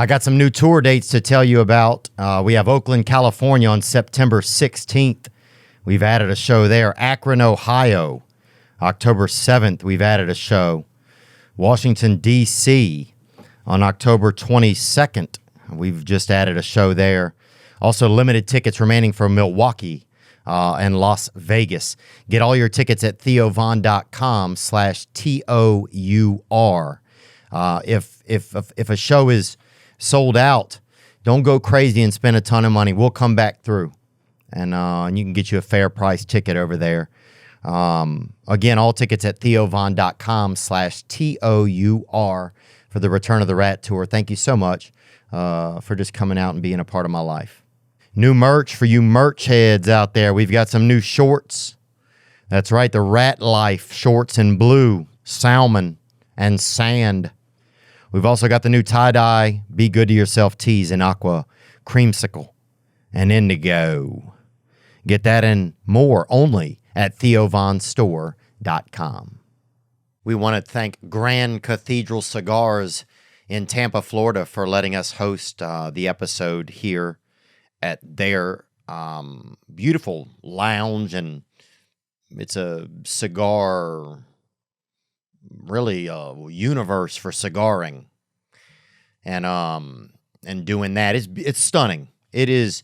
I got some new tour dates to tell you about. We have Oakland, California on September 16th. We've added a show there. Akron, Ohio, October 7th. We've added a show. Washington, D.C. on October 22nd. We've just added a show there. Also, limited tickets remaining for Milwaukee and Las Vegas. Get all your tickets at theovon.com/TOUR. If a show is sold out, don't go crazy and spend a ton of money. We'll come back through, and you can get you a fair price ticket over there. Again, all tickets at theovon.com/TOUR for the Return of the Rat Tour. Thank you so much for just coming out and being a part of my life. New merch for you merch heads out there. We've got some new shorts. That's right, the Rat Life shorts in blue, salmon, and sand. We've also got the new tie-dye Be Good to Yourself tees in aqua, creamsicle, and indigo. Get that and more only at theovonstore.com. We want to thank Grand Cathedral Cigars in Tampa, Florida for letting us host the episode here at their beautiful lounge, and it's a cigar, really a universe for cigaring, and doing that it's stunning. It is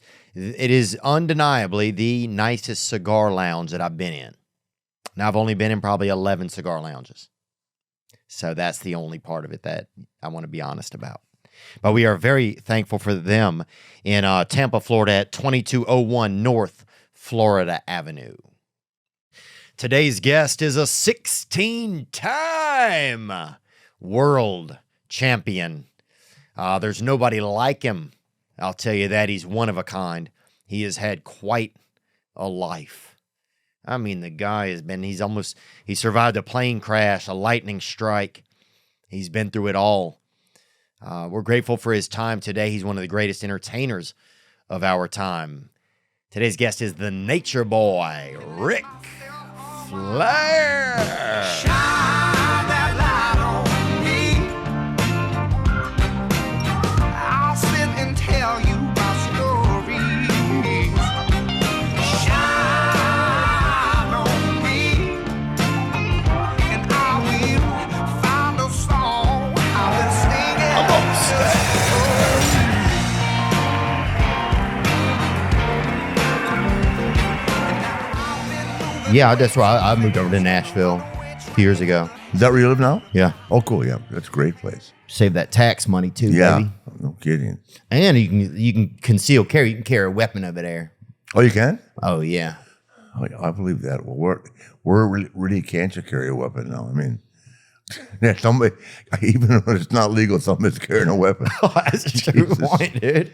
undeniably the nicest cigar lounge that I've been in. Now, I've only been in probably 11 cigar lounges, so that's the only part of it that I want to be honest about. But we are very thankful for them in Tampa, Florida at 2201 North Florida Avenue. Today's guest is a 16-time world champion. There's nobody like him. I'll tell you that. He's one of a kind. He has had quite a life. I mean, the guy he survived a plane crash, a lightning strike. He's been through it all. We're grateful for his time today. He's one of the greatest entertainers of our time. Today's guest is the Nature Boy, Ric Flair. Shine that light on me. I'll sit and tell you my stories. Shine on me, and I will find a song I will sing it. Yeah, that's right. I moved over to Nashville a few years ago. Is that where you live now? Yeah. Oh, cool. Yeah, that's a great place. Save that tax money too, Yeah, baby. no kidding. And you can conceal carry. You can carry a weapon over there. Oh, you can? Oh yeah. Oh, yeah, I believe that. Well, we're really can't you carry a weapon now? I mean, somebody, even when it's not legal, somebody's carrying a weapon. Oh, that's a true point, dude.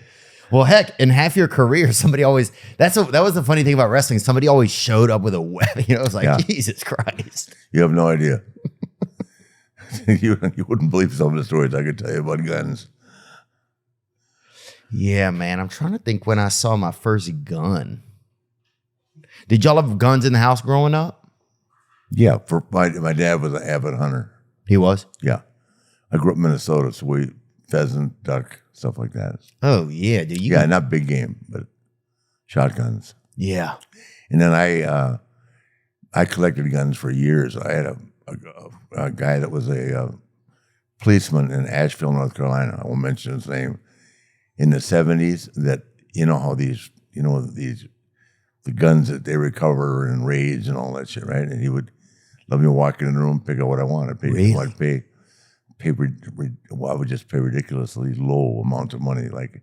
Well, heck, in half your career, somebody always that was the funny thing about wrestling. Somebody always showed up with a weapon. You know, it's like, Yeah. Jesus Christ. You have no idea. you wouldn't believe some of the stories I could tell you about guns. Yeah, man. I'm trying to think when I saw my first gun. Did y'all have guns in the house growing up? Yeah, for my dad was an avid hunter. He was? Yeah, I grew up in Minnesota, so we pheasant, duck, stuff like that. Oh, yeah. Dude, Yeah, not big game, but shotguns. Yeah. And then I collected guns for years. I had a guy that was a policeman in Asheville, North Carolina. I won't mention his name. In the 70s, that the guns that they recover and raids and all that shit, right? And he would let me walk in the room, pick out what I wanted. Really? I would just pay ridiculously low amounts of money. Like,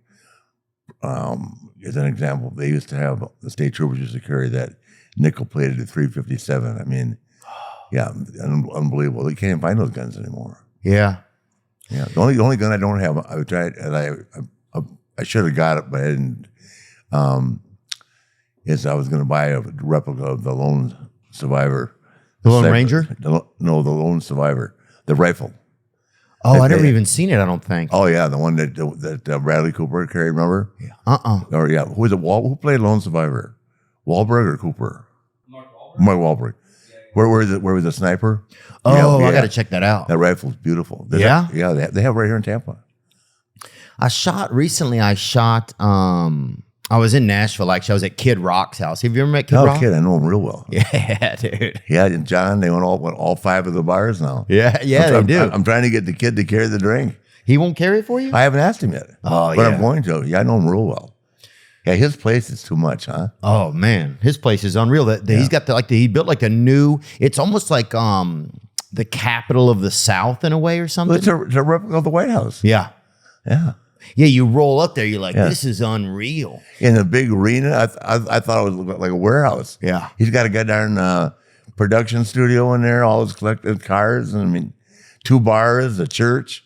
as an example, they used to have, the state troopers used to carry that nickel-plated 357. I mean, yeah, unbelievable. You can't find those guns anymore. Yeah. Yeah, the only gun I don't have, I tried, and I should have got it, but I didn't. Is I was going to buy a replica of the Lone Survivor. The Lone Ranger? No, the Lone Survivor, the rifle. Oh, I never even seen it, I don't think. Oh yeah, the one that Bradley Cooper carried. Remember? Yeah. Or yeah, who was it? Who played Lone Survivor? Wahlberg or Cooper? Mark Wahlberg. Where was the sniper? Oh, yeah, I got to check that out. That rifle's beautiful. Yeah? They have right here in Tampa. Recently. I was in Nashville. Actually, I was at Kid Rock's house. Have you ever met Kid Rock? Kid, I know him real well. Yeah, dude. Yeah, and John, they went all 5 of the bars now. Yeah, they do. I'm trying to get the kid to carry the drink. He won't carry it for you? I haven't asked him yet. Oh, but yeah. I'm going to. Yeah, I know him real well. Yeah, his place is too much, huh? Oh man, his place is unreal. He's got he built like a new. It's almost like the capital of the South in a way or something. Well, it's a replica of the White House. Yeah, Yeah. yeah. You roll up there, you're like, this is unreal. In a big arena, I thought it was like a warehouse. Yeah. He's got a goddamn production studio in there, all his collected cars, and I mean, 2 bars, a church,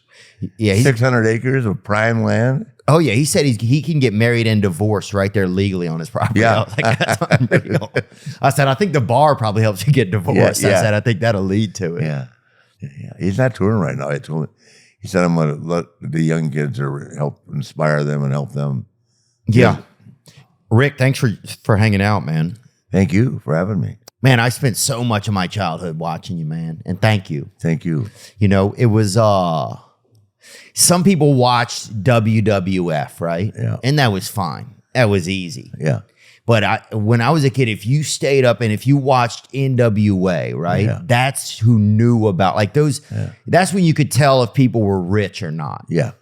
Yeah, 600 acres of prime land. Oh yeah, he said he can get married and divorced right there legally on his property. Yeah. I was like, that's unreal. I said, I think the bar probably helps you get divorced. Yeah, yeah. I said, I think that'll lead to it. Yeah. He's not touring right now. I told him. He said, I'm going to let the young kids help inspire them and help them. Yeah. Rick, thanks for hanging out, man. Thank you for having me. Man, I spent so much of my childhood watching you, man. And thank you. Thank you. You know, it was some people watched WWF, right? Yeah. And that was fine. That was easy. Yeah. But when I was a kid, if you stayed up and if you watched NWA, right? Yeah. That's who knew about like those. Yeah. That's when you could tell if people were rich or not. Yeah.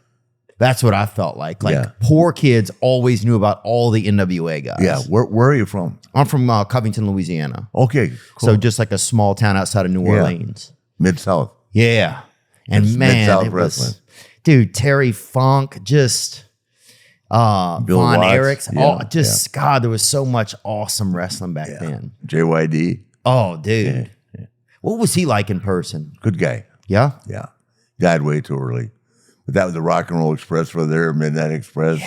That's what I felt like. Like Yeah. poor kids always knew about all the NWA guys. Yeah. Where are you from? I'm from Covington, Louisiana. Okay. Cool. So just like a small town outside of New Yeah. Orleans. Mid-South. Yeah. And Mid-South it wrestling. was, dude, Terry Funk, just Von Watts, Erichs. yeah, God, there was so much awesome wrestling back then. JYD. Oh, dude. What was he like in person? Good guy. Yeah? Yeah. Died way too early. But that was the Rock and Roll Express for there, Midnight Express.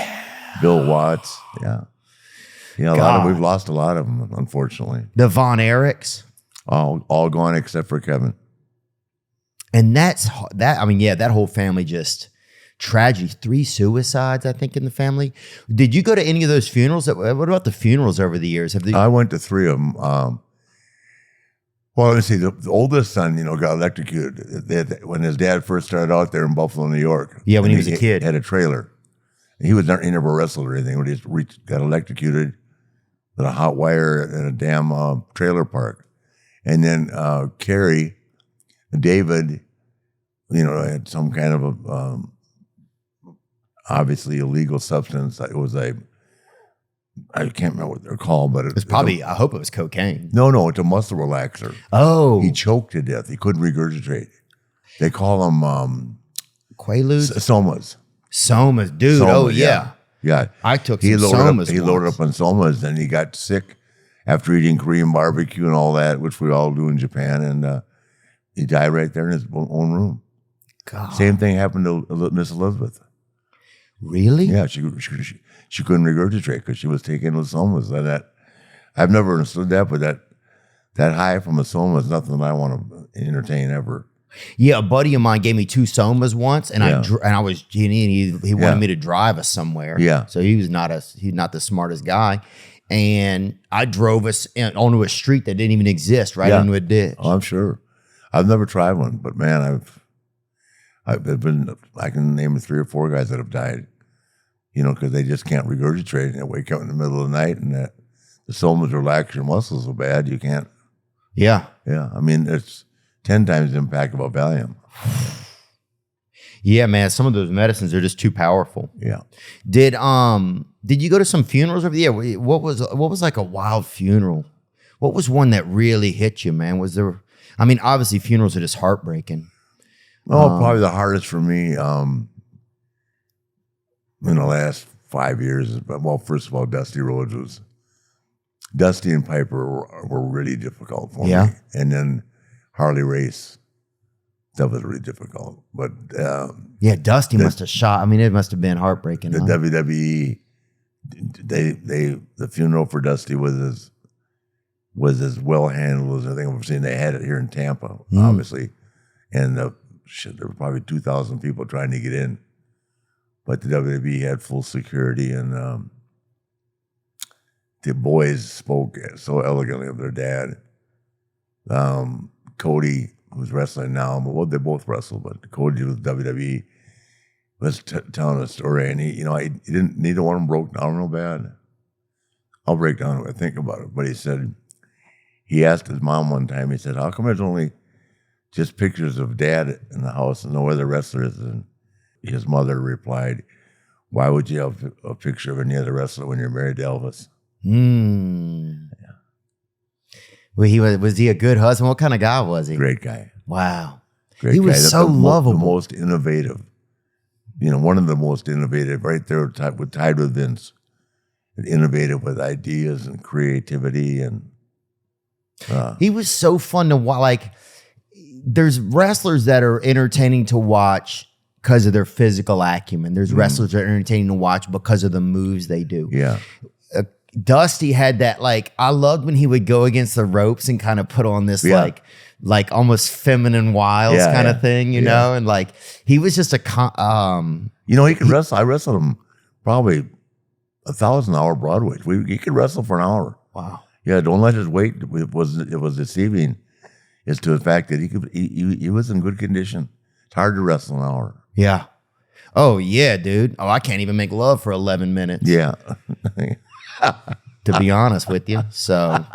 Bill Watts. Yeah. Yeah, we've lost a lot of them, unfortunately. The Von Erichs. All gone except for Kevin. And that whole family just tragedy. 3 suicides, I think, in the family. Did you go to any of those funerals? What about the funerals over the years? I went to 3 of them. Well, let me see. The oldest son, got electrocuted when his dad first started out there in Buffalo, New York. Yeah, when he was a kid. Had a trailer. He never wrestled or anything. But he got electrocuted with a hot wire in a damn trailer park. And then Carrie, David, had some kind of obviously illegal substance. It was I can't remember what they're called, but It's probably, I hope it was cocaine. No, it's a muscle relaxer. Oh. He choked to death. He couldn't regurgitate. They call them Quaaludes? somas. Somas, dude. Oh, yeah. Yeah. I took some somas He loaded up on somas, and he got sick after eating Korean barbecue and all that, which we all do in Japan, and he died right there in his own room. God. Same thing happened to Miss Elizabeth. Really? Yeah, she couldn't regurgitate because she was taking the somas. And that I've never understood that, but that high from a soma is nothing I want to entertain ever. Yeah, a buddy of mine gave me 2 somas once, and I was he wanted me to drive us somewhere. Yeah. So he's not the smartest guy, and I drove us onto a street that didn't even exist, right into a ditch. Oh, I'm sure. I've never tried one, but man, I can name 3 or 4 guys that have died, because they just can't regurgitate and they wake up in the middle of the night and the somas relax your muscles so bad you can't. Yeah. Yeah. I mean, it's 10 times the impact of a Valium. Yeah, man. Some of those medicines are just too powerful. Yeah. Did you go to some funerals over the year? What was like a wild funeral? What was one that really hit you, man? Was there? I mean, obviously funerals are just heartbreaking. Oh, probably the hardest for me in the last 5 years. Well, first of all, Dusty and Piper were really difficult for me. And then Harley Race, that was really difficult. But Dusty must have shot. I mean, it must have been heartbreaking. The WWE, the funeral for Dusty was as well handled as anything I've ever seen. They had it here in Tampa, obviously, and there were probably 2,000 people trying to get in, but the WWE had full security, and the boys spoke so elegantly of their dad. Cody, who's wrestling now, well, they both wrestled, but Cody was WWE, was telling a story, and he didn't. Neither one of them broke down real bad. I'll break down if I think about it. But he said he asked his mom one time. He said, "How come there's only just pictures of Dad in the house and no other wrestlers?" And his mother replied, "Why would you have a picture of any other wrestler when you're married to Elvis?" Yeah. Well, was he a good husband? What kind of guy was he? Great guy. Wow. Great He guy. was so lovable. The most innovative. One of the most innovative, right there, tied with Vince. Innovative with ideas and creativity, and he was so fun to watch. Like, there's wrestlers that are entertaining to watch because of their physical acumen. There's wrestlers that are entertaining to watch because of the moves they do. Yeah. Dusty had that, like, I loved when he would go against the ropes and kind of put on this like almost feminine wiles kind of thing, you know? And like, he was just he could wrestle. I wrestled him probably 1,000-hour Broadway. He could wrestle for an hour. Wow. Yeah, don't let his weight, it was deceiving, is to the fact that he was in good condition. It's hard to wrestle an hour. Yeah. Oh, yeah, dude. Oh, I can't even make love for 11 minutes. Yeah. To be honest with you. So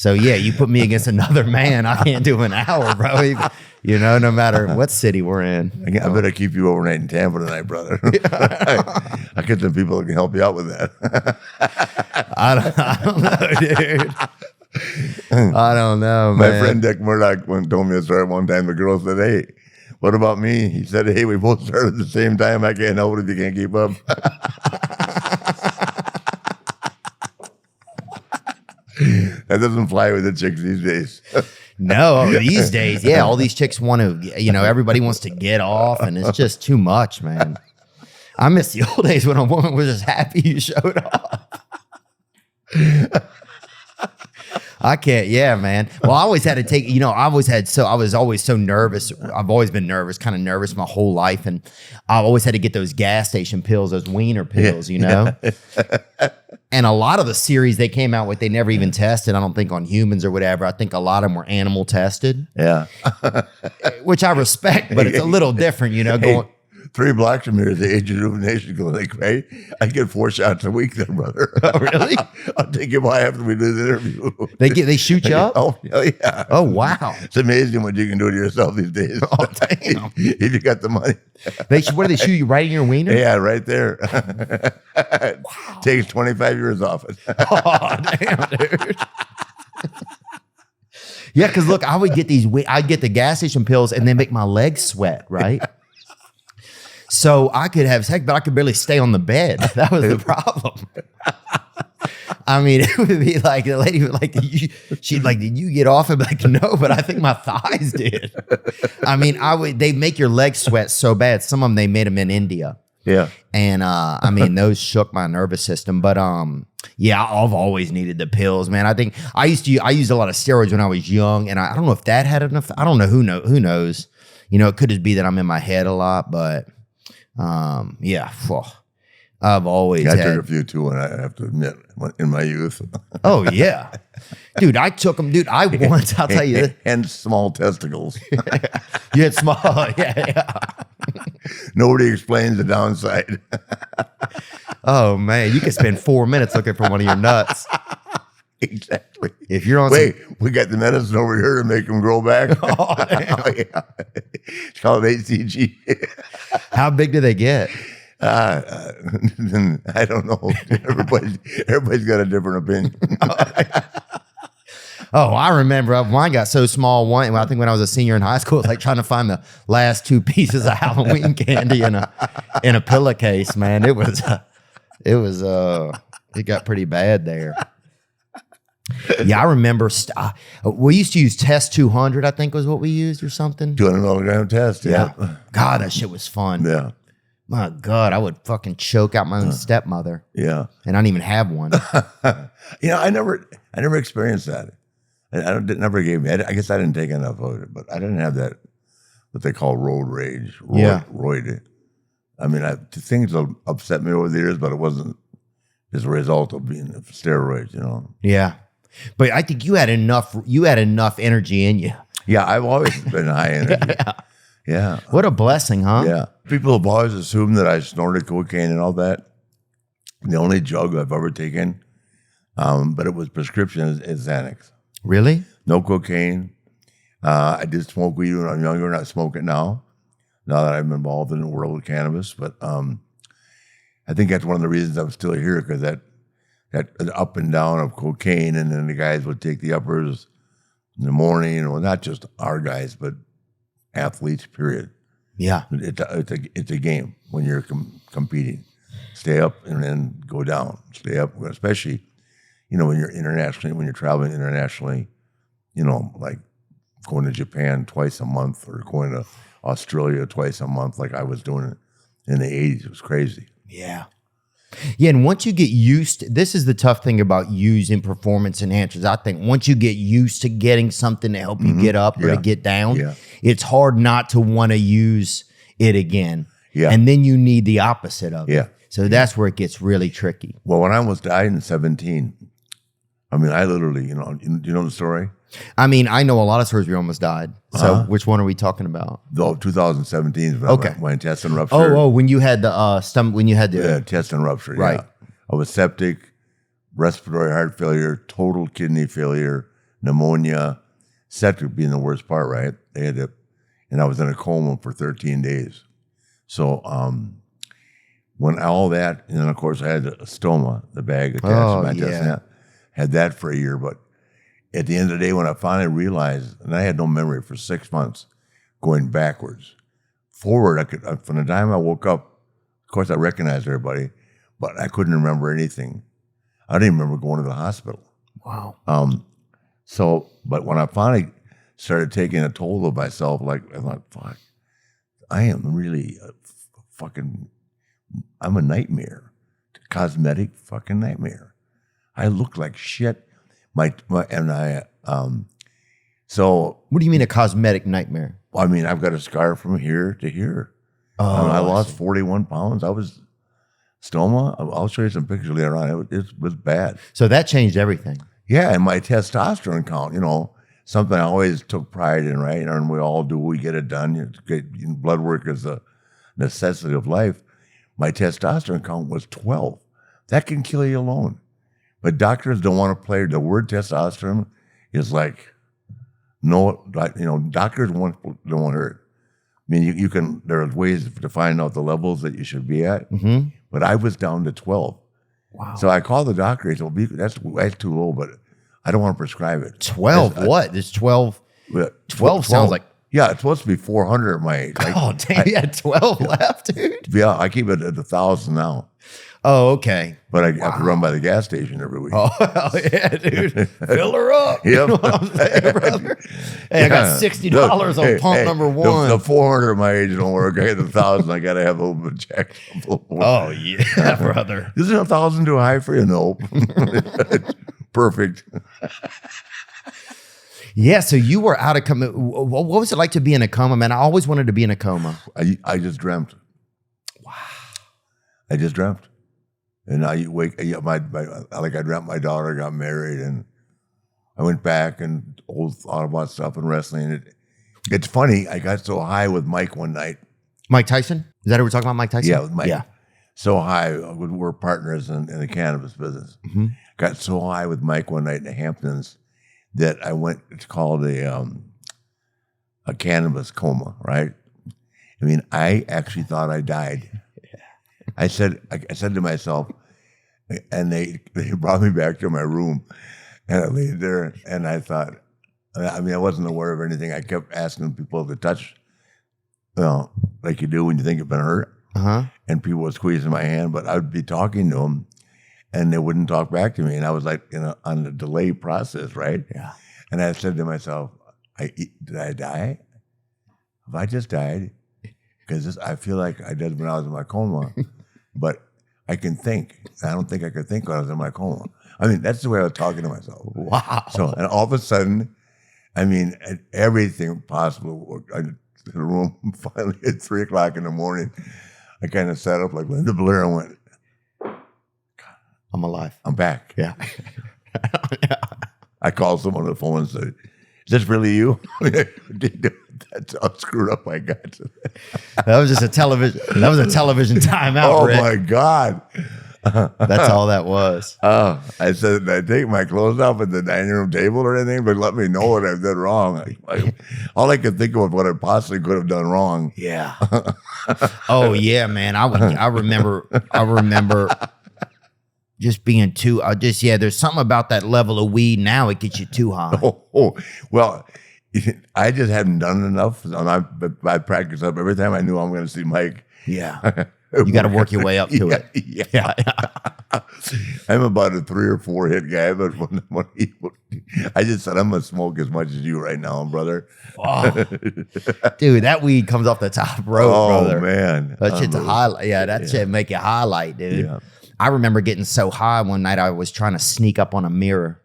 yeah, you put me against another man, I can't do an hour, bro. No matter what city we're in. I better keep you overnight in Tampa tonight, brother. I get some people that can help you out with that. I don't know, dude. I don't know, man. My friend Dick Murdoch told me a story one time. The girl said, "Hey, what about me?" He said, "Hey, we both started at the same time. I can't help it if you can't keep up." That doesn't fly with the chicks these days. No, these days, yeah, all these chicks want to, everybody wants to get off, and it's just too much, man. I miss the old days when a woman was just happy you showed up. I can't, yeah, man. Well, I always had to take, I was always so nervous. I've always been nervous, kind of nervous my whole life. And I always had to get those gas station pills, those wiener pills, And a lot of the series they came out with, they never even tested, I don't think, on humans or whatever. I think a lot of them were animal tested. Yeah. Which I respect, but it's a little different, going. 3 blocks from here is the age rejuvenation clinic, right? I get 4 shots a week there, brother. Oh, really? I'll take you by after we do the interview. They shoot you up? Oh, yeah. Oh, wow. It's amazing what you can do to yourself these days. Oh, damn. If you got the money. What do they shoot you right in your wiener? Yeah, right there. Wow. Takes 25 years off it. Oh, damn, dude. Yeah, because look, I'd get the gas station pills and they make my legs sweat, right? So I could have sex, but I could barely stay on the bed. That was the problem. I mean, it would be like, the lady would like, she'd like, "Did you get off?" I'd be like, "No, but I think my thighs did." I mean, they make your legs sweat so bad. Some of them, they made them in India. Yeah. And I mean, those shook my nervous system. But yeah, I've always needed the pills, man. I think I used a lot of steroids when I was young, and I don't know if that had enough. I don't know. Who knows? It could just be that I'm in my head a lot, but yeah. I've always I took a few too, and I have to admit, in my youth. Oh yeah, dude, I took them, dude. I'll tell you, and small testicles. You had small, yeah. Nobody explains the downside. Oh man, you could spend 4 minutes looking for one of your nuts. Exactly. If you're on, we got the medicine over here to make them grow back. Oh, damn. Oh, yeah. It's called HCG. How big do they get? I don't know. Everybody's got a different opinion. Oh, I remember mine got so small. I think when I was a senior in high school, it was like trying to find the last 2 pieces of Halloween candy in a pillowcase. Man, it got pretty bad there. Yeah, I remember. We used to use Test 200. I think was what we used, or something. 200 milligram test. Yeah. God, that shit was fun. Yeah. My God, I would fucking choke out my own stepmother. Yeah. And I didn't even have one. I never experienced that. It never gave me. I guess I didn't take enough of it, but I didn't have that, what they call road rage. Roid. I mean, things have upset me over the years, but it wasn't as a result of being steroids, Yeah. But I think you had enough energy in you. Yeah, I've always been high energy. Yeah. What a blessing, huh? Yeah. People have always assumed that I snorted cocaine and all that. The only drug I've ever taken, but it was prescription, is Xanax. Really? No cocaine. I did smoke weed when I was younger, and I smoke it now that I'm involved in the world of cannabis. But I think that's one of the reasons I'm still here, because that up and down of cocaine, and then the guys would take the uppers in the morning, well, not just our guys, but athletes, period. Yeah. It's a game when you're competing. Stay up and then go down. Stay up, especially, when you're internationally, when you're traveling internationally, like going to Japan twice a month or going to Australia twice a month, like I was doing in the 80s. It was crazy. Yeah. Yeah, and once you get used, this is the tough thing about using performance enhancers. I think once you get used to getting something to help you get up or to get down, it's hard not to want to use it again. Yeah. And then you need the opposite of it. Yeah. So that's where it gets really tricky. Well, when I almost died in 17, I mean, I literally, you know the story? I mean, I know a lot of stories where you almost died. So which one are we talking about? The 2017 is when my intestine ruptured. Oh, when you had the stomach, when you had the intestine rupture. Right. Yeah. I was septic, respiratory heart failure, total kidney failure, pneumonia, septic being the worst part, right? And I was in a coma for 13 days. So when all that, and then of course I had a stoma, the bag attached to my intestine. Had that for a year, but at the end of the day, when I finally realized, and I had no memory for 6 months, going backwards, forward, I could. From the time I woke up, of course I recognized everybody, but I couldn't remember anything. I didn't remember going to the hospital. Wow. But when I finally started taking a toll of myself, like I thought, fuck, I am really I'm a nightmare, cosmetic fucking nightmare. I look like shit. So what do you mean a cosmetic nightmare? I mean, I've got a scar from here to here. I lost 41 pounds. I was stoma. I'll show you some pictures later on. It was bad. So that changed everything. Yeah, and my testosterone count, something I always took pride in, right? And we all do. We get it done. Blood work is a necessity of life. My testosterone count was 12. That can kill you alone. But doctors don't want to play. The word testosterone is like, doctors don't want to hear it. I mean, you can, there are ways to find out the levels that you should be at, but I was down to 12. Wow. So I called the doctor. He said, well, that's too low, but I don't want to prescribe it. 12? What? It's 12. 12 sounds like. Yeah, it's supposed to be 400 at my age. Oh, damn, you had 12 left, dude? Yeah, I keep it at 1,000 now. Oh, okay. But I have to run by the gas station every week. Oh, yeah, dude. Fill her up. Yep. You know what I'm saying, brother? Hey, I got $60 on pump number one. The 400 at my age don't work. I get 1,000. I got to have a little bit of check. Oh, yeah, brother. Isn't 1,000 too high for you? No. Perfect. Yeah, so you were out of coma. What was it like to be in a coma, man? I always wanted to be in a coma. I just dreamt. Wow. I just dreamt. And I I dreamt my daughter got married, and I went back and thought about stuff and wrestling. It's funny. I got so high with Mike one night. Mike Tyson? Is that who we're talking about, Mike Tyson? Yeah, with Mike. Yeah. So high. We're partners in the cannabis business. Mm-hmm. Got so high with Mike one night in the Hamptons that I went. It's called a cannabis coma, right? I mean, I actually thought I died. I said to myself, and they brought me back to my room, and I laid there, and I thought, I mean, I wasn't aware of anything. I kept asking people to touch, like you do when you think you've been hurt, and people would squeeze my hand, but I'd be talking to them, and they wouldn't talk back to me, and I was like on the delay process, right? Yeah. And I said to myself, did I die? Have I just died? Because I feel like I did when I was in my coma, but I can think. I don't think I could think when I was in my coma. I mean, that's the way I was talking to myself. Wow. So, and all of a sudden, I mean, everything possible. I to the room finally at 3:00 in the morning. I kind of sat up like Linda Blair and went, I'm alive. I'm back. Yeah. I called someone on the phone and said, is this really you? That's how screwed up I got. That was just a television. That was a television timeout. Oh Rick. my God. That's all that was. Oh, I said, I take my clothes off at the dining room table or anything, but let me know what I've done wrong. All I could think of was what I possibly could have done wrong. Yeah. Oh yeah, man. I remember just being too. There's something about that level of weed now. It gets you too high. Well, I just hadn't done enough. And I practiced up every time I knew I'm going to see Mike. Yeah. You got to work your way up to it. Yeah. I'm about a 3 or 4 hit guy, but I just said I'm going to smoke as much as you right now, brother. Oh. Dude, that weed comes off the top rope, brother. Oh, man. That shit's a highlight. Yeah, that shit make you highlight, dude. Yeah. I remember getting so high one night I was trying to sneak up on a mirror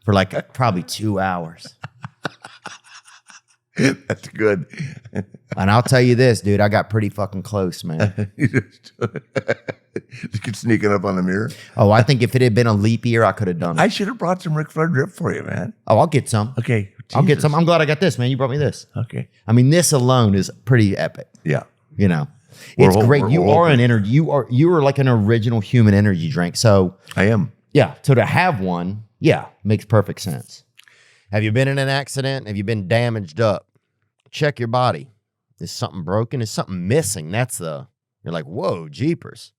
for like probably 2 hours. That's good. And I'll tell you this, dude, I got pretty fucking close, man. Just keep sneaking up on the mirror. Oh, I think if it had been a leap year, I could have done it. I should have brought some Ric Flair drip for you, man. Oh, I'll get some. Okay. I'll get Jesus. some. I'm glad I got this, man. You brought me this. Okay. I mean, this alone is pretty epic. Yeah. You know, We're it's hoping- great. we're You are hoping. an energy. You are like an original human energy drink. So I am. yeah, so to have one, yeah, makes perfect sense. Have you been in an accident? Have you been damaged up? Check your body. Is something broken? Is something missing? You're like, whoa, jeepers.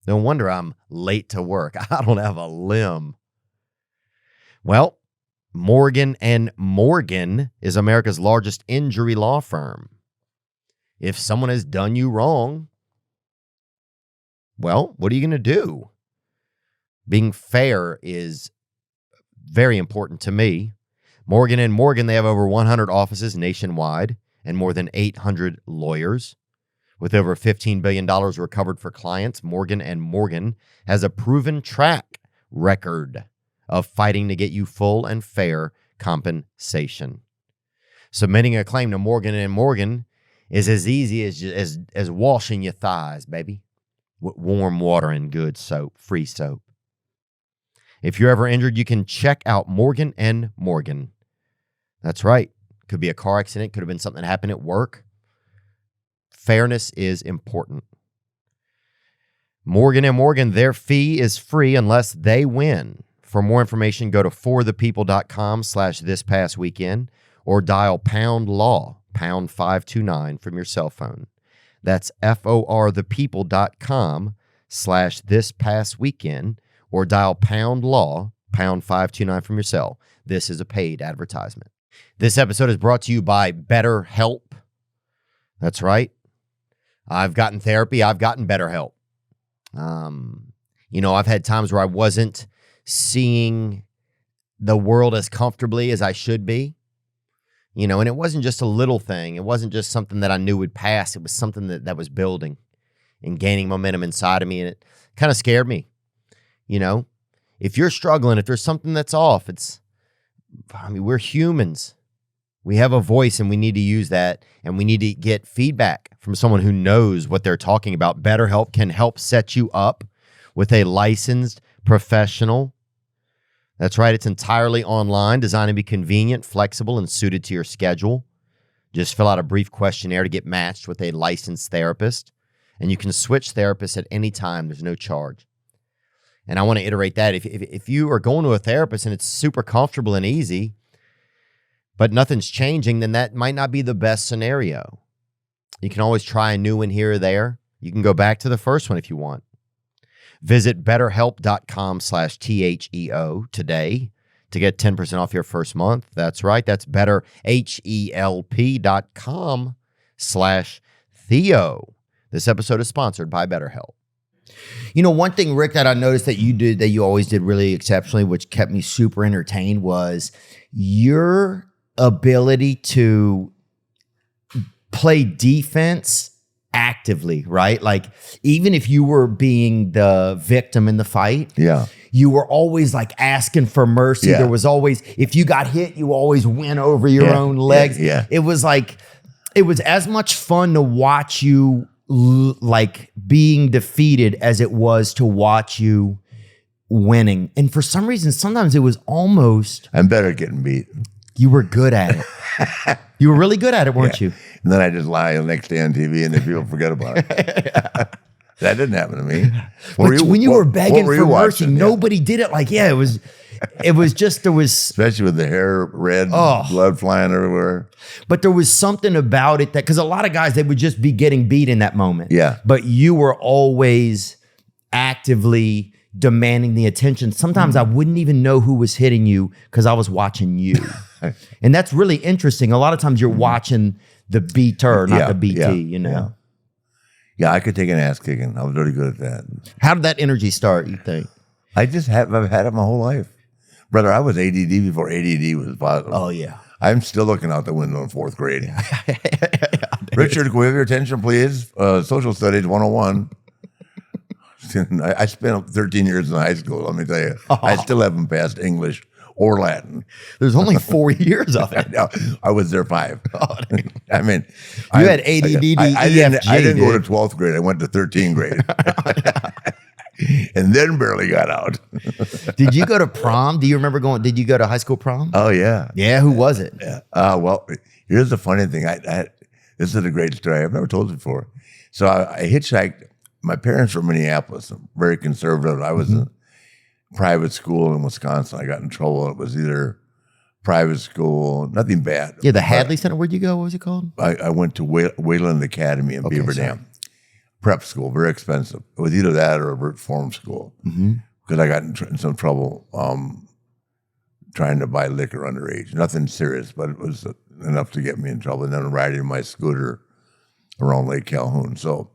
No wonder I'm late to work. I don't have a limb. Well, Morgan & Morgan is America's largest injury law firm. If someone has done you wrong, well, what are you going to do? Being fair is very important to me. Morgan & Morgan, they have over 100 offices nationwide and more than 800 lawyers. With over $15 billion recovered for clients, Morgan & Morgan has a proven track record of fighting to get you full and fair compensation. Submitting a claim to Morgan & Morgan is as easy as washing your thighs, baby, with warm water and good soap, free soap. If you're ever injured, you can check out Morgan & Morgan. That's right. Could be a car accident. Could have been something that happened at work. Fairness is important. Morgan & Morgan, their fee is free unless they win. For more information, go to forthepeople.com/thispastweekend or dial #law, #529 from your cell phone. That's forthepeople.com/thispastweekend or dial #law, #529 from your cell. This is a paid advertisement. This episode is brought to you by BetterHelp. That's right. I've gotten therapy. I've gotten BetterHelp. I've had times where I wasn't seeing the world as comfortably as I should be. And it wasn't just a little thing. It wasn't just something that I knew would pass. It was something that was building and gaining momentum inside of me. And it kind of scared me. If you're struggling, if there's something that's off, we're humans. We have a voice and we need to use that, and we need to get feedback from someone who knows what they're talking about. BetterHelp can help set you up with a licensed professional. That's right. It's entirely online, designed to be convenient, flexible, and suited to your schedule. Just fill out a brief questionnaire to get matched with a licensed therapist, and you can switch therapists at any time. There's no charge. And I want to iterate that. If you are going to a therapist and it's super comfortable and easy, but nothing's changing, then that might not be the best scenario. You can always try a new one here or there. You can go back to the first one if you want. Visit betterhelp.com/THEO today to get 10% off your first month. That's right. That's betterhelp.com/Theo. This episode is sponsored by BetterHelp. One thing, Rick, that I noticed that you did, that you always did really exceptionally, which kept me super entertained, was your ability to play defense actively, right? Like, even if you were being the victim in the fight, Yeah. you were always like asking for mercy. Yeah. There was always, if you got hit, you always went over your own legs. Yeah. It was as much fun to watch you like being defeated as it was to watch you winning. And for some reason, sometimes it was almost, I'm better at getting beat. You were good at it. You were really good at it, weren't you? And then I just lie the next day on TV and then people forget about it. That didn't happen to me. When you were begging what for mercy, watching? nobody did it. Like, it was just, there was, Especially with the hair red, blood flying everywhere. but there was something about it that, because a lot of guys, they would just be getting beat in that moment. Yeah. But you were always actively demanding the attention. Sometimes I wouldn't even know who was hitting you because I was watching you. And that's really interesting. A lot of times you're watching the beater, not the BT, you know? Yeah, I could take an ass kicking. I was really good at that. How did that energy start, you think? I've had it my whole life. Brother, I was ADD before ADD was possible. Oh, yeah. I'm still looking out the window in fourth grade. Richard, can we have your attention, please? Social Studies 101. I spent 13 years in high school, let me tell you. I still haven't passed English or Latin. There's only 4 years of it. No, I was there 5. I mean, You had ADD, I didn't go to 12th grade. I went to 13th grade. And then barely got out. Did you go to prom? Do you remember going? Did you go to high school prom? Oh, yeah. Yeah, who was it? Yeah. Well, here's the funny thing. This is a great story. I've never told it before. So I hitchhiked. My parents were in Minneapolis, very conservative. I was in private school in Wisconsin. I got in trouble. It was either private school, nothing bad. Yeah, the Hadley Center. Where'd you go? What was it called? I went to Wayland Academy in Beaver Dam. Prep school, very expensive. It was either that or a reform school because I got in some trouble trying to buy liquor underage. Nothing serious, but it was enough to get me in trouble. And then riding my scooter around Lake Calhoun. So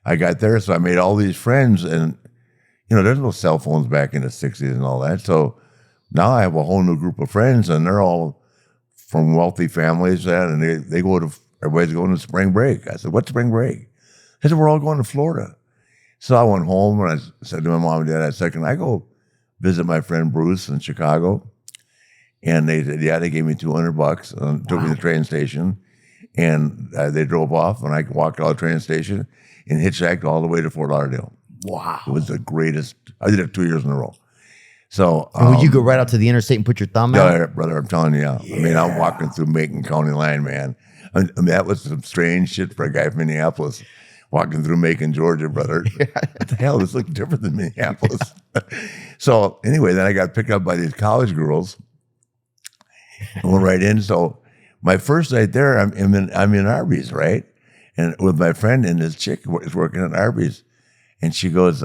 I got there, so I made all these friends. And, there's no cell phones back in the 60s and all that. So now I have a whole new group of friends, and they're all from wealthy families. And everybody's going to spring break. I said, what's spring break? They said, we're all going to Florida. So I went home and I said to my mom and dad, I said, can I go visit my friend Bruce in Chicago? And they said, yeah, they gave me $200 and took me to the train station. And they drove off and I walked out of the train station and hitchhiked all the way to Fort Lauderdale. Wow. It was the greatest. I did it 2 years in a row. So And would you go right out to the interstate and put your thumb out? yeah, brother, I'm telling you. I mean, I'm walking through Macon County line, man. I mean, that was some strange shit for a guy from Minneapolis. Walking through Macon, Georgia, brother. What the hell? This looked different than Minneapolis. So anyway, then I got picked up by these college girls. I went right in. So my first night there, I'm in Arby's, right? And with my friend, and this chick is working at Arby's. And she goes,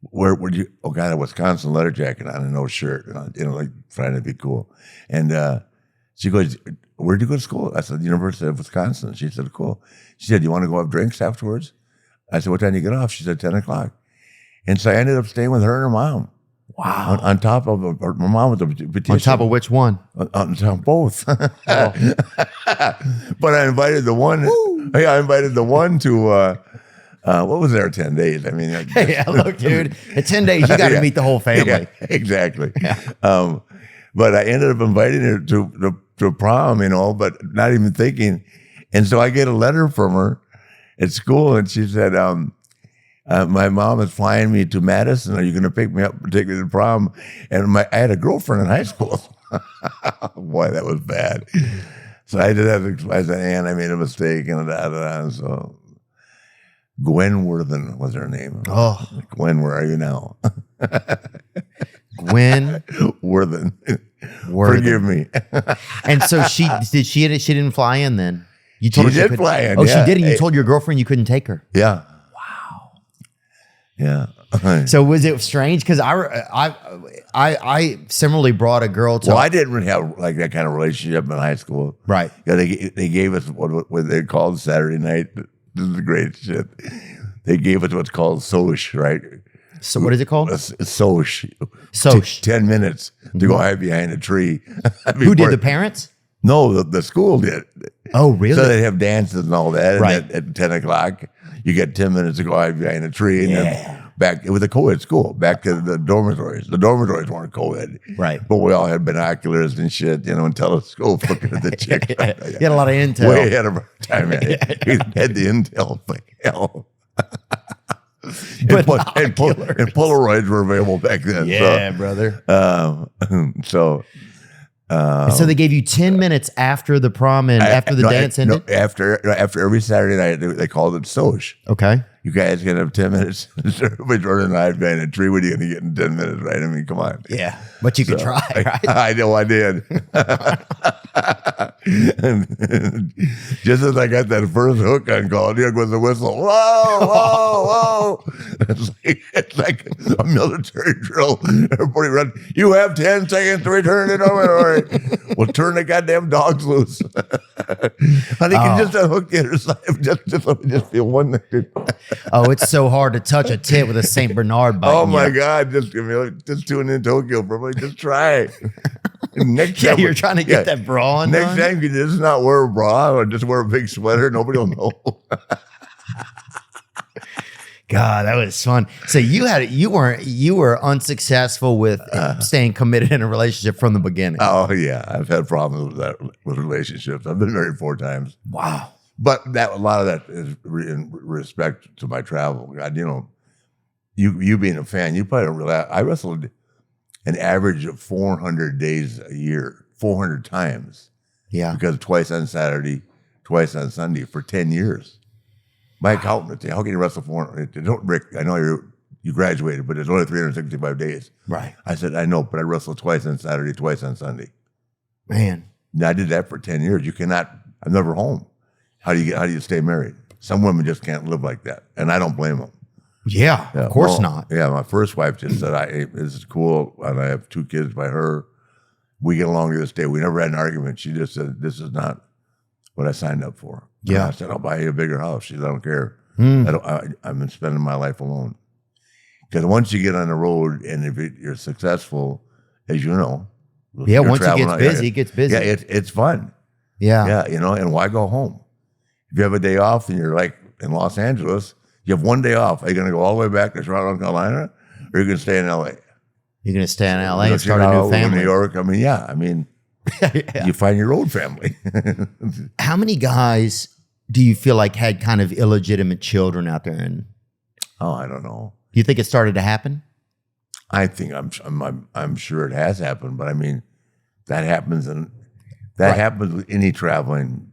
where would you, oh God, a Wisconsin leather jacket on and no shirt, like trying to be cool. And she goes, where'd you go to school? I said, University of Wisconsin. She said, cool. She said, you want to go have drinks afterwards? I said, what time do you get off? She said, 10 o'clock. And so I ended up staying with her and her mom. Wow. On top of, my mom was a beautician. On top of which one? On top of both. But I invited the one. I invited the one to, what was there 10 days? I mean, Yeah, look, dude, in 10 days, you got to meet the whole family. Yeah, exactly. But I ended up inviting her to prom, but not even thinking. And so I get a letter from her at school, and she said, my mom is flying me to Madison. Are you going to pick me up and take me to prom? And I had a girlfriend in high school. Boy, that was bad. So I did have to, I said, Ann, I made a mistake, and so Gwen Worthen was her name. Oh. Gwen, where are you now? Gwen Worthen. Worthen. Forgive me. And so she didn't fly in then? You told She her did fly in, Oh, yeah. she did, and you Hey. told your girlfriend you couldn't take her. Yeah. Wow. Yeah. So was it strange? Because I similarly brought a girl to. Well, I didn't really have like that kind of relationship in high school. Right. Yeah, they gave us what they called Saturday night. This is the great shit. They gave us what's called Soch, right? So what is it called? Soch. Soch. 10 minutes to go hide behind a tree. Who did, the parents? No, the school did. Oh, really? So they'd have dances and all that. And Right. at 10 o'clock, you get 10 minutes to go hide behind a tree. And then back, it was a co-ed school, back to the dormitories. The dormitories weren't co-ed. Right. But we all had binoculars and shit, and telescopes looking at the chick. You had a lot of intel. Way ahead of our time. Man. We had the intel. Like hell. And Polaroids were available back then. Yeah, brother. So So they gave you 10 minutes after the prom and after the dance ended? No, after every Saturday night, they called it Soch. Okay. You guys can have 10 minutes. Everybody's ordering an knife guy in a tree. What are you going to get in 10 minutes, right? I mean, come on. Yeah. But you could try, right? I know I did. Just as I got that first hook on call, here goes the whistle. Whoa, whoa, whoa. It's like a military drill. Everybody run. You have 10 seconds to return it over. All right. Well, turn the goddamn dogs loose. Honey, can you just unhook the other side? Just let me just feel one thing. Oh, it's so hard to touch a tit with a St. Bernard bite. Oh my God! Just tune in Tokyo, probably. Just try. Next Yeah, time, you're trying to get that bra on. Next time, you just not wear a bra or just wear a big sweater. Nobody will know. God, that was fun. So you were unsuccessful with staying committed in a relationship from the beginning. Oh yeah, I've had problems with that with relationships. I've been married 4 times. Wow. But a lot of that is in respect to my travel. God, you being a fan, you probably don't realize I wrestled an average of 400 days a year, 400 times. Yeah. Because twice on Saturday, twice on Sunday for 10 years. My accountant would say, how can you wrestle 400? Don't, Rick, I know you graduated, but it's only 365 days. Right. I said, I know, but I wrestled twice on Saturday, twice on Sunday. Man. And I did that for 10 years. You cannot, I'm never home. How do you stay married? Some women just can't live like that. And I don't blame them. Yeah, of course not. Yeah, my first wife just said, hey, this is cool. And I have 2 kids by her. We get along to this day. We never had an argument. She just said, this is not what I signed up for. Yeah. And I said, I'll buy you a bigger house. She said, I don't care. I've been spending my life alone. Because once you get on the road and if you're successful, as you know. Yeah, once it gets busy, it gets busy. Yeah, it's fun. Yeah. Yeah, and why go home? If you have a day off and you're like in Los Angeles, you have 1 day off. Are you going to go all the way back to Charlotte, North Carolina? Or are you going to stay in L.A.? You're going to stay in L.A. and start a new family. New York. I mean, yeah. You find your own family. How many guys do you feel like had kind of illegitimate children out there? And I don't know. Do you think it started to happen? I think I'm sure it has happened, but I mean, that happens happens with any traveling.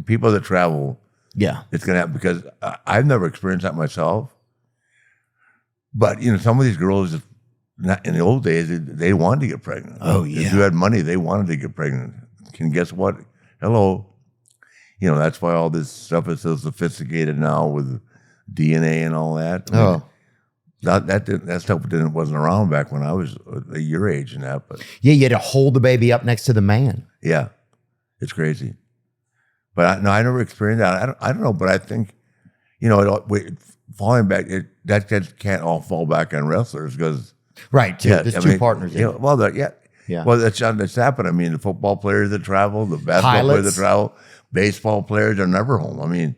People that travel, yeah, it's gonna happen because I've never experienced that myself. But some of these girls, in the old days, they wanted to get pregnant. Oh yeah, if you had money, they wanted to get pregnant. And guess what? Hello, that's why all this stuff is so sophisticated now with DNA and all that. I mean, that stuff wasn't around back when I was your age and that. But yeah, you had to hold the baby up next to the man. Yeah, it's crazy. But I never experienced that. I don't know, but I think, falling back, that can't all fall back on wrestlers because right. There's two partners. Yeah. Well, that's happened. I mean, the football players that travel, the basketball pilots. players that travel, baseball players are never home. I mean,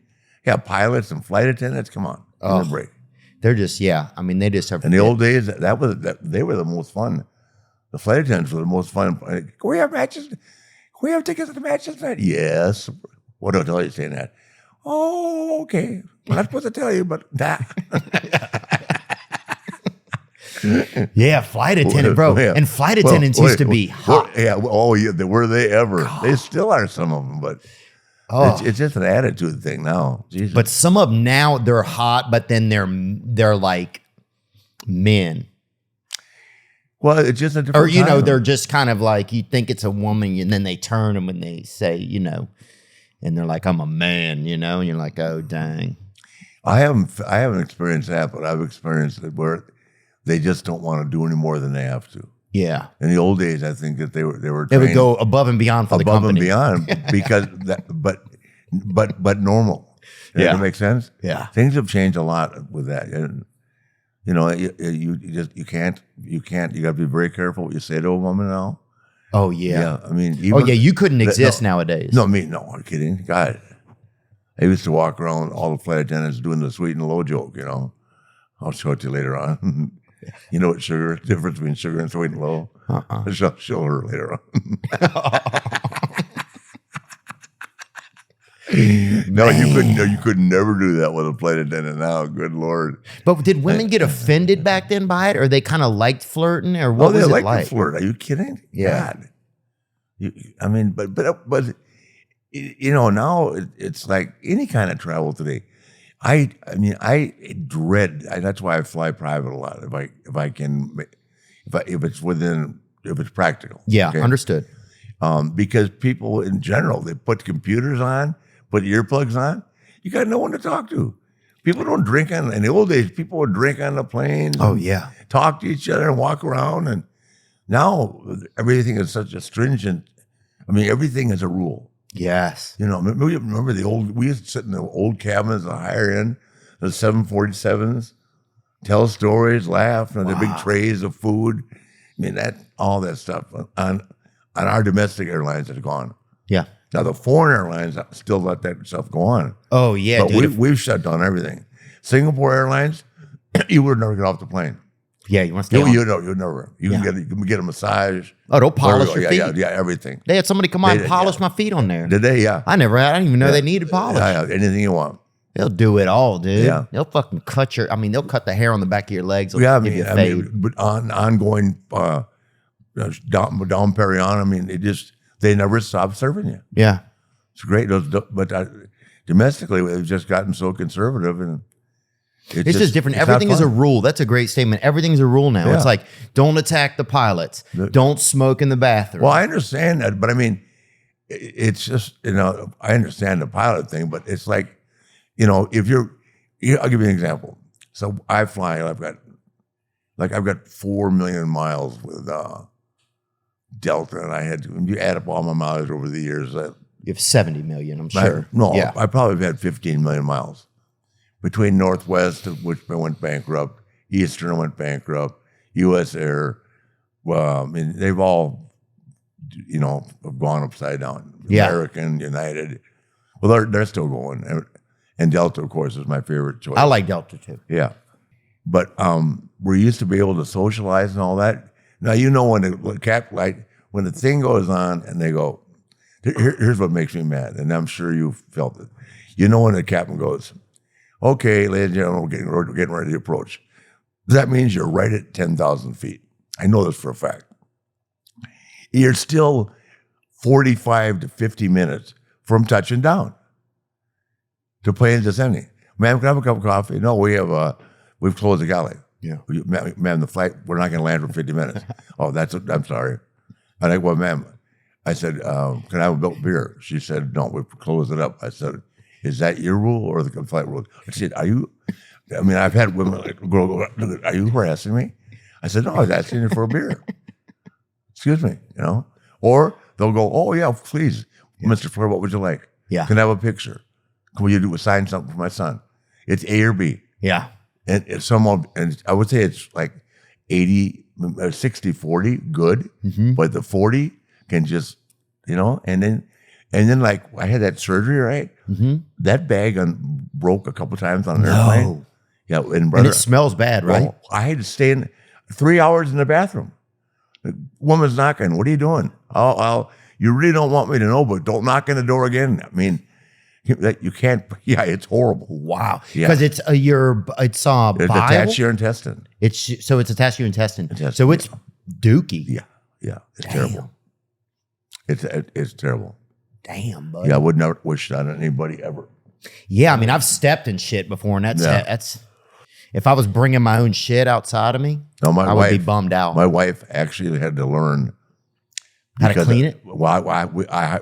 pilots and flight attendants. Come on, give me a break. They're just I mean, they just have. In the old days, they were the most fun. The flight attendants were the most fun. Can we have matches? Can we have tickets to the matches tonight? Yes. What do I tell you saying that? Oh, okay. We're not supposed to tell you, but that. Yeah, flight attendant, bro. Yeah. And flight attendants used to be hot. Were they ever? God. They still are, some of them, but it's just an attitude thing now. Jesus. But some of them now, they're hot, but then they're like men. Well, it's just a different time. They're just kind of like, you think it's a woman, and then they turn them and they say, and they're like, I'm a man, and you're like, oh, dang. I haven't experienced that, but I've experienced it where they just don't want to do any more than they have to. Yeah. In the old days, I think that they would go above and beyond for the company. Above and beyond because but normal. Does that make sense? Yeah. Things have changed a lot with that. And, you can't. You got to be very careful what you say to a woman now. Oh yeah. Yeah. I mean, you couldn't exist nowadays. No, I'm kidding. God, I used to walk around all the flight attendants doing the sweet and low joke. I'll show it to you later on. You know what difference between sugar and sweet and low? I'll show her later on. No, you could never do that with a flight attendant now. Good Lord. But did women get offended back then by it, or they kind of liked flirting, or what was they it liked like? to flirt. Are you kidding? Yeah. God. I mean, but you know, now it's like any kind of travel today. I mean, I dread. That's why I fly private a lot. If I can, if it's practical. Yeah, okay? understood. Because people in general, they put computers on, put earplugs on. You got no one to talk to. People don't drink in the old days. People would drink on the planes. Oh, and yeah. talk to each other and walk around. And now everything is such a stringent. I mean, everything is a rule. Yes. You know, remember we used to sit in the old cabins, the higher end, the 747s, tell stories, laugh, and the big trays of food. I mean, all that stuff on our domestic airlines is gone. Yeah. Now the foreign airlines still let that stuff go on. Oh, yeah, but dude. we've shut down everything. Singapore Airlines, you would never get off the plane. Yeah, you want to stay on? You never. You can get a massage. Oh, they'll polish your feet. Yeah, everything. They had somebody come out and polish my feet on there. Did they? Yeah. I didn't even know they needed polish. Yeah, anything you want. They'll do it all, dude. Yeah. They'll fucking they'll cut the hair on the back of your legs. They'll give you a fade. But ongoing Dom Perignon, I mean, they never stop serving you. Yeah. It's great. But domestically, they've just gotten so conservative, and it's just different. Everything is a rule. That's a great statement. Everything's a rule now. Yeah. It's like, don't attack the pilots. Don't smoke in the bathroom. Well, I understand that, but I mean, it's just, you know, I understand the pilot thing, but it's like, you know, I'll give you an example. So I fly, I've got 4 million miles with Delta, and you add up all my mileage over the years. You have 70 million, I'm sure. I probably have had 15 million miles. Between Northwest, which went bankrupt, Eastern went bankrupt, U.S. Air, well, I mean, they've all, you know, gone upside down. Yeah. American, United, well, they're still going. And Delta, of course, is my favorite choice. I like Delta too. Yeah. But we used to be able to socialize and all that. Now, you know, when the thing goes on and they go, here's what makes me mad, and I'm sure you've felt it. You know, when the captain goes, okay, ladies and gentlemen, we're getting ready to approach. That means you're right at 10,000 feet. I know this for a fact. You're still 45 to 50 minutes from touching down. The plane's descending. Ma'am, can I have a cup of coffee? No, we've closed the galley. Yeah. Ma'am, the flight, we're not going to land for 50 minutes. Oh, I'm sorry. I think, well, ma'am, I said, can I have a beer? She said, no, we've closed it up. I said, is that your rule or the flight rule? I said, I've had women like, are you harassing me? I said, no, I was asking you for a beer. Excuse me, you know? Or they'll go, oh, yeah, please, Mr. Flair, what would you like? Yeah. Can I have a picture? Can you sign something for my son? It's A or B. Yeah. And if and I would say it's like 60, 40, good, but the 40 can just, you know, and then like I had that surgery, right? Mm-hmm. That bag broke a couple times on an airplane. Yeah, and it smells bad, right? Well, I had to stay in 3 hours in the bathroom. The woman's knocking. What are you doing? You really don't want me to know, but don't knock on the door again. I mean, you can't. Yeah, it's horrible. Wow. Yeah. Because it's attached to your intestine. It's attached to your intestine. So it's dookie. Yeah. It's terrible. It's terrible. Damn, buddy. Yeah, I would never wish that on anybody ever. Yeah, I mean, I've stepped in shit before, and that's if I was bringing my own shit outside of me, I would be bummed out. My wife actually had to learn how to clean it. Well,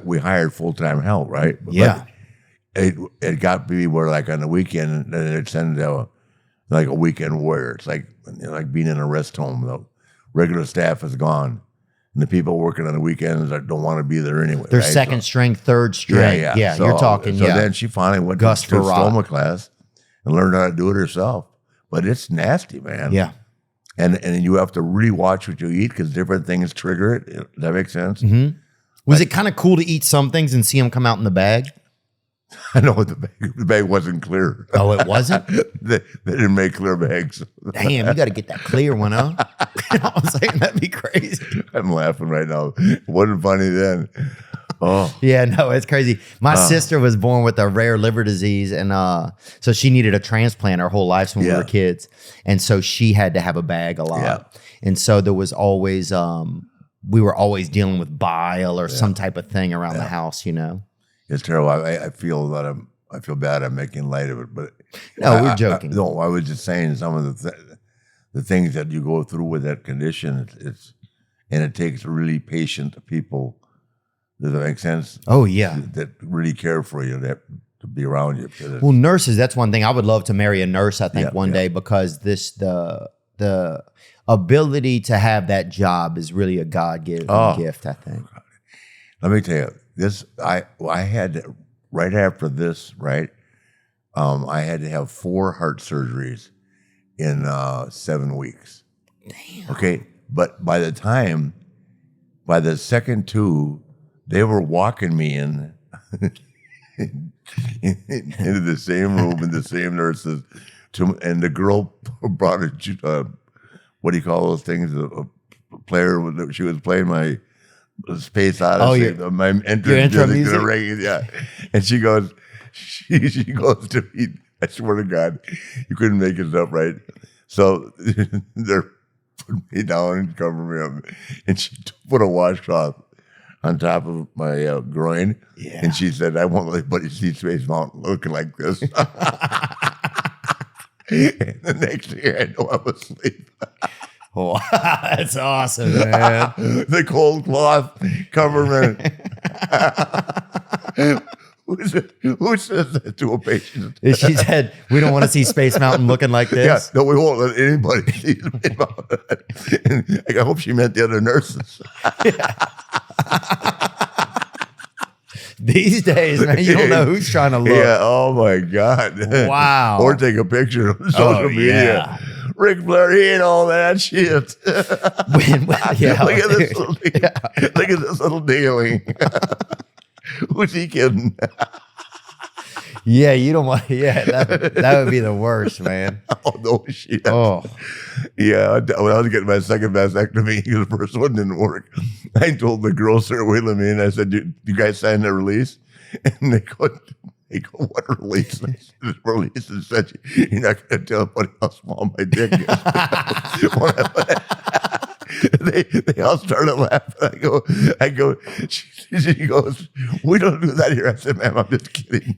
we hired full-time help, right? Yeah. But it got to be where, like, on the weekend, they'd send like a weekend warrior. It's like being in a rest home. The regular staff is gone, and the people working on the weekends don't want to be there anyway. They're right? second string, third string. Yeah, So, you're talking. So then she finally went to stoma class and learned how to do it herself. But it's nasty, man. Yeah. And you have to really watch what you eat because different things trigger it. Does that make sense? Mm-hmm. Was it kind of cool to eat some things and see them come out in the bag? I know the bag wasn't clear. Oh, it wasn't? they didn't make clear bags. Damn, you got to get that clear one, huh? I was saying that'd be crazy. I'm laughing right now. It wasn't funny then. Oh. Yeah, no, it's crazy. My sister was born with a rare liver disease, and so she needed a transplant her whole life when we were kids. And so she had to have a bag a lot. Yeah. And so there was always we were always dealing with bile or some type of thing around the house, It's terrible. I feel that I feel bad. I'm making light of it, but No, we're joking. No, I was just saying some of the things that you go through with that condition. And it takes really patient people. Does that make sense? Oh, yeah. That really care for you, that to be around you. Well, nurses, that's one thing. I would love to marry a nurse, I think, one day, because the ability to have that job is really a God-given gift, I think. Let me tell you, this I had right after this, right? I had to have 4 heart surgeries in 7 weeks. Damn. Okay, but by the second 2, they were walking me into the same room and the same nurses, and the girl brought a what do you call those things? A player. She was playing my Space Odyssey, my entrance music. Yeah, and she goes to me. I swear to God, you couldn't make it up, right? So they're putting me down and covering me up, and she put a washcloth on top of my groin, and she said, "I won't let anybody see Space Mountain looking like this." And the next thing I know, I was asleep. Wow, that's awesome, man. The cold cloth covering. Who says that to a patient? She said, "We don't want to see Space Mountain looking like this." Yeah, no, we won't let anybody see Space Mountain. And I hope she meant the other nurses. These days, man, you don't know who's trying to look. Yeah, oh my God. Wow. Or take a picture on social media. Yeah. Ric Flair, he ain't all that shit. Look at this little look at this little dealing. Who's he kidding? Yeah, you don't want. Yeah, that would be the worst, man. Oh no shit. Oh, yeah. When I was getting my second vasectomy, the first one didn't work. I told the girls that were wheeling me, and I said, "You guys signed the release?" And they go, "What release?" And I said, "This release is such. You're not going to tell anybody how small my dick is." They all started laughing. I go. She goes, "We don't do that here." I said, "Ma'am, I'm just kidding.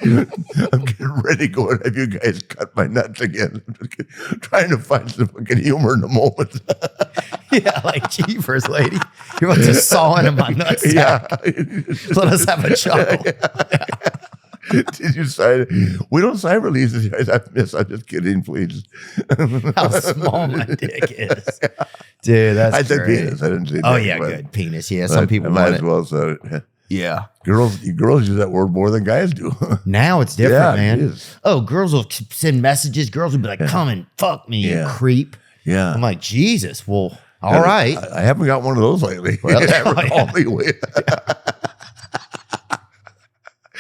I'm getting ready to go and have you guys cut my nuts again. I'm just trying to find some fucking humor in the moment." yeah, like jeepers, lady, you're about to saw into my nuts. Yeah, let us have a chuckle. Did you sign? We don't sign releases, guys. I'm just kidding, please. How small my dick is, dude. That's I said great. penis. I didn't say. Oh dick, yeah, but good penis. Yeah, some people I might want as it. well say it. Yeah, girls use that word more than guys do. now it's different, Yeah, man. it is. Oh, girls will send messages. Girls will be like, "Come and fuck me, you creep." Yeah, I'm like, Jesus. Well, all right. I haven't got one of those lately. Well, Call me with.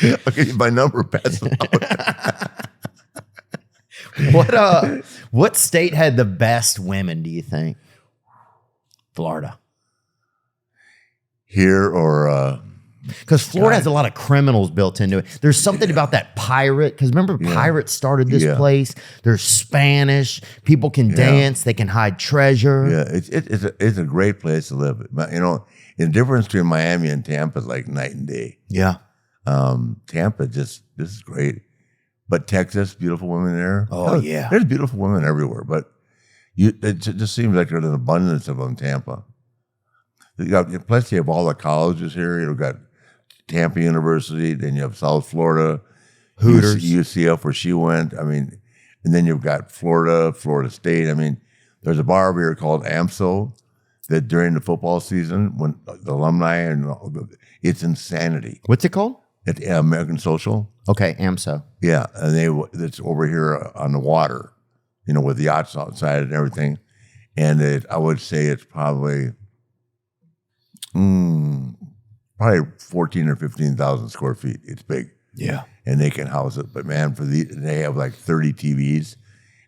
I'll give you my number. Pass it out. What state had the best women, do you think? Florida. Here or because Florida has a lot of criminals built into it. There's something about that pirate. Because remember, pirates started this place. There's Spanish. People can dance. They can hide treasure. Yeah, it's a great place to live. You know, the difference between Miami and Tampa is like night and day. Yeah. Tampa, this is great. But Texas, beautiful women there. Oh, yeah. There's beautiful women everywhere, but it just seems like there's an abundance of them in Tampa. Plus, you have all the colleges here. You've got Tampa University, then you have South Florida, Hooters, UCF, where she went. I mean, and then you've got Florida State. I mean, there's a bar over here called AMSO that during the football season, when the alumni and it's insanity. What's it called? At American Social. Okay, AMSO. Yeah, and it's over here on the water, you know, with the yachts outside and everything. And I would say it's probably 14 or 15,000 square feet. It's big. Yeah. And they can house it. But man, they have like 30 TVs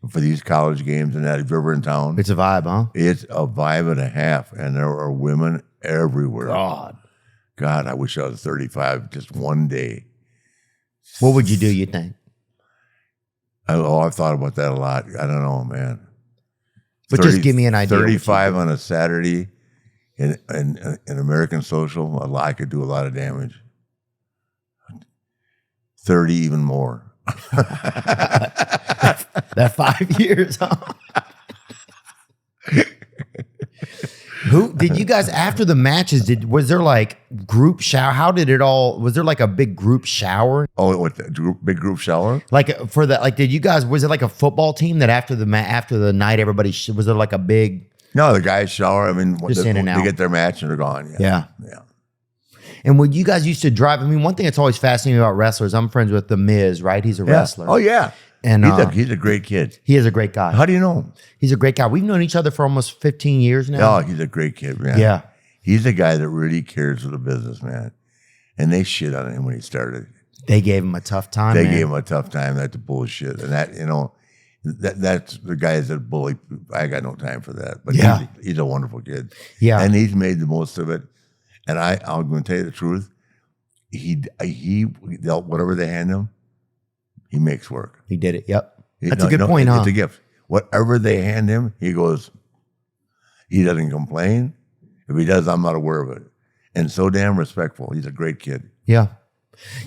for these college games and that. If you're ever in town, It's a vibe, huh? it's a vibe and a half. And there are women everywhere. God, I wish I was 35 just one day. What would you do, you think? I've thought about that a lot. I don't know, man. But just give me an idea. 35 on a Saturday In American social, a lie could do a lot of damage. 30, even more. That 5 years, huh? Who did you guys after the matches? Was there like group shower? How did it all? Was there like a big group shower? Oh, what big group shower? Like for that? Like did you guys? Was it like a football team that after the night everybody was there like a big? No, the guys shower. I mean, Just in and they out. get their match and they're gone. Yeah. Yeah. And when you guys used to drive, I mean, one thing that's always fascinating about wrestlers. I'm friends with the Miz, right? He's a wrestler. Oh yeah. And He's a great kid. he is a great guy. How do you know him? He's a great guy. We've known each other for almost 15 years now. Oh, he's a great kid, man. Yeah. He's a guy that really cares for the business, man. And they shit on him when he started. They gave him a tough time. They man. gave him a tough time. That's the bullshit. And that, that's the guys that bully. I got no time for that. But Yeah. he's a wonderful kid. Yeah. And he's made the most of it. And I'm going to tell you the truth. He dealt whatever they hand him, he makes work. He did it. Yep. That's a good point, huh? It's a gift. Whatever they hand him, he goes, he doesn't complain. If he does, I'm not aware of it. And so damn respectful. He's a great kid. Yeah.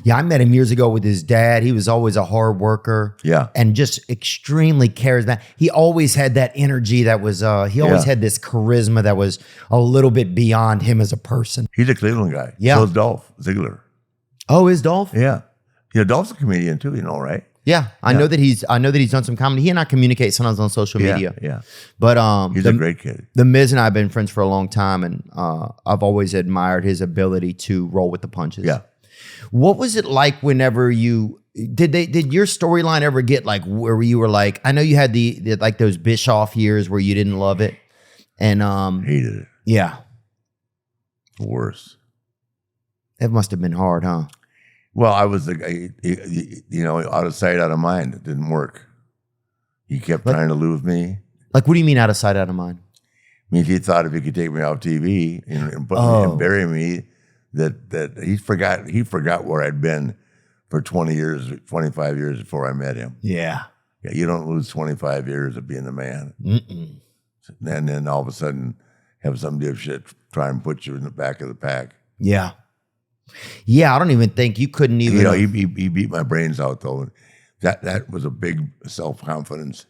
Yeah, I met him years ago with his dad. He was always a hard worker. Yeah. And just extremely charismatic. He always had that energy that was, he always had this charisma that was a little bit beyond him as a person. He's a Cleveland guy. Yeah. So is Dolph Ziggler. Oh, is Dolph? Yeah. Dolph's a comedian too, right? Yeah. I know that he's done some comedy. He and I communicate sometimes on social media. Yeah. But He's a great kid. The Miz and I have been friends for a long time, and I've always admired his ability to roll with the punches. Yeah. What was it like whenever did your storyline ever get like where you were like, I know you had the like those Bischoff years where you didn't love it and Hated it. Yeah. Worse. It must have been hard, huh? Well, I was the guy, out of sight, out of mind. It didn't work. He kept trying to lose me. Like, what do you mean out of sight, out of mind? I mean, he thought if he could take me off TV and put me and bury me, that he forgot where I'd been for 20 years, 25 years before I met him. Yeah. Yeah, you don't lose 25 years of being a man. Mm-mm. And then all of a sudden have some dipshit try and put you in the back of the pack. Yeah. Yeah, I don't even think you couldn't even. He beat my brains out though. That was a big self-confidence,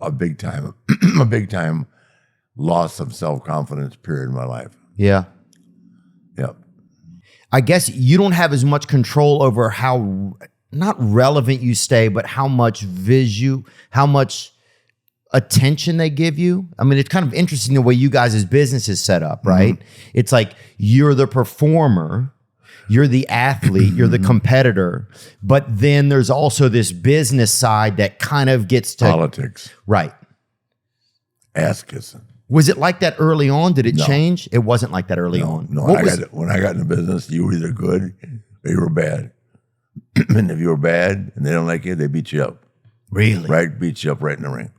a big time loss of self-confidence period in my life. Yeah. Yep. I guess you don't have as much control over how not relevant you stay, but how much attention they give you. I mean, it's kind of interesting the way you guys' business is set up, right? Mm-hmm. It's like you're the performer, you're the athlete, you're the competitor, but then there's also this business side that kind of gets to politics. Right. Ass kissing. Was it like that early on? Did it No. change? It wasn't like that early on. No, when I got in the business, you were either good or you were bad. And if you were bad and they don't like you, they beat you up. Really? Right? Beat you up right in the ring.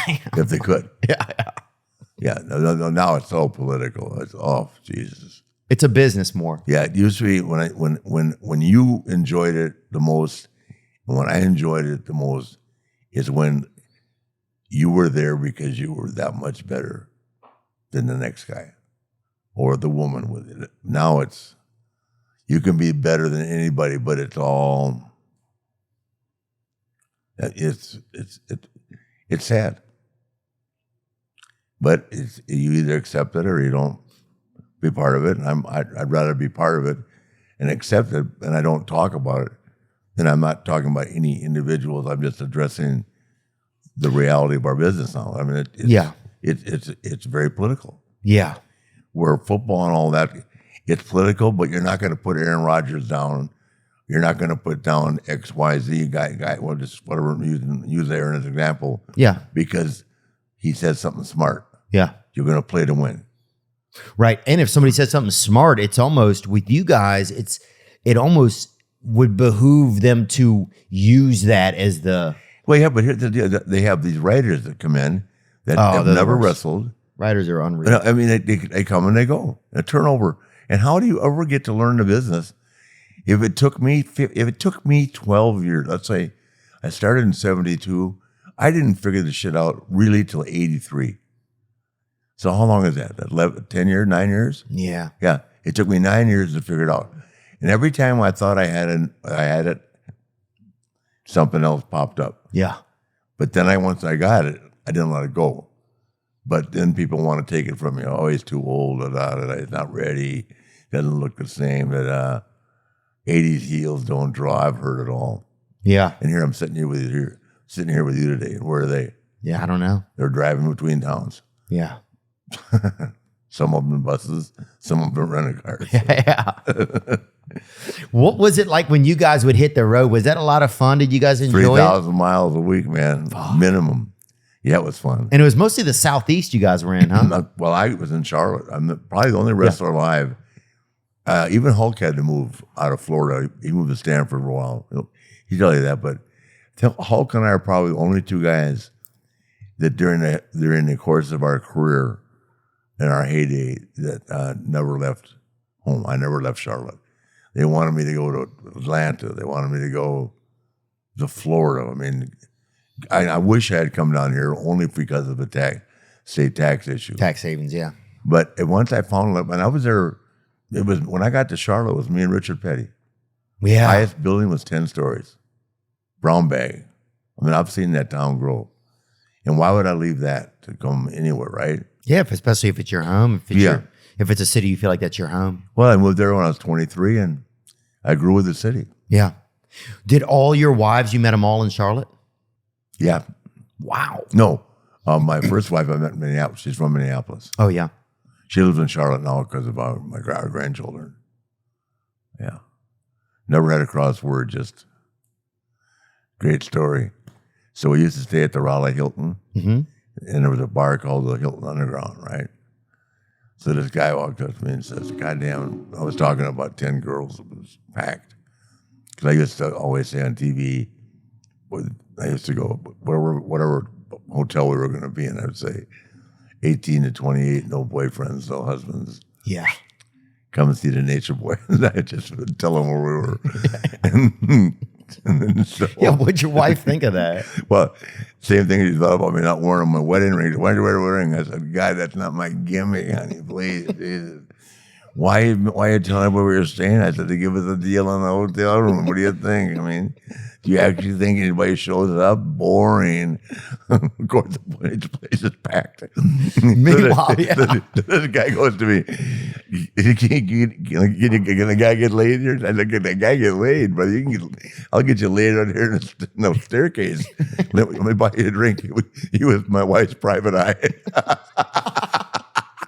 Damn. If they could. Yeah. No, now it's all political. It's Jesus. It's a business more. Yeah, it used to be when you enjoyed it the most, and when I enjoyed it the most, is when you were there because you were that much better than the next guy or the woman with it. Now it's you can be better than anybody, but it's all it's sad. But you either accept it or you don't be part of it. And I'd rather be part of it and accept it, and I don't talk about it. And I'm not talking about any individuals. I'm just addressing the reality of our business now. I mean, it's very political. Yeah. Where football and all that, it's political, but you're not going to put Aaron Rodgers down. You're not going to put down XYZ guy. Well, just whatever. Use Aaron as an example. Yeah. Because he says something smart. Yeah. You're going to play to win. Right. And if somebody says something smart, it's almost with you guys, it almost would behoove them to use that as the. Well, yeah, but here's the deal. They have these writers that come in that have never wrestled. Writers are unreal. I mean, they come and they go. A turnover. And how do you ever get to learn the business? If it took me 12 years, let's say I started in 72, I didn't figure the shit out really till 83. So how long is that? 11, 10 years, 9 years? Yeah. Yeah. It took me 9 years to figure it out. And every time I thought I had it, something else popped up. Yeah. But then once I got it, I didn't let it go. But then people want to take it from me. Oh, he's too old. He's not ready. Doesn't look the same. 80s heels don't draw. I've heard it all. Yeah. And here I'm sitting here with you today. And where are they? Yeah, I don't know. They're driving between towns. Yeah. Some of them in buses, some of them in rental cars. Yeah. What was it like when you guys would hit the road? Was that a lot of fun? Did you guys enjoy 3,000 miles a week, man, minimum. Yeah, it was fun. And it was mostly the Southeast you guys were in, huh? Well, I was in Charlotte. I'm probably the only wrestler alive. Even Hulk had to move out of Florida. He moved to Stanford for a while. He'll tell you that. But Hulk and I are probably the only two guys that during the course of our career, in our heyday, that never left home. I never left Charlotte. They wanted me to go to Atlanta. They wanted me to go to Florida. I mean, I wish I had come down here only because of the state tax issue. Tax savings, yeah. But once I found it, when I was there, when I got to Charlotte, it was me and Richard Petty. Yeah. Highest building was 10 stories. Brown bag. I mean, I've seen that town grow. And why would I leave that to come anywhere, right? Yeah, especially if it's your home. If it's a city you feel like that's your home. Well, I moved there when I was 23, and I grew with the city. Yeah. Did all your wives, you met them all in Charlotte? Yeah. Wow. No. My first wife I met in Minneapolis. She's from Minneapolis. Oh, yeah. She lives in Charlotte now because of our grandchildren. Yeah. Never had a cross word, just great story. So we used to stay at the Raleigh Hilton, and there was a bar called the Hilton Underground, right? So this guy walked up to me and says, "Goddamn!" I was talking about 10 girls. It was packed. Because I used to always say on TV, I used to go whatever hotel we were going to be in. I would say 18 to 28, no boyfriends, no husbands. Yeah. Come and see the Nature Boy. And I just would tell them where we were. and then Yeah, what'd your wife think of that? Well, same thing she thought about me not wearing my wedding ring. Why did you wear a wedding ring? I said, "God, that's not my gimmick, honey. Please, Jesus. Why are you telling everybody where we were staying?" I said, "To give us a deal on the hotel room. What do you think? I mean, do you actually think anybody shows up? Boring." Of course, the place is packed. Meanwhile, yeah. This guy goes to me, "Can a guy get laid here?" I said, "Can a guy get laid? But I'll get you laid out here in the staircase. Let me buy you a drink." He was my wife's private eye.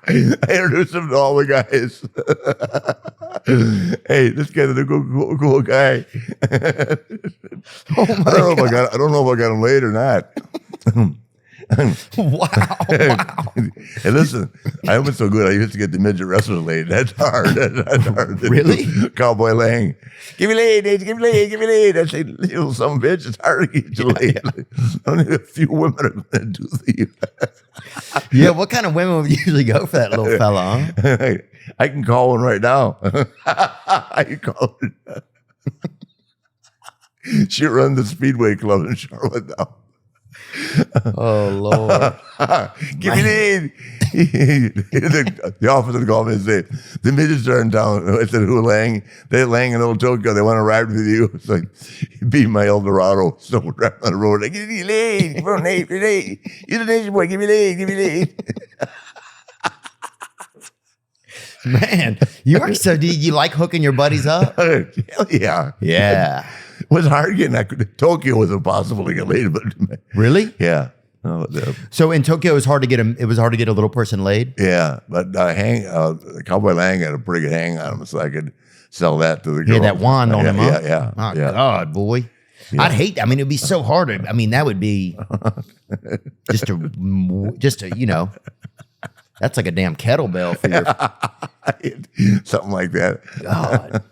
I introduced him to all the guys. Hey, this guy's a cool guy. I don't know if I got him laid or not. Wow. Hey, listen, I was so good. I used to get the midget wrestlers laid. That's hard. That's hard. Really? Cowboy Lang. "Give me laid, Nate. Give me laid. Give me laid." I say, "Little some bitch, it's hard to get you laid." Yeah. Only a few women are going to do the. Yeah, what kind of women would usually go for that little fella, huh? I can call one right now. I can call her. She runs the Speedway Club in Charlotte now. Oh, Lord. Give me laid. The officer called me and said, "The midgets are in town." I said, "Who, Lang?" "They're Lang and Old Tokyo. They want to ride with you." It's like, be my Eldorado. So we're driving on the road. Like, "Give me laid. Come on, Nate. Give me laid. You're the Nation Boy. Give me laid. Give me laid." Man, did you like hooking your buddies up? Hell yeah. Yeah. It was hard getting that. Tokyo was impossible to get laid, but Really? yeah. So in Tokyo, it was hard to get a little person laid? Yeah, but Cowboy Lang had a pretty good hang on him, so I could sell that to the girls. Yeah, that wand on him, huh? Yeah. Oh, God, boy. Yeah. I'd hate that. I mean, it'd be so hard. I mean, that would be just to, that's like a damn kettlebell for your... Something like that. God.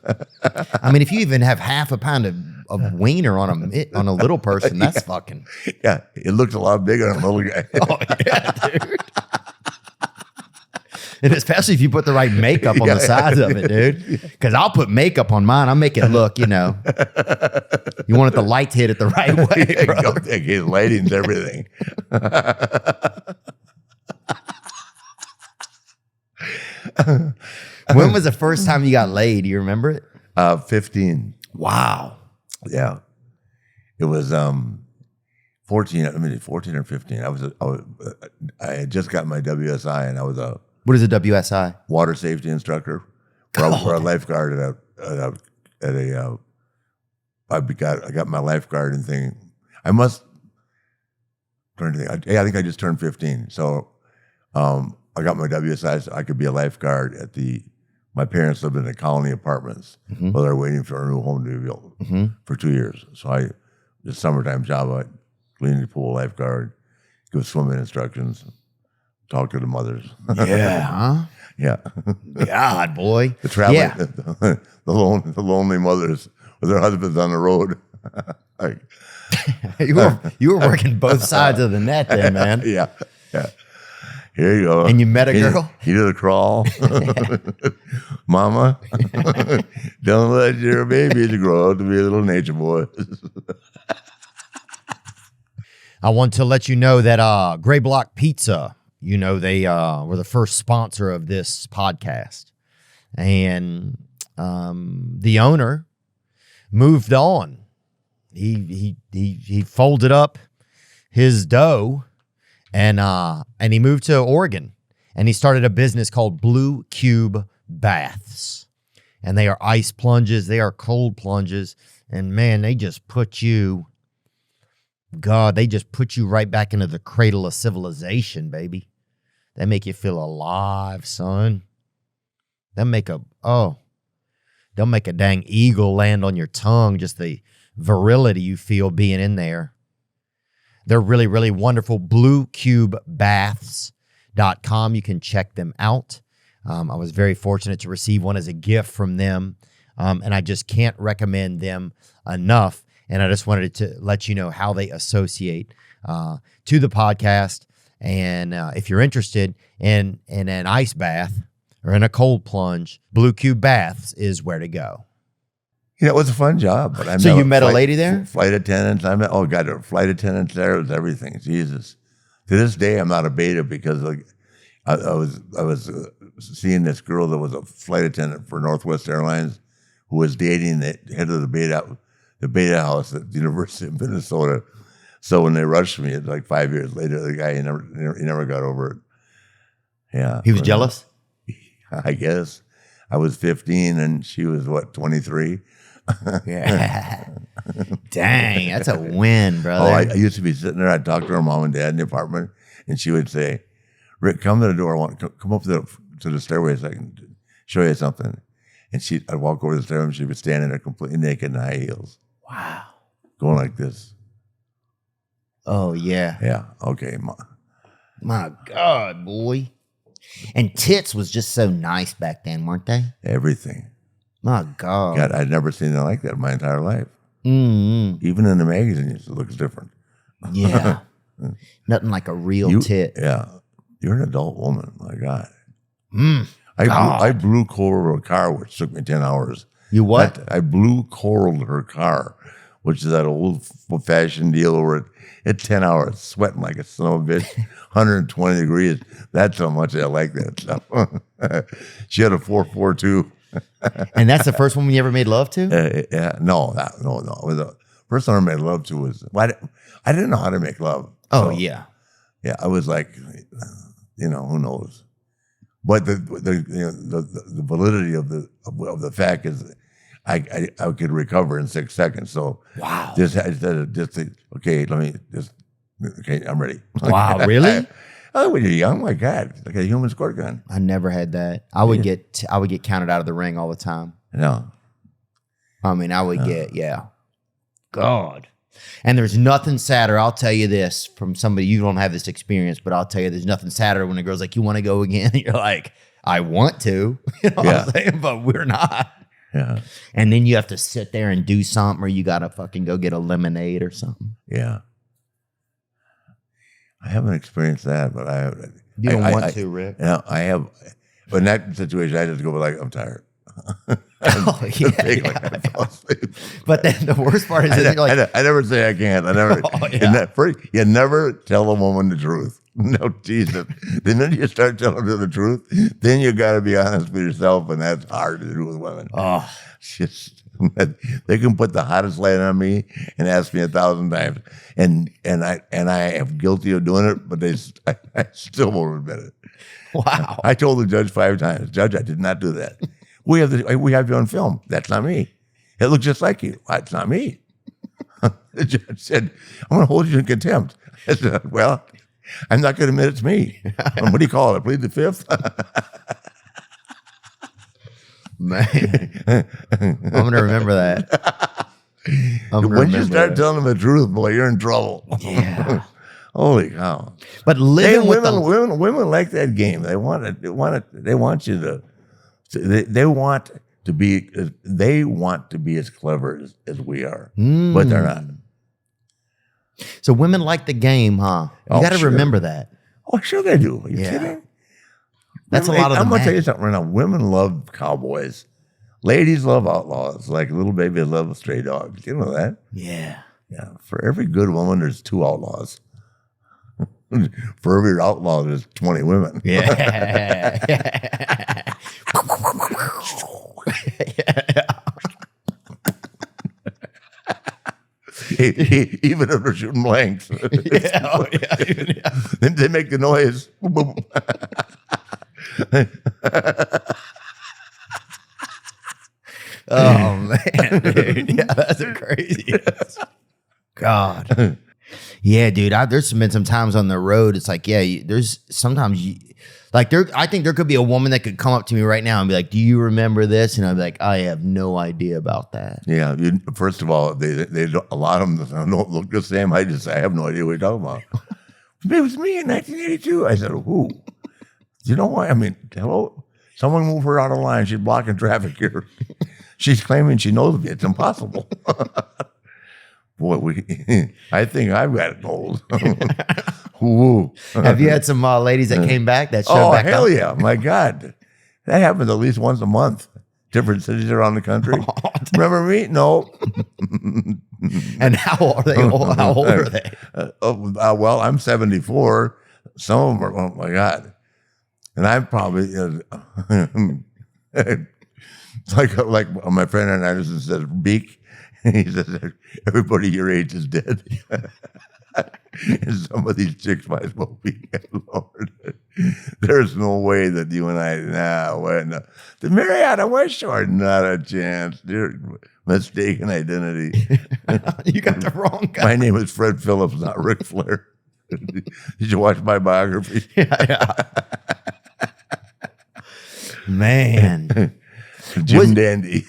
I mean, if you even have half a pound of wiener on a little person, that's fucking... Yeah, it looks a lot bigger on a little guy. Oh, yeah, dude. And especially if you put the right makeup on the sides of it, dude. Because I'll put makeup on mine. I'll make it look, you want it the light to hit it the right way, brother. His lighting's everything. When was the first time you got laid? Do you remember it? 15. Wow. Yeah. It was 14. I mean, 14 or 15. I had just got my WSI, and I was a What is a WSI? water safety instructor for a lifeguard I got my lifeguard and thing. I think I just turned 15. So I got my WSI so I could be a lifeguard at my parents lived in the colony apartments while they were waiting for a new home to be built for 2 years. So the summertime job, I clean the pool, lifeguard, give swimming instructions, talk to the mothers. Yeah, huh? Yeah. God, boy. The traveling, Yeah. the lonely mothers with their husbands on the road. Like, you were working both sides of the net then, man. yeah. Here you go. And you met a girl? You did a crawl. Mama, don't let your babies grow up to be little nature boys. I want to let you know that Gray Block Pizza, they were the first sponsor of this podcast. And the owner moved on. He folded up his dough and he moved to Oregon, and he started a business called Blue Cube Baths. And they are ice plunges, they are cold plunges, and man, they just put you right back into the cradle of civilization, baby. They make you feel alive, son. They'll make a dang eagle land on your tongue, just the virility you feel being in there. They're really, really wonderful. BlueCubeBaths.com. You can check them out. I was very fortunate to receive one as a gift from them, and I just can't recommend them enough. And I just wanted to let you know how they associate to the podcast. And if you're interested in an ice bath or in a cold plunge, Blue Cube Baths is where to go. It was a fun job. But So you met a lady there? Flight attendants. Flight attendants there. It was everything. Jesus. To this day, I'm not a beta because I was seeing this girl that was a flight attendant for Northwest Airlines who was dating the head of the beta house at the University of Minnesota. So when they rushed me, it's like 5 years later, the guy he never got over it. Yeah, He was jealous? I guess. I was 15 and she was 23. Yeah. Dang, that's a win, brother. Oh, I used to be sitting there. I'd talk to her mom and dad in the apartment, and she would say, "Rick, come to the door. Come up to the stairway so I can show you something." And I'd walk over the stairway, and she'd be standing there completely naked in high heels. Wow. Going like this. Oh, yeah. Yeah. Okay. My God, boy. And tits was just so nice back then, weren't they? Everything. My God. God, I'd never seen anything like that in my entire life. Mm-hmm. Even in the magazines, it looks different. Yeah. Nothing like a real tit. Yeah. You're an adult woman. My God. God. I blue coraled her car, which took me 10 hours. You what? I blue coraled her car, which is that old-fashioned deal where at 10 hours, sweating like a son of a bitch, 120 degrees. That's how much I like that stuff. She had a 442. And that's the first woman you ever made love to? Yeah, no. It was the first one I made love to was I didn't know how to make love. Oh, So, yeah. yeah. I was like, who knows? But the validity of the fact is, I could recover in 6 seconds. So Wow. Okay, I'm ready. Wow, really? When you're young, my God, like a human squirt gun. I never had that. I would get counted out of the ring all the time. No. I mean, I would get, yeah. God. And there's nothing sadder. I'll tell you this from somebody, you don't have this experience, but I'll tell you there's nothing sadder when a girl's like, you want to go again? You're like, I want to. You know what I'm saying? But we're not. Yeah. And then you have to sit there and do something, or you got to fucking go get a lemonade or something. Yeah. I haven't experienced that, but You don't want to, Rick. Yeah, I have. But in that situation, I just go like, I'm tired. Oh, yeah. I fell asleep. But then the worst part is that you're like, I never say I can't. I never. Oh, yeah. You never tell a woman the truth. No, Jesus. The minute you start telling them the truth, then you got to be honest with yourself, and that's hard to do with women. Oh, It's just they can put the hottest light on me and ask me 1,000 times, and I am guilty of doing it, but I still won't admit it. wow. I told the judge 5 times, Judge, I did not do that. We have you on film. That's not me. It looks just like you. It's not me. The judge said, I'm going to hold you in contempt. I said, well, I'm not going to admit it's me. What do you call it? Plead the fifth? Man, I'm going to remember that. When you start telling them the truth, boy, you're in trouble. Yeah. Holy cow! But living with women like that game. They want it. They want you to. They want to be. They want to be as clever as we are, but they're not. So women like the game, huh? You got to sure. remember that. Oh, sure they do. Are you Yeah. kidding? That's Women- a lot of I'm the going to tell you match. something right now. Women love cowboys. Ladies love outlaws. Like little babies love stray dogs. You know that? Yeah. Yeah. For every good woman, there's 2 outlaws. For every outlaw, there's 20 women. Yeah. Even if they're shooting blanks. Yeah. Oh, yeah. They make the noise. Oh man, dude. Yeah, that's crazy. God. Yeah, dude. There's been some times on the road. It's like, yeah, there's sometimes I think there could be a woman that could come up to me right now and be like, "Do you remember this?" And I'd be like, "I have no idea about that." Yeah. First of all, they don't, a lot of them don't look the same. I have no idea what you're talking about. It was me in 1982. I said, who? You know what? I mean, hello? Someone move her out of line. She's blocking traffic here. She's claiming she knows me. It's impossible. Boy, I think I've got it gold. Woo. Have you had some ladies that came back that showed Oh, back hell up? yeah. My God. That happens at least once a month. Different cities around the country. Remember me? No. And how old are they? Well, I'm 74. Some of them are, oh my God. And I'm probably, like my friend Anderson says, Beak. He says, everybody your age is dead. And some of these chicks might as well be, Lord. There's no way that you and I, no. The Marietta West Shore, not a chance. You're mistaken identity. You got the wrong guy. My name is Fred Phillips, not Ric Flair. Did you watch my biography? Yeah. Man. Jim Dandy.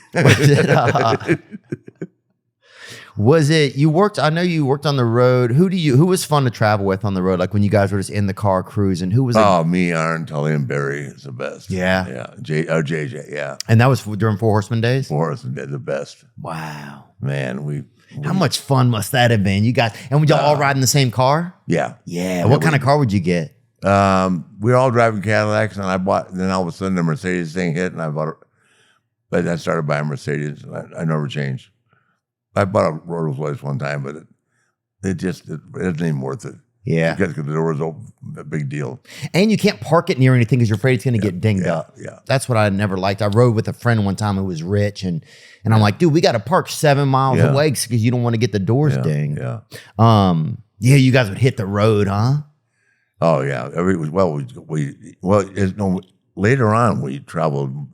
Was it you worked? I know you worked on the road. Who was fun to travel with on the road? Like when you guys were just in the car cruising. Who was? Me, Arn, Tully, and Barry is the best. Yeah. Yeah. JJ. Yeah. And that was during 4 Horsemen days. Forrest did the best. Wow. Man, How much fun must that have been? You guys, and would y'all all ride in the same car? Yeah. Yeah. What kind of car would you get? We were all driving Cadillacs, and then all of a sudden the Mercedes thing hit, and I bought it. But I started buying Mercedes, and I never changed. I bought a Rolls Royce one time, but it isn't even worth it. Yeah. Because the doors open, a big deal. And you can't park it near anything because you're afraid it's going to get dinged up. Yeah. That's what I never liked. I rode with a friend one time who was rich, and I'm like, dude, we got to park 7 miles away because you don't want to get the doors dinged. Yeah. Yeah, you guys would hit the road, huh? Oh yeah. Later on we traveled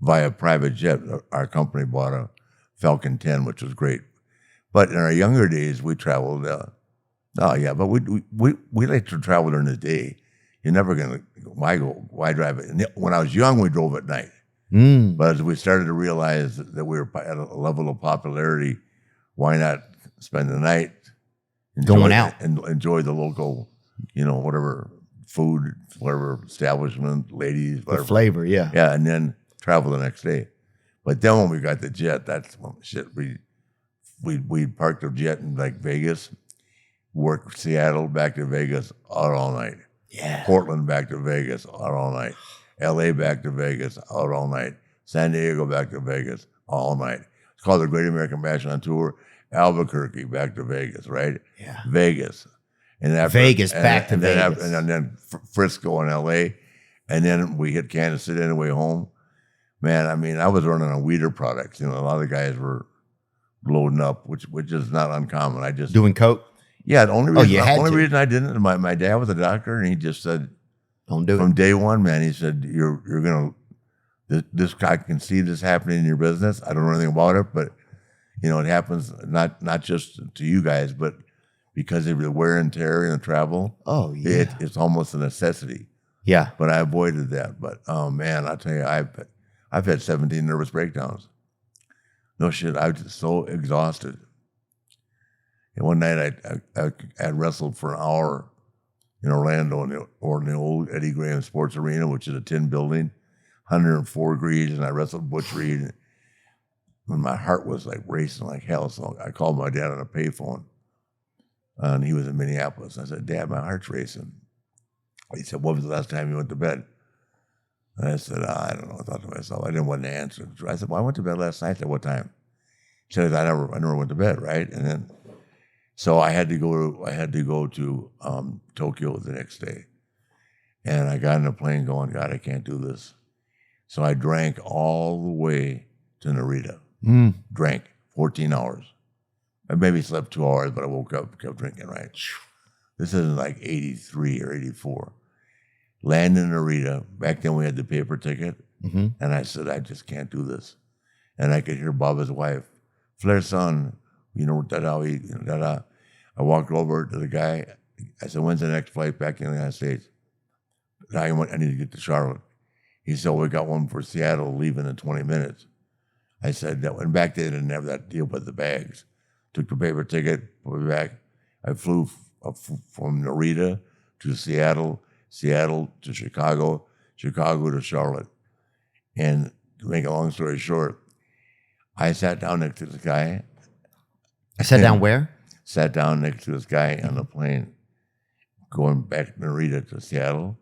via private jet. Our company bought a Falcon 10, which was great. But in our younger days, we traveled. But we like to travel during the day. You're never gonna why drive it? And when I was young, we drove at night. But as we started to realize that we were at a level of popularity, why not spend the night Going out and enjoy the local, whatever food, whatever establishment, ladies, whatever. The flavor, yeah. Yeah, and then travel the next day. But then when we got the jet, that's when shit. We parked the jet in like Vegas, worked Seattle back to Vegas out all night. Yeah. Portland back to Vegas out all night. LA back to Vegas out all night. San Diego back to Vegas all night. It's called the Great American Bash on Tour. Albuquerque back to Vegas, right? Yeah. Vegas. And after, Vegas, back to Vegas. And then Frisco and L.A., and then we hit Kansas City on the way home. Man, I mean, I was running on weeder products. You know, a lot of guys were loading up, which is not uncommon. I just Doing coke? Yeah, the only reason, reason I didn't. My dad was a doctor, and he just said, "Don't do it." From day one, man, he said, "You're gonna. This guy can see this happening in your business. I don't know anything about it, but you know, it happens not just to you guys, but because of the wear and tear and the travel. Oh yeah, it's almost a necessity. Yeah, but I avoided that. But oh man, I tell you, I've had 17 nervous breakdowns. No shit, I was just so exhausted. And one night I wrestled for an hour in Orlando in the old Eddie Graham Sports Arena, which is a tin building, 104 degrees, and I wrestled Butch Reed. And my heart was like racing like hell. So I called my dad on a payphone, and he was in Minneapolis. I said, "Dad, my heart's racing." He said, "What was the last time you went to bed?" And I said, "I don't know." I thought to myself, I didn't want to answer. I said, "Well, I went to bed last night." I said, "What time?" He said, I never went to bed, right? And then, so I had to go to Tokyo the next day. And I got in a plane going, God, I can't do this. So I drank all the way to Narita. Drank 14 hours. I maybe slept 2 hours, but I woke up, kept drinking, right? This isn't like 83 or 84. Landed in Narita. Back then we had the paper ticket. And I said, I just can't do this. And I could hear Baba's wife, Flair son, you know, da-da. I walked over to the guy. I said, when's the next flight back in the United States? I need to get to Charlotte. He said, we got one for Seattle leaving in 20 minutes. I said, that. And back then, they didn't have that deal with the bags. Took the paper ticket, put it back. I flew from Narita to Seattle to Chicago to Charlotte. And to make a long story short, I sat down next to this guy. I sat down where? Sat down next to this guy on the plane going back to Narita to Seattle.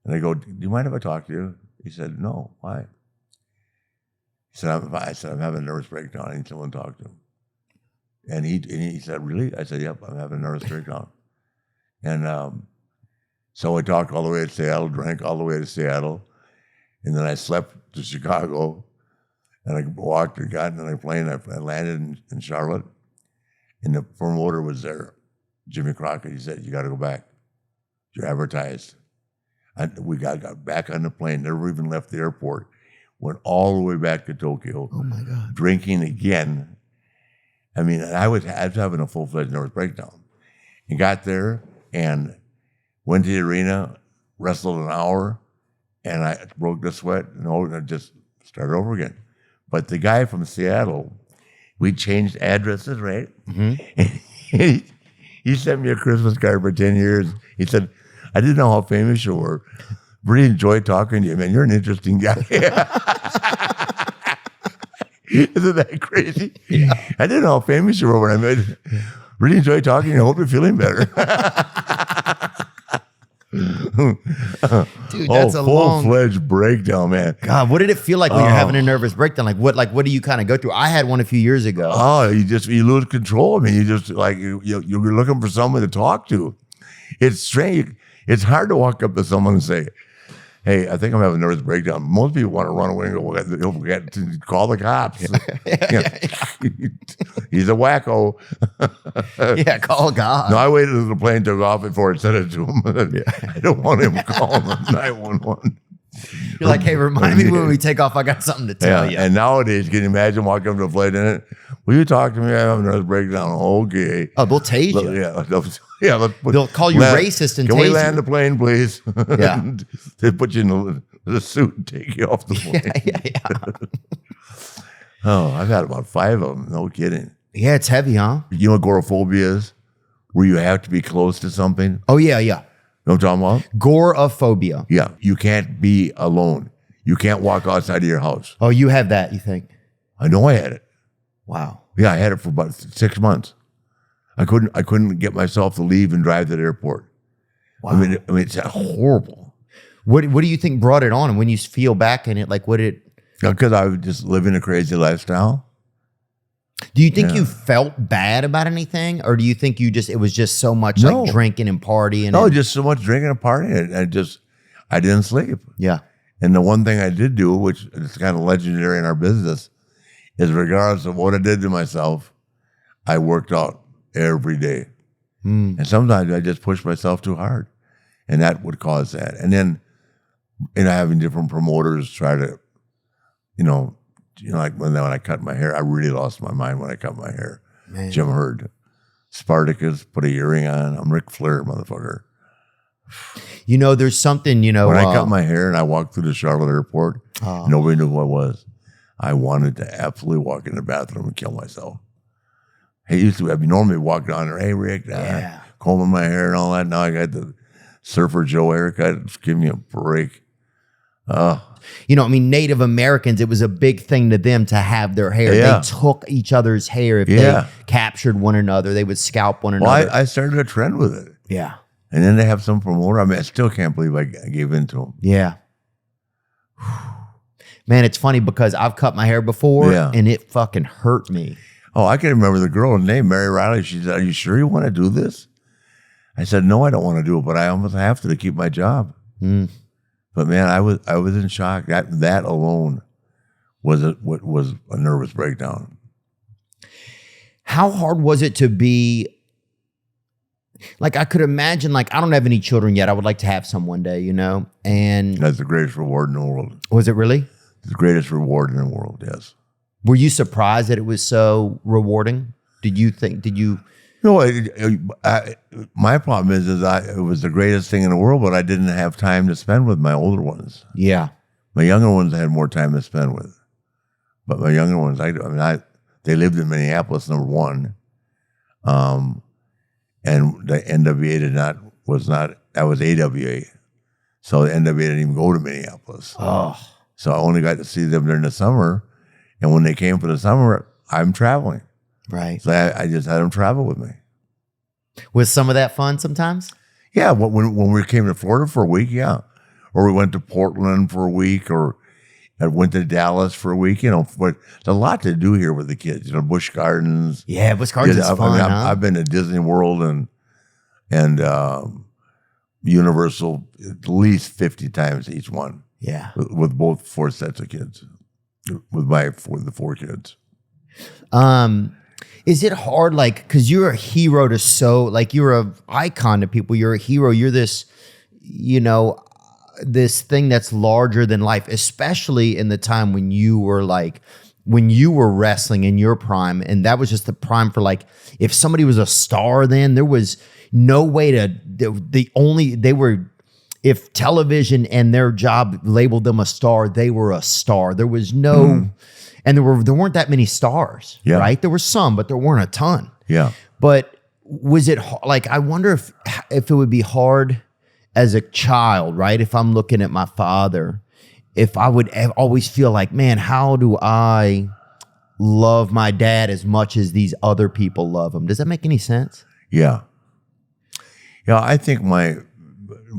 And I go, do you mind if I talk to you? He said, no, why? He said, I'm having a nervous breakdown. I need someone to talk to. And he said, really? I said, yep, I'm having a nervous breakdown. And so I talked all the way to Seattle, drank all the way to Seattle. And then I slept to Chicago. And I walked and got in a plane. I landed in Charlotte. And the promoter was there, Jimmy Crockett. He said, you got to go back. You're advertised. And we got back on the plane, never even left the airport. Went all the way back to Tokyo. Oh, my God. Drinking again. I mean, I was having a full-fledged nervous breakdown. And got there and went to the arena, wrestled an hour, and I broke the sweat, and I just started over again. But the guy from Seattle, we changed addresses, right? And he sent me a Christmas card for 10 years. He said, I didn't know how famous you were. Really enjoyed talking to you, man. You're an interesting guy. Isn't that crazy? Yeah. I didn't know how famous you were when I met you. Really enjoyed talking to you. I hope you're feeling better. Dude, that's a full-fledged breakdown, man. God, what did it feel like when you're having a nervous breakdown? Like what do you kind of go through? I had one a few years ago. Oh, you lose control. I mean, you just like you're looking for someone to talk to. It's strange. It's hard to walk up to someone and say, hey, I think I'm having a nervous breakdown. Most people want to run away and go, call the cops. He's a wacko. Yeah, call God. No, I waited until the plane took off before I said it to him. I don't want him calling 911. You're like, hey, remind me when we take off. I got something to tell you. And nowadays, can you imagine walking up to a flight in it? Will you talk to me? I'm having a nervous breakdown. Okay. Oh, they'll tase you. Yeah. They'll call you racist and tase you. Can we land the plane, please? Yeah. They put you in the suit and take you off the plane. Yeah. Oh, I've had about 5 of them. No kidding. Yeah, it's heavy, huh? You know what agoraphobia is? Where you have to be close to something. Oh, yeah. You know what I'm talking about? Agoraphobia. Yeah. You can't be alone. You can't walk outside of your house. Oh, you have that, you think? I know I had it. Wow. Yeah, I had it for about 6 months. I couldn't get myself to leave and drive to the airport. Wow. I mean, it's horrible. What do you think brought it on? And when you feel back in it, like what did? Because I was just living a crazy lifestyle. Do you think you felt bad about anything, or do you think it was just so much like drinking and partying? No, just so much drinking and partying. I didn't sleep. Yeah. And the one thing I did do, which is kind of legendary in our business, is regardless of what I did to myself, I worked out every day. And sometimes I just pushed myself too hard, and that would cause that. And then, having different promoters try to, like when I cut my hair, I really lost my mind when I cut my hair. Man. Jim Hurd, Spartacus, put a earring on. I'm Ric Flair, motherfucker. There's something, when I cut my hair and I walked through the Charlotte airport, nobody knew who I was. I wanted to absolutely walk in the bathroom and kill myself. Hey, I'd normally walk down there, hey, Rick, combing my hair and all that. Now I got the Surfer Joe haircut. Just give me a break. Native Americans, it was a big thing to them to have their hair. Yeah. They took each other's hair if they captured one another. They would scalp one another. Well, I started a trend with it. Yeah. And then they have some promoter. I still can't believe I gave in to him. Yeah. Man, it's funny because I've cut my hair before and it fucking hurt me. Oh, I can remember the girl named Mary Riley. She said, "Are you sure you want to do this?" I said, "No, I don't want to do it, but I almost have to keep my job." But man, I was in shock. That alone was a nervous breakdown. How hard was it to be? Like, I could imagine, I don't have any children yet. I would like to have some one day, and That's the greatest reward in the world. Was it really? The greatest reward in the world, yes. Were you surprised that it was so rewarding? Did you? No, my problem is it was the greatest thing in the world, but I didn't have time to spend with my older ones. Yeah. My younger ones I had more time to spend with. But my younger ones, they lived in Minneapolis, number one. And the NWA that was AWA. So the NWA didn't even go to Minneapolis. Oh. So I only got to see them during the summer. And when they came for the summer, I'm traveling. Right. So I just had them travel with me. Was some of that fun sometimes? Yeah. When we came to Florida for a week, yeah. Or we went to Portland for a week, or I went to Dallas for a week, but there's a lot to do here with the kids, Busch Gardens. Yeah, Busch Gardens is fun, I've been to Disney World and Universal at least 50 times each one. Yeah. With both four sets of kids, with the four kids. Is it hard, because you're a hero to you're an icon to people. You're a hero. You're this, this thing that's larger than life, especially in the time when you were wrestling in your prime. And that was just the prime for if somebody was a star then, there was no way if television and their job labeled them a star, they were a star. There was no, and there weren't that many stars, right? There were some, but there weren't a ton. Yeah. But was it I wonder if it would be hard as a child, right? If I'm looking at my father, if I would always feel man, how do I love my dad as much as these other people love him? Does that make any sense? Yeah. Yeah, I think my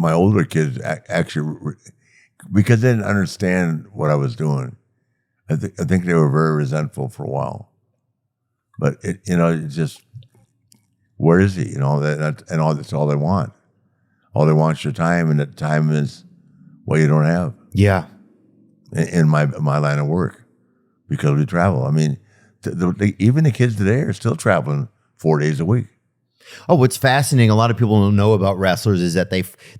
older kids actually, because they didn't understand what I was doing, I think they were very resentful for a while. But it's just, where is he? That's all they want. All they want is your time, and that time is what you don't have. Yeah. In my line of work, because we travel. Even the kids today are still traveling 4 days a week. Oh, what's fascinating, a lot of people don't know about wrestlers is that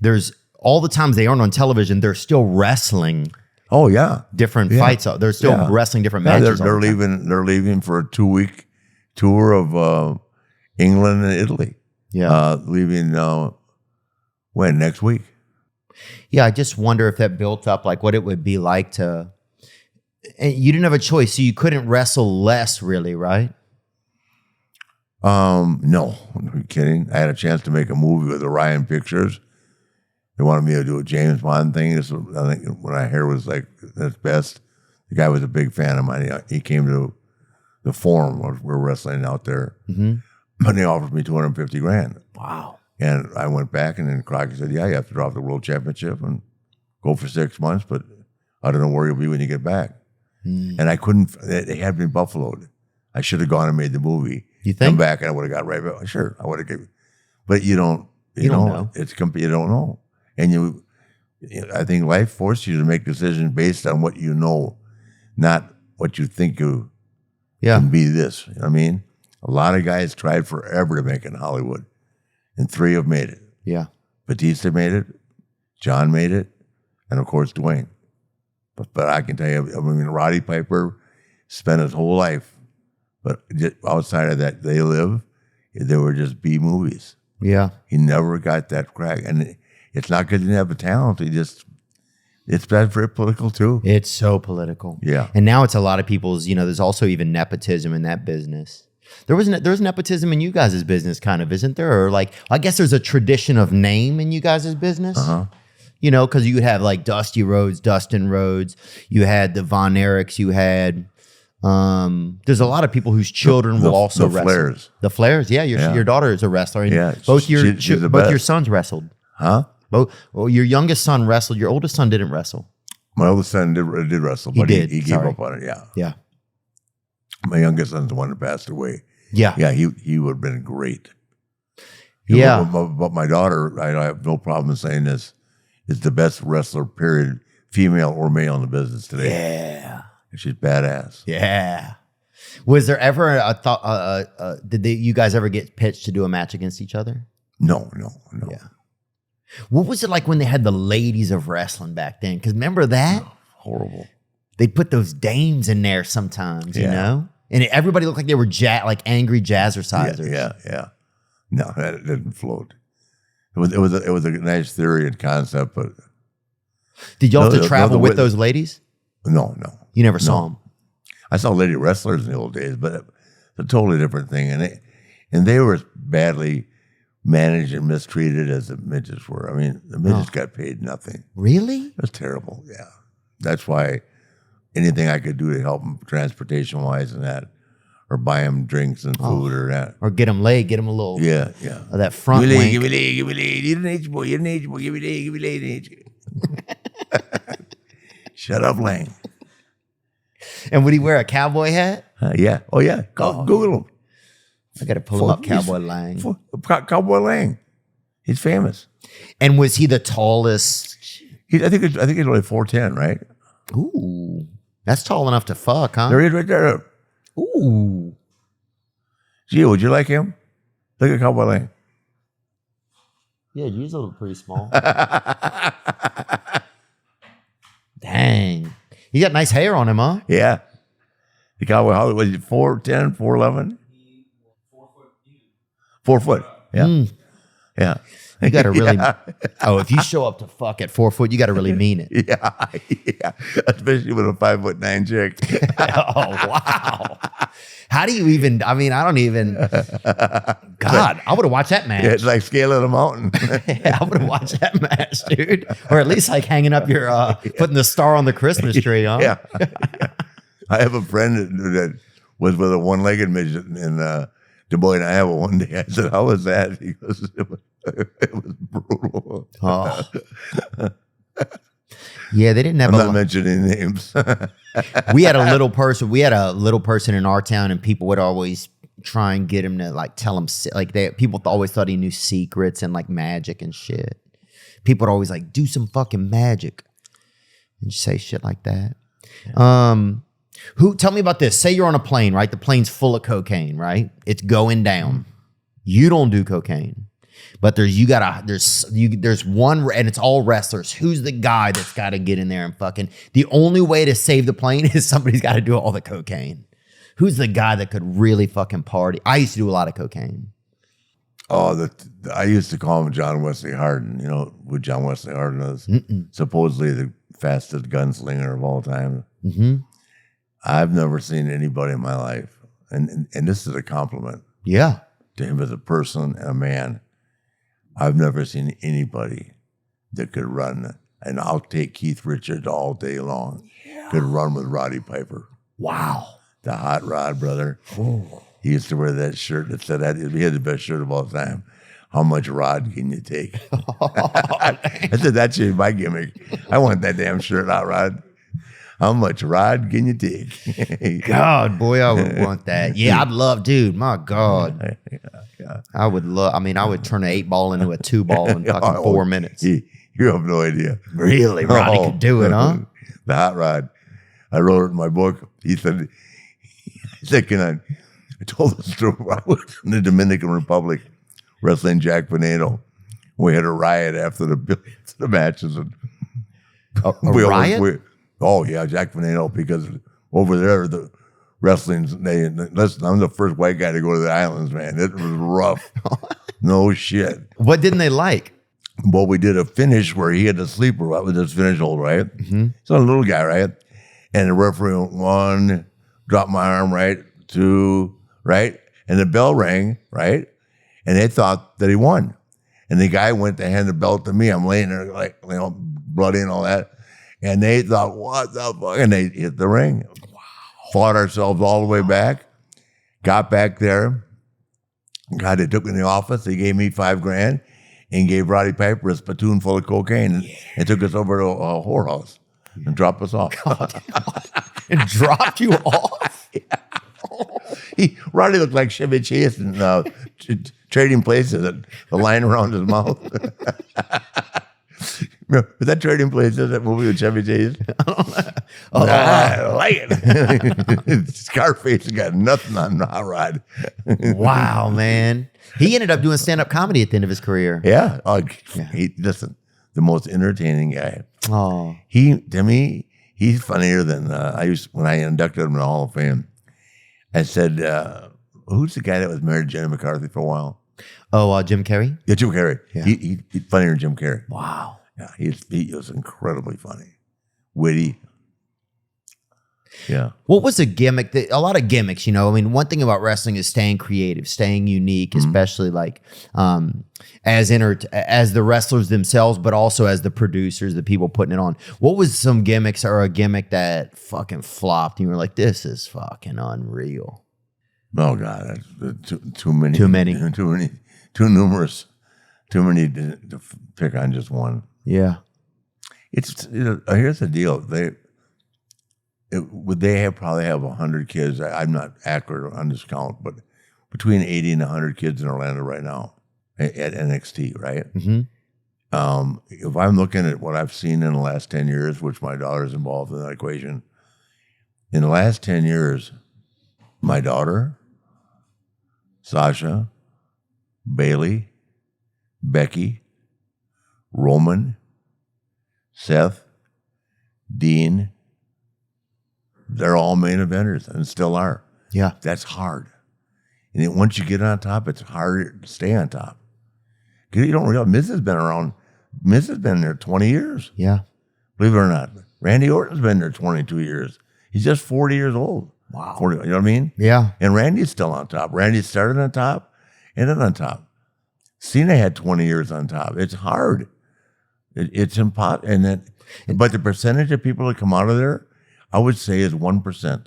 there's all the times they aren't on television, they're still wrestling. Oh yeah, different fights. They're still wrestling different matches. They're leaving. They're leaving for a 2-week tour of England and Italy. Yeah, leaving when next week. Yeah, I just wonder if that built up what it would be like to. And you didn't have a choice, so you couldn't wrestle less, really, right? No, are you kidding? I had a chance to make a movie with Orion Pictures. They wanted me to do a James Bond thing. I think when my hair was its best, the guy was a big fan of mine. He came to the Forum where we're wrestling out there, and they offered me $250,000. Wow! And I went back, and then Crockett said, "Yeah, you have to drop the World Championship and go for 6 months, but I don't know where you'll be when you get back." And I couldn't. They had me buffaloed. I should have gone and made the movie. You think? Come back and I would have got right back. Sure, I would have given. But you don't know. You don't know. And I think life forces you to make decisions based on what you know, not what you think you can be this. You know what I mean? A lot of guys tried forever to make it in Hollywood, and 3 have made it. Yeah. Batista made it, John made it, and of course Dwayne. But I can tell you, I mean, Roddy Piper spent his whole life, but outside of that, They Live, they were just B movies. Yeah. He never got that crack. And it's not because he didn't have a talent. It's very political too. It's so political. Yeah. And now it's a lot of people's, there's also even nepotism in that business. There's nepotism in you guys' business kind of, isn't there? Or like, I guess there's a tradition of name in you guys' business. Uh-huh. Because you would have like Dusty Rhodes, Dustin Rhodes. You had the Von Erichs. You had, there's a lot of people whose children will also wrestle. Flairs. The Flairs. Yeah. Your daughter is a wrestler. And yeah. Both she's your sons wrestled. Huh? Well, your youngest son wrestled. Your oldest son didn't wrestle. My oldest son did wrestle, but he gave up on it. Yeah. Yeah. My youngest son's the one that passed away. Yeah. Yeah, he would have been great. Yeah. But my daughter, I have no problem saying this, is the best wrestler, period, female or male in the business today. Yeah. She's badass. Yeah. Was there ever a thought, you guys ever get pitched to do a match against each other? No. Yeah. What was it like when they had the ladies of wrestling back then? Because remember that? Oh, horrible. They'd put those dames in there sometimes, you know? And everybody looked like they were like angry jazzercisers. Yeah. No, that didn't float. It was a nice theory and concept, but did y'all have to travel with those ladies? No. You never saw them? I saw lady wrestlers in the old days, but it's a totally different thing. And they were as badly managed and mistreated as the midgets were. I mean, the midgets got paid nothing. Really? It was terrible, yeah. That's why anything I could do to help them transportation-wise and that, or buy them drinks and food or that. Or get them laid, get them a little... Yeah. Of that front Give me wink. give me laid. You didn't age boy, give me laid. Shut up, Lang. And would he wear a cowboy hat? Yeah. Oh, yeah. Google him. I got to pull him up, Cowboy Lang. Cowboy Lang. He's famous. And was he the tallest? I think he's only 4'10", right? Ooh. That's tall enough to fuck, huh? There he is right there. Ooh. Gee, would you like him? Look at Cowboy Lang. Yeah, he's a little pretty small. Dang. He got nice hair on him, huh? Yeah. The Cowboy Hollywood, was he 4'10", 4'11"? 4 foot. Yeah. Yeah. You got to really... Oh, if you show up to fuck at 4 foot, you got to really mean it. Yeah. Especially with a 5'9" chick. Oh, wow. How do you even... I mean, I don't even... God, I would have watched that match. Yeah, it's like scaling a mountain. Yeah, I would have watched that match, dude. Or at least like hanging up your... putting the star on the Christmas tree, huh? Yeah. I have a friend that was with a one-legged midget in Des Moines, Iowa one day. I said, how was that? He goes, it was brutal. Oh. Yeah, they didn't have I'm not mentioning names. We had a little person in our town, and people would always try and get him to like tell him, like people always thought he knew secrets and like magic and shit. People would always like do some fucking magic and just say shit like that. Tell me about this. Say you're on a plane, right? The plane's full of cocaine, right? It's going down. You don't do cocaine, but there's one, and it's all wrestlers. Who's the guy that's got to get in there and fucking? The only way to save the plane is somebody's got to do all the cocaine. Who's the guy that could really fucking party? I used to do a lot of cocaine. Oh, I used to call him John Wesley Hardin. You know who John Wesley Hardin is? Supposedly the fastest gunslinger of all time. Mm-hmm. I've never seen anybody in my life, and this is a compliment. Yeah. To him as a person and a man. I've never seen anybody that could run, and I'll take Keith Richards all day long, could run with Roddy Piper. Wow. The hot rod, brother. Oh. He used to wear that shirt that said that he had the best shirt of all time. How much rod can you take? I said, that's my gimmick. I want that damn shirt, hot rod. How much rod can you take? God, boy, I would want that. Yeah, I'd love, dude. My God, Yeah. I would love. I mean, I would turn an 8-ball into a 2-ball in fucking 4 minutes. You have no idea. Really, Ronnie could do it, huh? The hot rod. I wrote it in my book. He said, I told the story. I was in the Dominican Republic wrestling Jack Veneno. We had a riot after the matches. And A riot? Jack Veneno, because over there, the wrestling's, listen, I'm the first white guy to go to the islands, man. It was rough. No shit. What didn't they like? Well, we did a finish where he had a sleeper. What was his finish hold, right? Mm-hmm. So a little guy, right? And the referee went 1, dropped my arm, right? 2, right? And the bell rang, right? And they thought that he won. And the guy went to hand the belt to me. I'm laying there like, bloody and all that. And they thought, what the fuck? And they hit the ring. Wow. Fought ourselves all the way back. Got back there. God, they took me in the office. They gave me $5,000 and gave Roddy Piper a spittoon full of cocaine and took us over to a whorehouse and dropped us off. And dropped you off? Roddy looked like Chevy Chase in Trading Places, the line around his mouth. Was that Trading Places, that movie with Chevy Chase? I like it. Scarface got nothing on Hot Rod. Wow, man. He ended up doing stand-up comedy at the end of his career. Yeah. Listen, the most entertaining guy. Oh. To me, he's funnier than when I inducted him in the Hall of Fame. I said, who's the guy that was married to Jenny McCarthy for a while? Oh, Jim Carrey? Yeah, Jim Carrey. Yeah. He's funnier than Jim Carrey. Wow. Yeah, he was incredibly funny, witty. Yeah. What was a gimmick? A lot of gimmicks, I mean, one thing about wrestling is staying creative, staying unique, especially like as the wrestlers themselves, but also as the producers, the people putting it on. What was some gimmicks or a gimmick that fucking flopped? And you were like, this is fucking unreal. Oh God, that's too many. Too numerous. Too many to pick on just one. Yeah. It's here's the deal. They probably have 100 kids. I'm not accurate on this count, but between 80 and 100 kids in Orlando right now at NXT, right? Mm-hmm. If I'm looking at what I've seen in the last 10 years, which my daughter's involved in that equation, in the last 10 years, my daughter, Sasha, Bailey, Becky, Roman, Seth, Dean, they're all main eventers and still are. Yeah. That's hard. And once you get on top, it's harder to stay on top. You don't realize Miz has been around. Miz has been there 20 years. Yeah. Believe it or not. Randy Orton's been there 22 years. He's just 40 years old. Wow. 40, you know what I mean? Yeah. And Randy's still on top. Randy started on top, ended on top. Cena had 20 years on top. It's hard. It's impossible. But the percentage of people that come out of there, I would say, is 1%.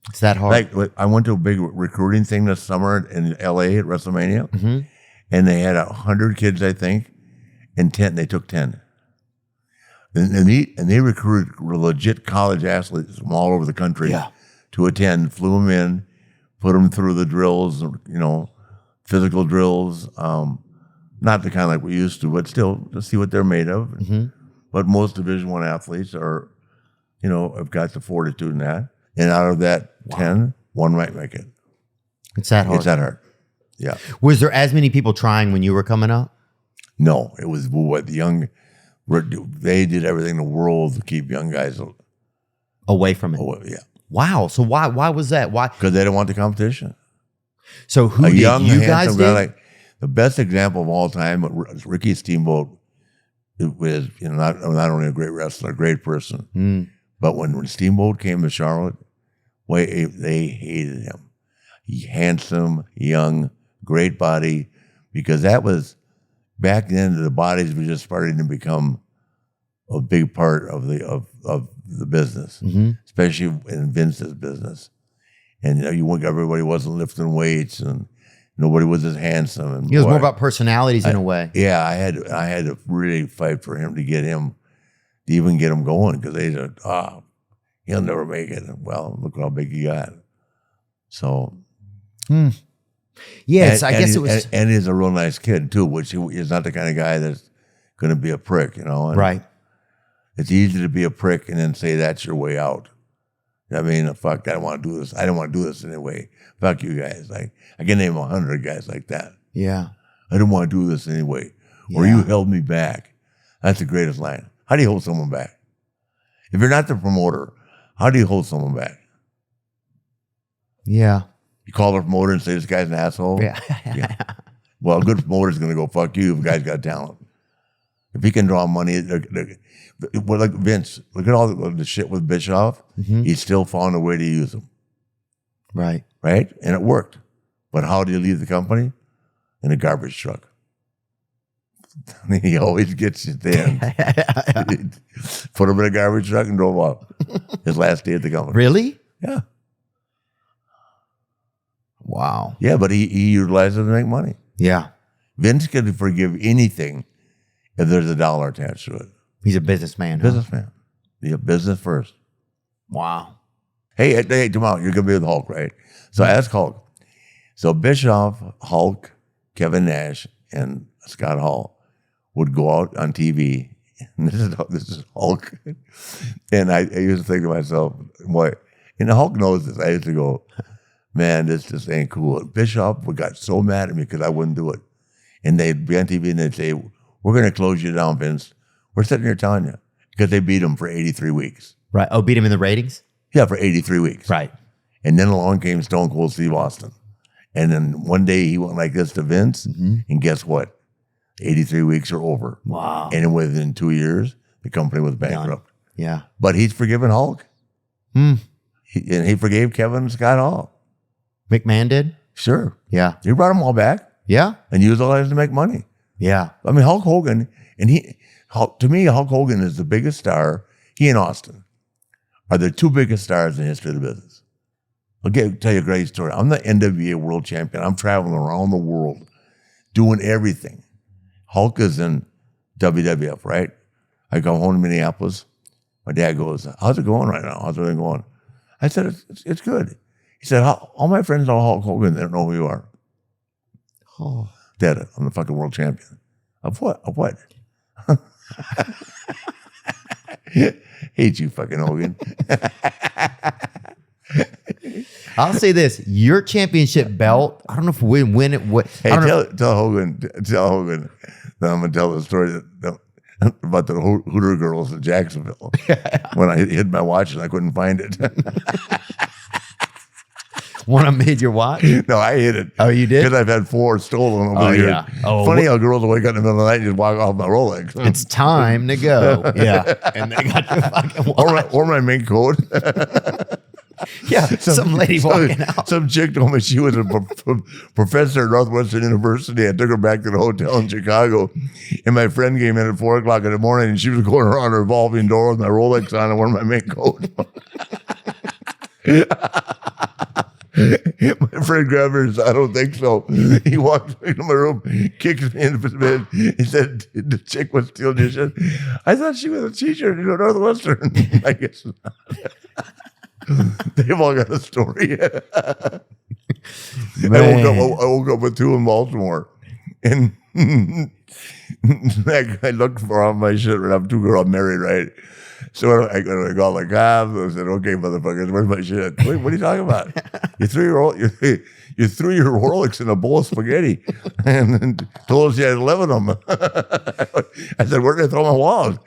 It's that hard. Like I went to a big recruiting thing this summer in LA at WrestleMania, and they had 100 kids, I think, and they took 10. And they recruited legit college athletes from all over the country to attend, flew them in, put them through the drills, physical drills, not the kind like we used to, but still to see what they're made of. Mm-hmm. But most Division I athletes are, have got the fortitude in that. And out of that 10, one might make it. It's that hard. It's that hard. Yeah. Was there as many people trying when you were coming up? No, it was what the young. They did everything in the world to keep young guys away from it. Yeah. Wow. So why was that? Why? Because they didn't want the competition. So who did you guys do? Like the best example of all time was Ricky Steamboat. It was not only a great wrestler, a great person, but when Steamboat came to Charlotte, they hated him. He handsome, young, great body, because that was back then. The bodies were just starting to become a big part of the business, especially in Vince's business. And everybody wasn't lifting weights, and nobody was as handsome. And it was more about personalities in a way. Yeah, I had to really fight for him to even get him going, because they said, He'll never make it. Well, look how big he got. So, Yeah, I guess it was and he's a real nice kid too, which is not the kind of guy that's going to be a prick, And right. It's easy to be a prick and then say that's your way out. I mean, fuck, I don't want to do this. I don't want to do this anyway. Fuck you guys. Like, I can name 100 guys like that. Yeah. I don't want to do this anyway. Or you held me back. That's the greatest line. How do you hold someone back? If you're not the promoter, how do you hold someone back? Yeah. You call the promoter and say, this guy's an asshole? Yeah. Well, a good promoter's going to go, fuck you if a guy's got talent. If he can draw money, well, like Vince, look at all the shit with Bischoff. He still found a way to use him. Right. Right? And it worked. But how did he leave the company? In a garbage truck. He always gets it then. Put him in a garbage truck and drove off. His last day at the company. Really? Yeah. Wow. Yeah, but he utilized it to make money. Yeah. Vince can forgive anything if there's a dollar attached to it. He's a businessman. Businessman. Yeah, business first. Wow. Hey, tomorrow you're going to be with Hulk, right? So ask Hulk. So Bischoff, Hulk, Kevin Nash, and Scott Hall would go out on TV. And this is Hulk. And I used to think to myself, boy, and Hulk knows this. I used to go, man, this just ain't cool. Bischoff got so mad at me because I wouldn't do it. And they'd be on TV and they'd say, we're going to close you down, Vince. We're sitting here telling you. Because they beat him for 83 weeks. Right. Oh, beat him in the ratings? Yeah, for 83 weeks. Right. And then along came Stone Cold Steve Austin. And then one day he went like this to Vince. And guess what? 83 weeks are over. Wow. And within 2 years, the company was bankrupt. Yeah. But he's forgiven Hulk. And he forgave Kevin and Scott Hall. McMahon did? Sure. Yeah. He brought them all back. Yeah. And used all that to make money. Yeah. I mean, Hulk Hogan, to me, Hulk Hogan is the biggest star. He and Austin are the two biggest stars in the history of the business. I'll tell you a great story. I'm the NWA world champion. I'm traveling around the world doing everything. Hulk is in WWF, right? I come home to Minneapolis. My dad goes, how's it going right now? How's everything going? I said, it's good. He said, all my friends know Hulk Hogan. They don't know who you are. Oh. Dad, I'm the fucking world champion. Of what? Of what? Hate you, fucking Hogan. I'll say this: your championship belt. I don't know if we win it. Hey, tell Hogan that I'm gonna tell the story about the Hooter girls in Jacksonville when I hid my watch and I couldn't find it. One of them made your watch? No, I hid it. Oh, you did? Because I've had 4 stolen over the years. Yeah. Oh, funny how girls will wake up in the middle of the night and just walk off my Rolex. It's time to go. Yeah, and they got your fucking watch. or my mink coat. Yeah, some lady walking out. Some chick told me she was a professor at Northwestern University. I took her back to the hotel in Chicago, and my friend came in at 4 o'clock in the morning, and she was going around a revolving door with my Rolex on and wearing my mink coat. My friend grabbed her and said, I don't think so. He walked into my room, kicked me into bed. He said, the chick was stealing your shit. I thought she was a teacher at Northwestern. I guess not. They've all got a story. I woke up with 2 in Baltimore. And that guy looked for all my shit. And I'm 2 girls, I'm married, right? So I got like, I said, okay, motherfuckers, where's my shit? Wait, what are you talking about? You threw your Rolex in a bowl of spaghetti and told us you had 11 of them. I said, where did I throw my wallet?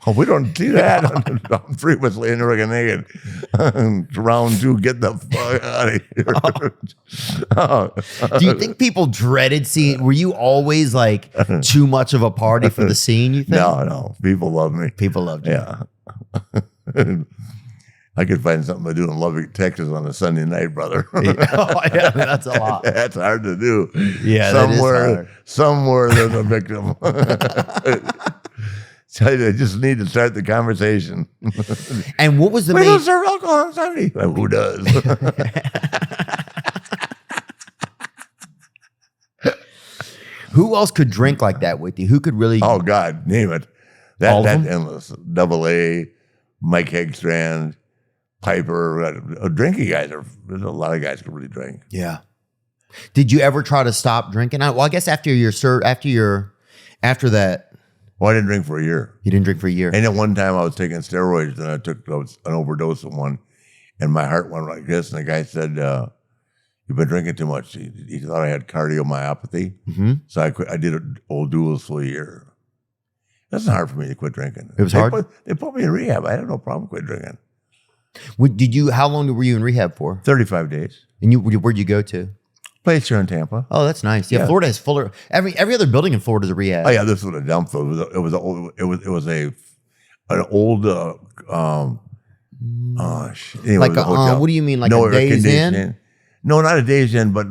Oh, we don't see that. I'm 3 was laying there like a naked. Round 2, get the fuck out of here. Do you think people dreaded seeing? Were you always like too much of a party for the scene, you think? No. People love me. People loved you. Yeah. I could find something to do in Lubbock, Texas on a Sunday night, brother. Yeah, that's a lot. That's hard to do. Yeah, somewhere there's a victim. So I just need to start the conversation. And what was the We don't serve alcohol on Sunday. Well, who does? Who else could drink like that with you? Who could really? Oh God, name it. That endless. Double A, Mike Hegstrand, Piper, drinking guys. There's a lot of guys who really drink. Yeah. Did you ever try to stop drinking? Well, I guess after that, Well, I didn't drink for a year. you didn't drink for a year. And at one time I was taking steroids and I took an overdose of one and my heart went like this. And the guy said, you've been drinking too much. He thought I had cardiomyopathy. Mm-hmm. So I quit. I did old duels for a year. That's not hard for me to quit drinking. It was hard? They put me in rehab. I had no problem quit drinking. How long were you in rehab for? 35 days. And where'd you go to? Place here in Tampa. Oh, that's nice. Yeah, Yeah. Florida has fuller. Every other building in Florida is a rehab. Oh yeah, this was a dump though. It was an old anyway, Like it was a hotel. what do you mean, like No a air Days Inn? conditioning. No, not a Days Inn, but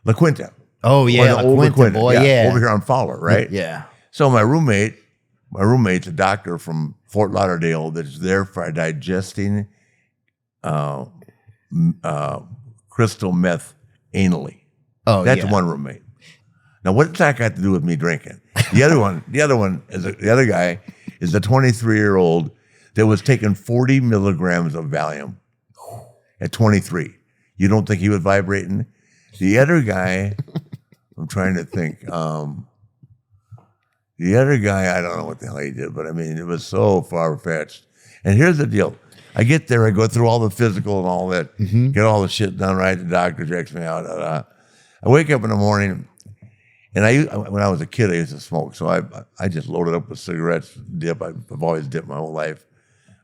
La Quinta. Oh yeah, Or the like old La Quinta, boy, yeah. over here on Fowler, right? Yeah. So my roommate's a doctor from Fort Lauderdale that's there for digesting crystal meth anally. Oh, That's yeah. one roommate. Now, what's that got to do with me drinking? The other one is the other guy is a 23-year-old that was taking 40 milligrams of Valium at 23. You don't think he was vibrating? The other guy, I'm trying to think. The other guy, I don't know what the hell he did, but I mean, it was so far-fetched. And here's the deal. I get there, I go through all the physical and all that, get all the shit done right. The doctor checks me out. I wake up in the morning, and when I was a kid, I used to smoke. So I just loaded up with cigarettes, dip. I've always dipped my whole life.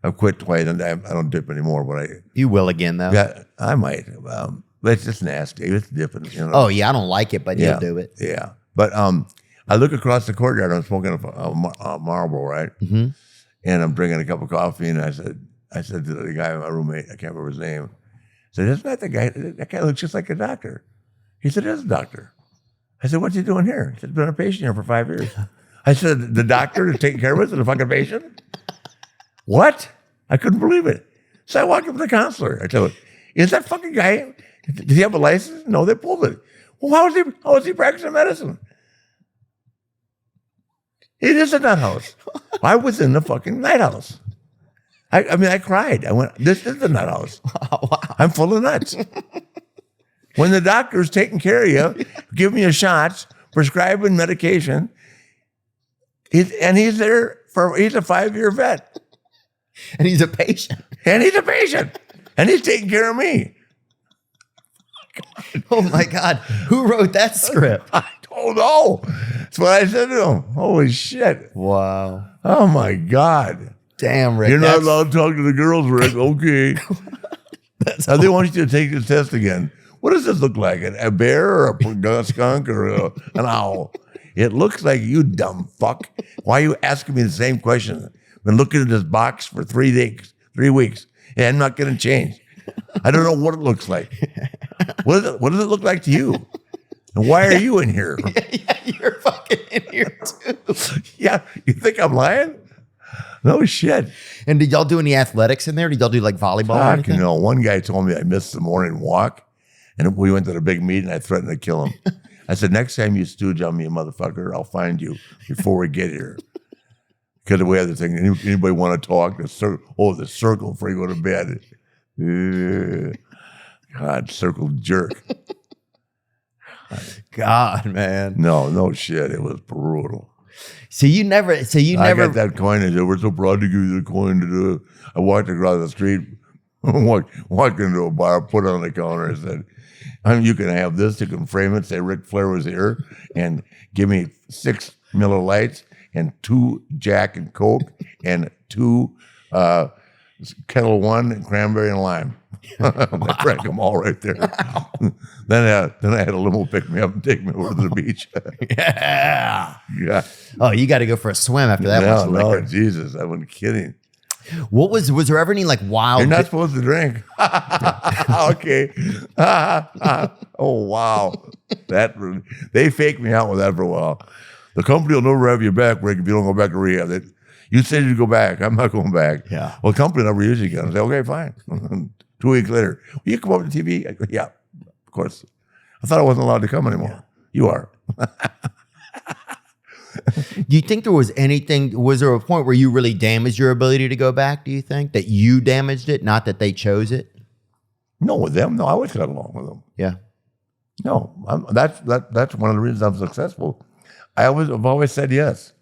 I've quit twice, and I don't dip anymore. But You will again though. yeah, I might. But it's just nasty. It's dipping. You know? Oh yeah, I don't like it, but yeah, you'll do it. Yeah. But I look across the courtyard. I'm smoking a Marlboro, right? Mm-hmm. And I'm drinking a cup of coffee, and I said to the guy, my roommate, I can't remember his name. I said, isn't that the guy? That guy looks just like a doctor. He said, it is a doctor. I said, what's he doing here? He said, he's been a patient here for 5 years. I said, the doctor is taking care of us and the fucking patient? What? I couldn't believe it. So I walked up to the counselor. I told him, is that fucking guy, did he have a license? No, they pulled it. Well, how is he practicing medicine? It is a nut house. I was in the fucking night house. I mean, I cried. I went, this is the nut house. Wow. I'm full of nuts. When the doctor's taking care of you, give me a shot, prescribing medication, he's a 5-year vet. And he's a patient. And he's a patient. And he's taking care of me. Oh my God. Who wrote that script? I don't know. That's what I said to him. Holy shit. Wow. Oh my God. Damn, Rick. You're not allowed to talk to the girls, Rick. Okay. Now they want you to take the test again. What does this look like? A bear or a skunk or an owl? It looks like you dumb fuck. Why are you asking me the same question? I've been looking at this box for 3 weeks, and I'm not going to change. I don't know what it looks like. What does it look like to you? And why are you in here? Yeah, you're fucking in here too. Yeah, you think I'm lying? No shit. And did y'all do any athletics in there? Did y'all do like volleyball or Fuck, anything? you know, one guy told me I missed the morning walk, and we went to the big meeting. I threatened to kill him. I said, next time you stooge on me, motherfucker, I'll find you before we get here. Because we have the thing, anybody want to talk? The circle before you go to bed. God, circle jerk. God, man. No shit. It was brutal. So you never. I got that coin and said, we're so proud to give you the coin. I walked across the street, walked into a bar, put it on the counter and said, you can have this. You can frame it, say Ric Flair was here, and give me 6 Miller Lights and 2 Jack and Coke and 2 Kettle One and cranberry and lime. I drank them all right there. Then I had a limo pick me up and take me over to the beach. Yeah. Yeah. Oh, you got to go for a swim after that. No, liquor. Jesus, I wasn't kidding. What was there ever any like wild? You're not supposed to drink. Okay. Oh, wow. They faked me out with that for a while. The company will never have you back, Rick, if you don't go back to rehab. You said you'd go back. I'm not going back. Yeah. Well, the company never uses you again. I say, okay, fine. 2 weeks later, will you come over to TV? I go, yeah, of course. I thought I wasn't allowed to come anymore. Yeah. You are. Do you think there was there a point where you really damaged your ability to go back? Do you think that you damaged it, not that they chose it? No, with them, no, I always got along with them. Yeah. No, that's one of the reasons I'm successful. I've always said yes.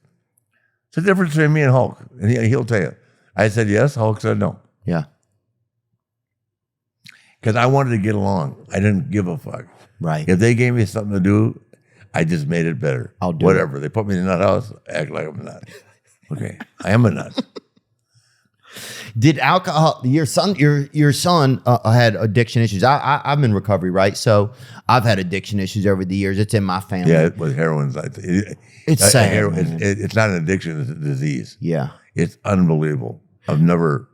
It's the difference between me and Hulk, and he'll tell you. I said yes, Hulk said no. Yeah. Because I wanted to get along. I didn't give a fuck. Right. If they gave me something to do, I just made it better. I'll do whatever. They put me in the nut house, act like I'm a nut. Okay, I am a nut. Did alcohol? Your son had addiction issues. I'm in recovery, right? So I've had addiction issues over the years. It's in my family. Yeah, with heroin's It's sad. It's not an addiction; it's a disease. Yeah, it's unbelievable. I've never.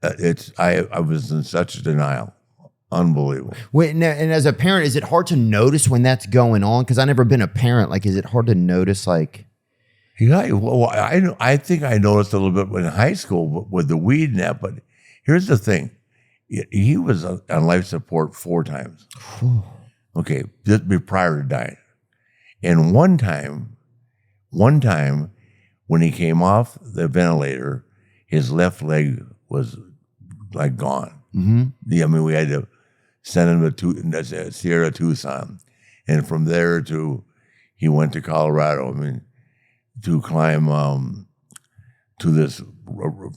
I was in such denial. Unbelievable. Wait, and as a parent, is it hard to notice when that's going on? Because I've never been a parent. Like, is it hard to notice? Like, yeah, well, I think I noticed a little bit in high school with the weed and that. But here's the thing: he was on life support 4 times. Okay, just prior to dying. And one time when he came off the ventilator, his left leg was like gone. mm-hmm. I mean, we had to send him to Sierra Tucson, and from there he went to Colorado. I mean, to climb to this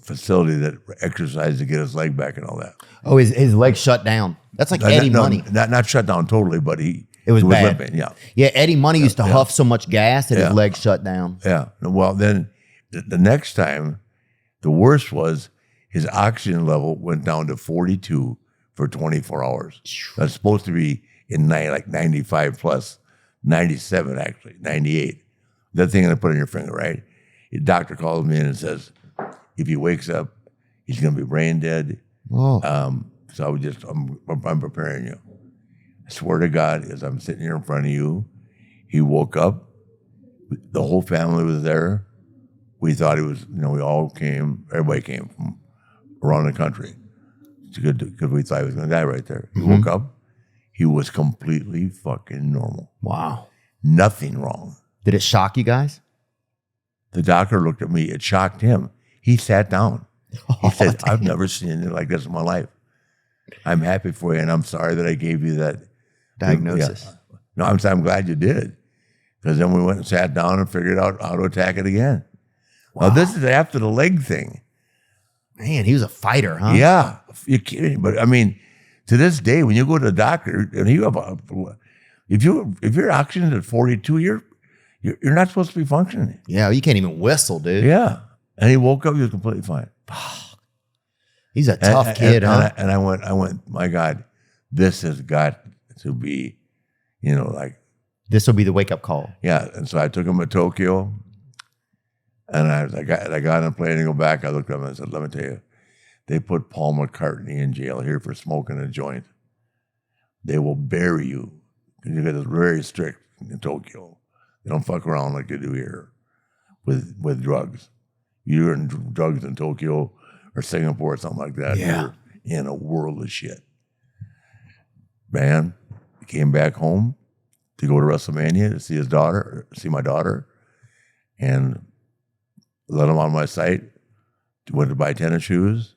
facility that exercised to get his leg back and all that. Oh, his leg shut down. That's like Eddie Money. Not shut down totally, but it was bad. limping, yeah. Yeah, Eddie Money used to huff so much gas that his leg shut down. Yeah. Well, then the next time, the worst was his oxygen level went down to 42 for 24 hours. That's supposed to be in like 95 plus, 97 actually, 98. That thing I put on your finger, right? The doctor calls me in and says, if he wakes up, he's going to be brain dead. Oh. So I'm preparing you. I swear to God, as I'm sitting here in front of you, he woke up. The whole family was there. We thought he was, everybody came from around the country because we thought he was going to die right there. He woke up. He was completely fucking normal. Wow. Nothing wrong. Did it shock you guys? The doctor looked at me. It shocked him. He sat down. He said, I've never seen it like this in my life. I'm happy for you, and I'm sorry that I gave you that diagnosis. Yeah. No, I'm glad you did. Because then we went and sat down and figured out how to attack it again. Wow. Now, this is after the leg thing. Man, he was a fighter, huh? Yeah. You're kidding. But, I mean, to this day, when you go to the doctor, and if your oxygen is at 42, you're not supposed to be functioning. Yeah, you can't even whistle, dude. Yeah. And he woke up, he was completely fine. He's a tough kid, huh? And I went, my God, this has got to be, like. This will be the wake-up call. Yeah. And so I took him to Tokyo. And I got on a plane to go back. I looked at him and I said, let me tell you, they put Paul McCartney in jail here for smoking a joint. They will bury you. Because it's very strict in Tokyo. They don't fuck around like they do here with drugs. You're in drugs in Tokyo or Singapore or something like that. Yeah. You're in a world of shit. Man, he came back home to go to WrestleMania to see my daughter, and let him on my site. Went to buy tennis shoes,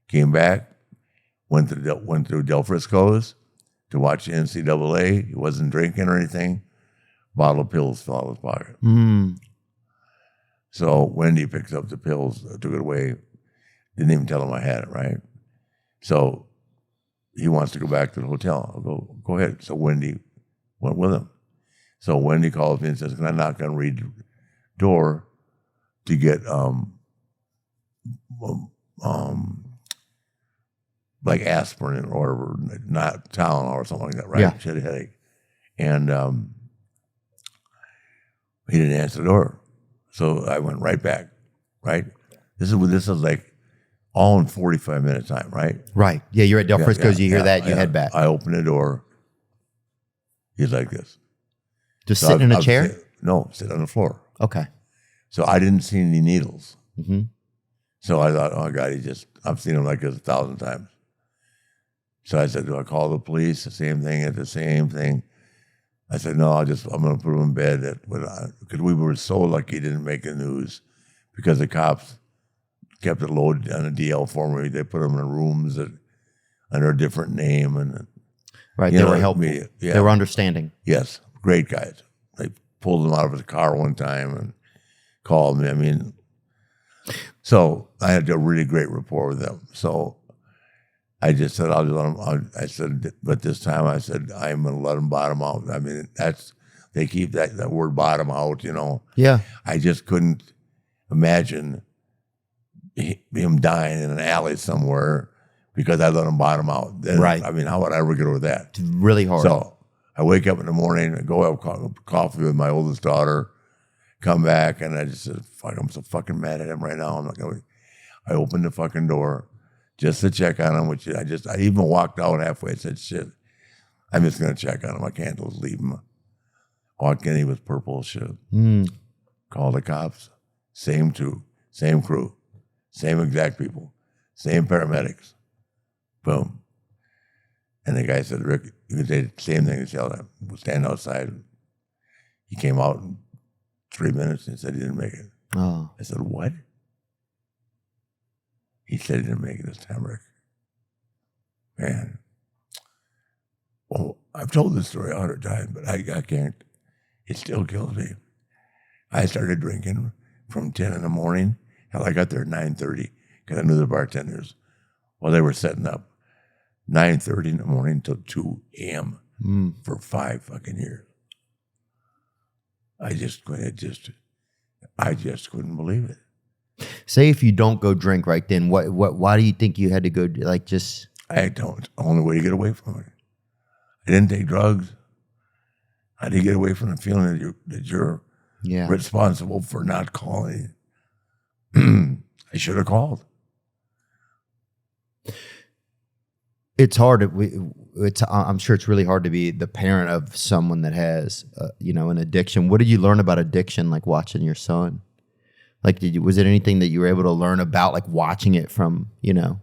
came back, went to Del Frisco's to watch the NCAA. He wasn't drinking or anything. Bottle of pills fell out of his pocket. Mm. So Wendy picks up the pills, took it away. Didn't even tell him I had it, right? So he wants to go back to the hotel. I'll go ahead. So Wendy went with him. So Wendy calls me and says, can I knock on Reed's door to get like aspirin or not Tylenol or something like that, right? Yeah. She had a headache. And he didn't answer the door. So I went right back, right? This is like all in 45 minutes time, right? Right. Yeah, you're at Del Frisco's, you hear that, you head back. I open the door. He's like this. Just sitting in a chair? No, sit on the floor. Okay. So I didn't see any needles. Mm-hmm. So I thought, oh God, I've seen him like this 1,000 times. So I said, do I call the police? The same thing. I said, no, I'm going to put him in bed. Because we were so lucky he didn't make the news because the cops kept it loaded on a DL for me. They put him in rooms under a different name. And Right, they were helpful. Yeah. They were understanding. Yes, great guys. They pulled him out of his car one time and called me. I mean, so I had a really great rapport with them. So I just said, I'll just let them. I said, but this time I said, I'm going to let them bottom out. I mean, they keep that word bottom out, you know. Yeah. I just couldn't imagine him dying in an alley somewhere because I let him bottom out. Then, Right. I mean, how would I ever get over that? It's really hard. So I wake up in the morning and go have coffee with my oldest daughter, come back, and I just said, fuck, I'm so fucking mad at him right now. I'm not going to. I opened the fucking door just to check on him, which I even walked out halfway. I said, shit, I'm just going to check on him. I can't just leave him. Walked in, he was purple as shit. Called the cops. Same crew, same exact people, same paramedics. Boom. And the guy said, Rick, you could say the same thing. He said, we'll stand outside. He came out in 3 minutes and said he didn't make it. Oh. I said, what? He said he didn't make it this time, Rick. Man. Well, I've told this story 100 times, but I can't. It still kills me. I started drinking from 10 in the morning. Hell, I got there at 9:30 because I knew the bartenders. Well, they were setting up 9:30 in the morning till 2 a.m. For 5 fucking years. I just couldn't believe it. Say if you don't go drink right then, why do you think you had to go, like, just... I don't. Only way to get away from it. I didn't take drugs. How do you get away from the feeling that you're Yeah. responsible for not calling? I should have called. It's hard. I'm sure it's really hard to be the parent of someone that has, an addiction. What did you learn about addiction, like watching your son? Like, was it anything that you were able to learn about, like watching it from, Yeah,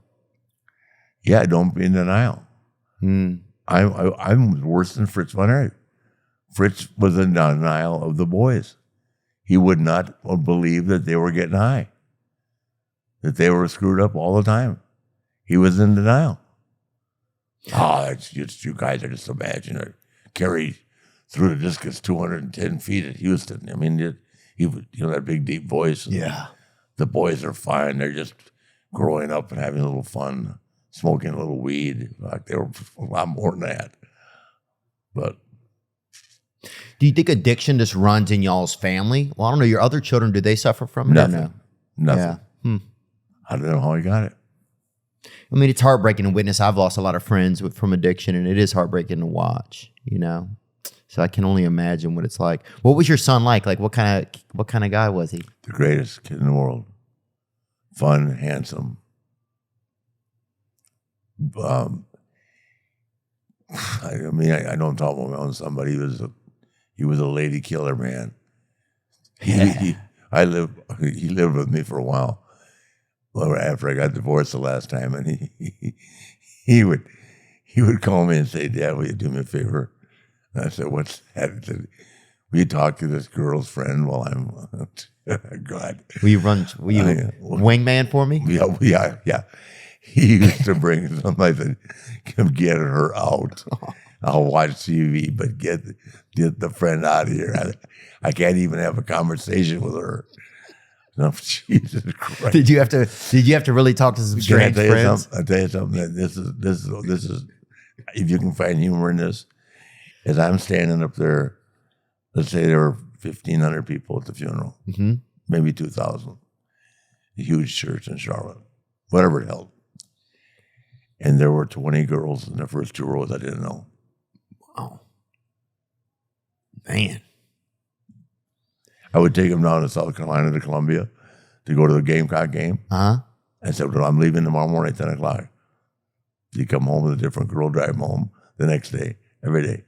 don't be in denial. I'm worse than Fritz von Erich. Fritz was in denial of the boys. He would not believe that they were getting high, that they were screwed up all the time. He was in denial. Oh, it's just, you guys are just imagining Kerry threw the discus 210 feet at Houston. I mean, he that big deep voice. Yeah. The boys are fine. They're just growing up and having a little fun, smoking a little weed. Like, they were a lot more than that. But do you think addiction just runs in y'all's family? Well, I don't know. Your other children, do they suffer from it? nothing. Or no? Nothing. Yeah. I don't know how he got it. I mean, it's heartbreaking to witness. I've lost a lot of friends from addiction, and it is heartbreaking to watch, So I can only imagine what it's like. What was your son like? Like, what kind of guy was he? The greatest kid in the world. Fun, handsome. I don't talk about my own son, but he was a lady killer, man. He lived with me for a while. Well, after I got divorced the last time, and he would call me and say, "Dad, will you do me a favor?" And I said, "What's that?" He said, "Will you talk to this girl's friend while I'm God?" Will you wingman for me? Yeah. He used to bring somebody that can get her out. I'll watch TV, but get the friend out of here. I can't even have a conversation with her. No, Jesus Christ! Did you have to really talk to some strange friends? I'll tell you something. That this is. If you can find humor in this, as I'm standing up there, let's say there were 1,500 people at the funeral, maybe 2,000. A huge church in Charlotte, whatever it held, and there were 20 girls in the first 2 rows I didn't know. Wow, man. I would take them down to South Carolina to Columbia to go to the Gamecock game. I said, well, I'm leaving tomorrow morning at 10 o'clock. You come home with a different girl, drive them home the next day, every day.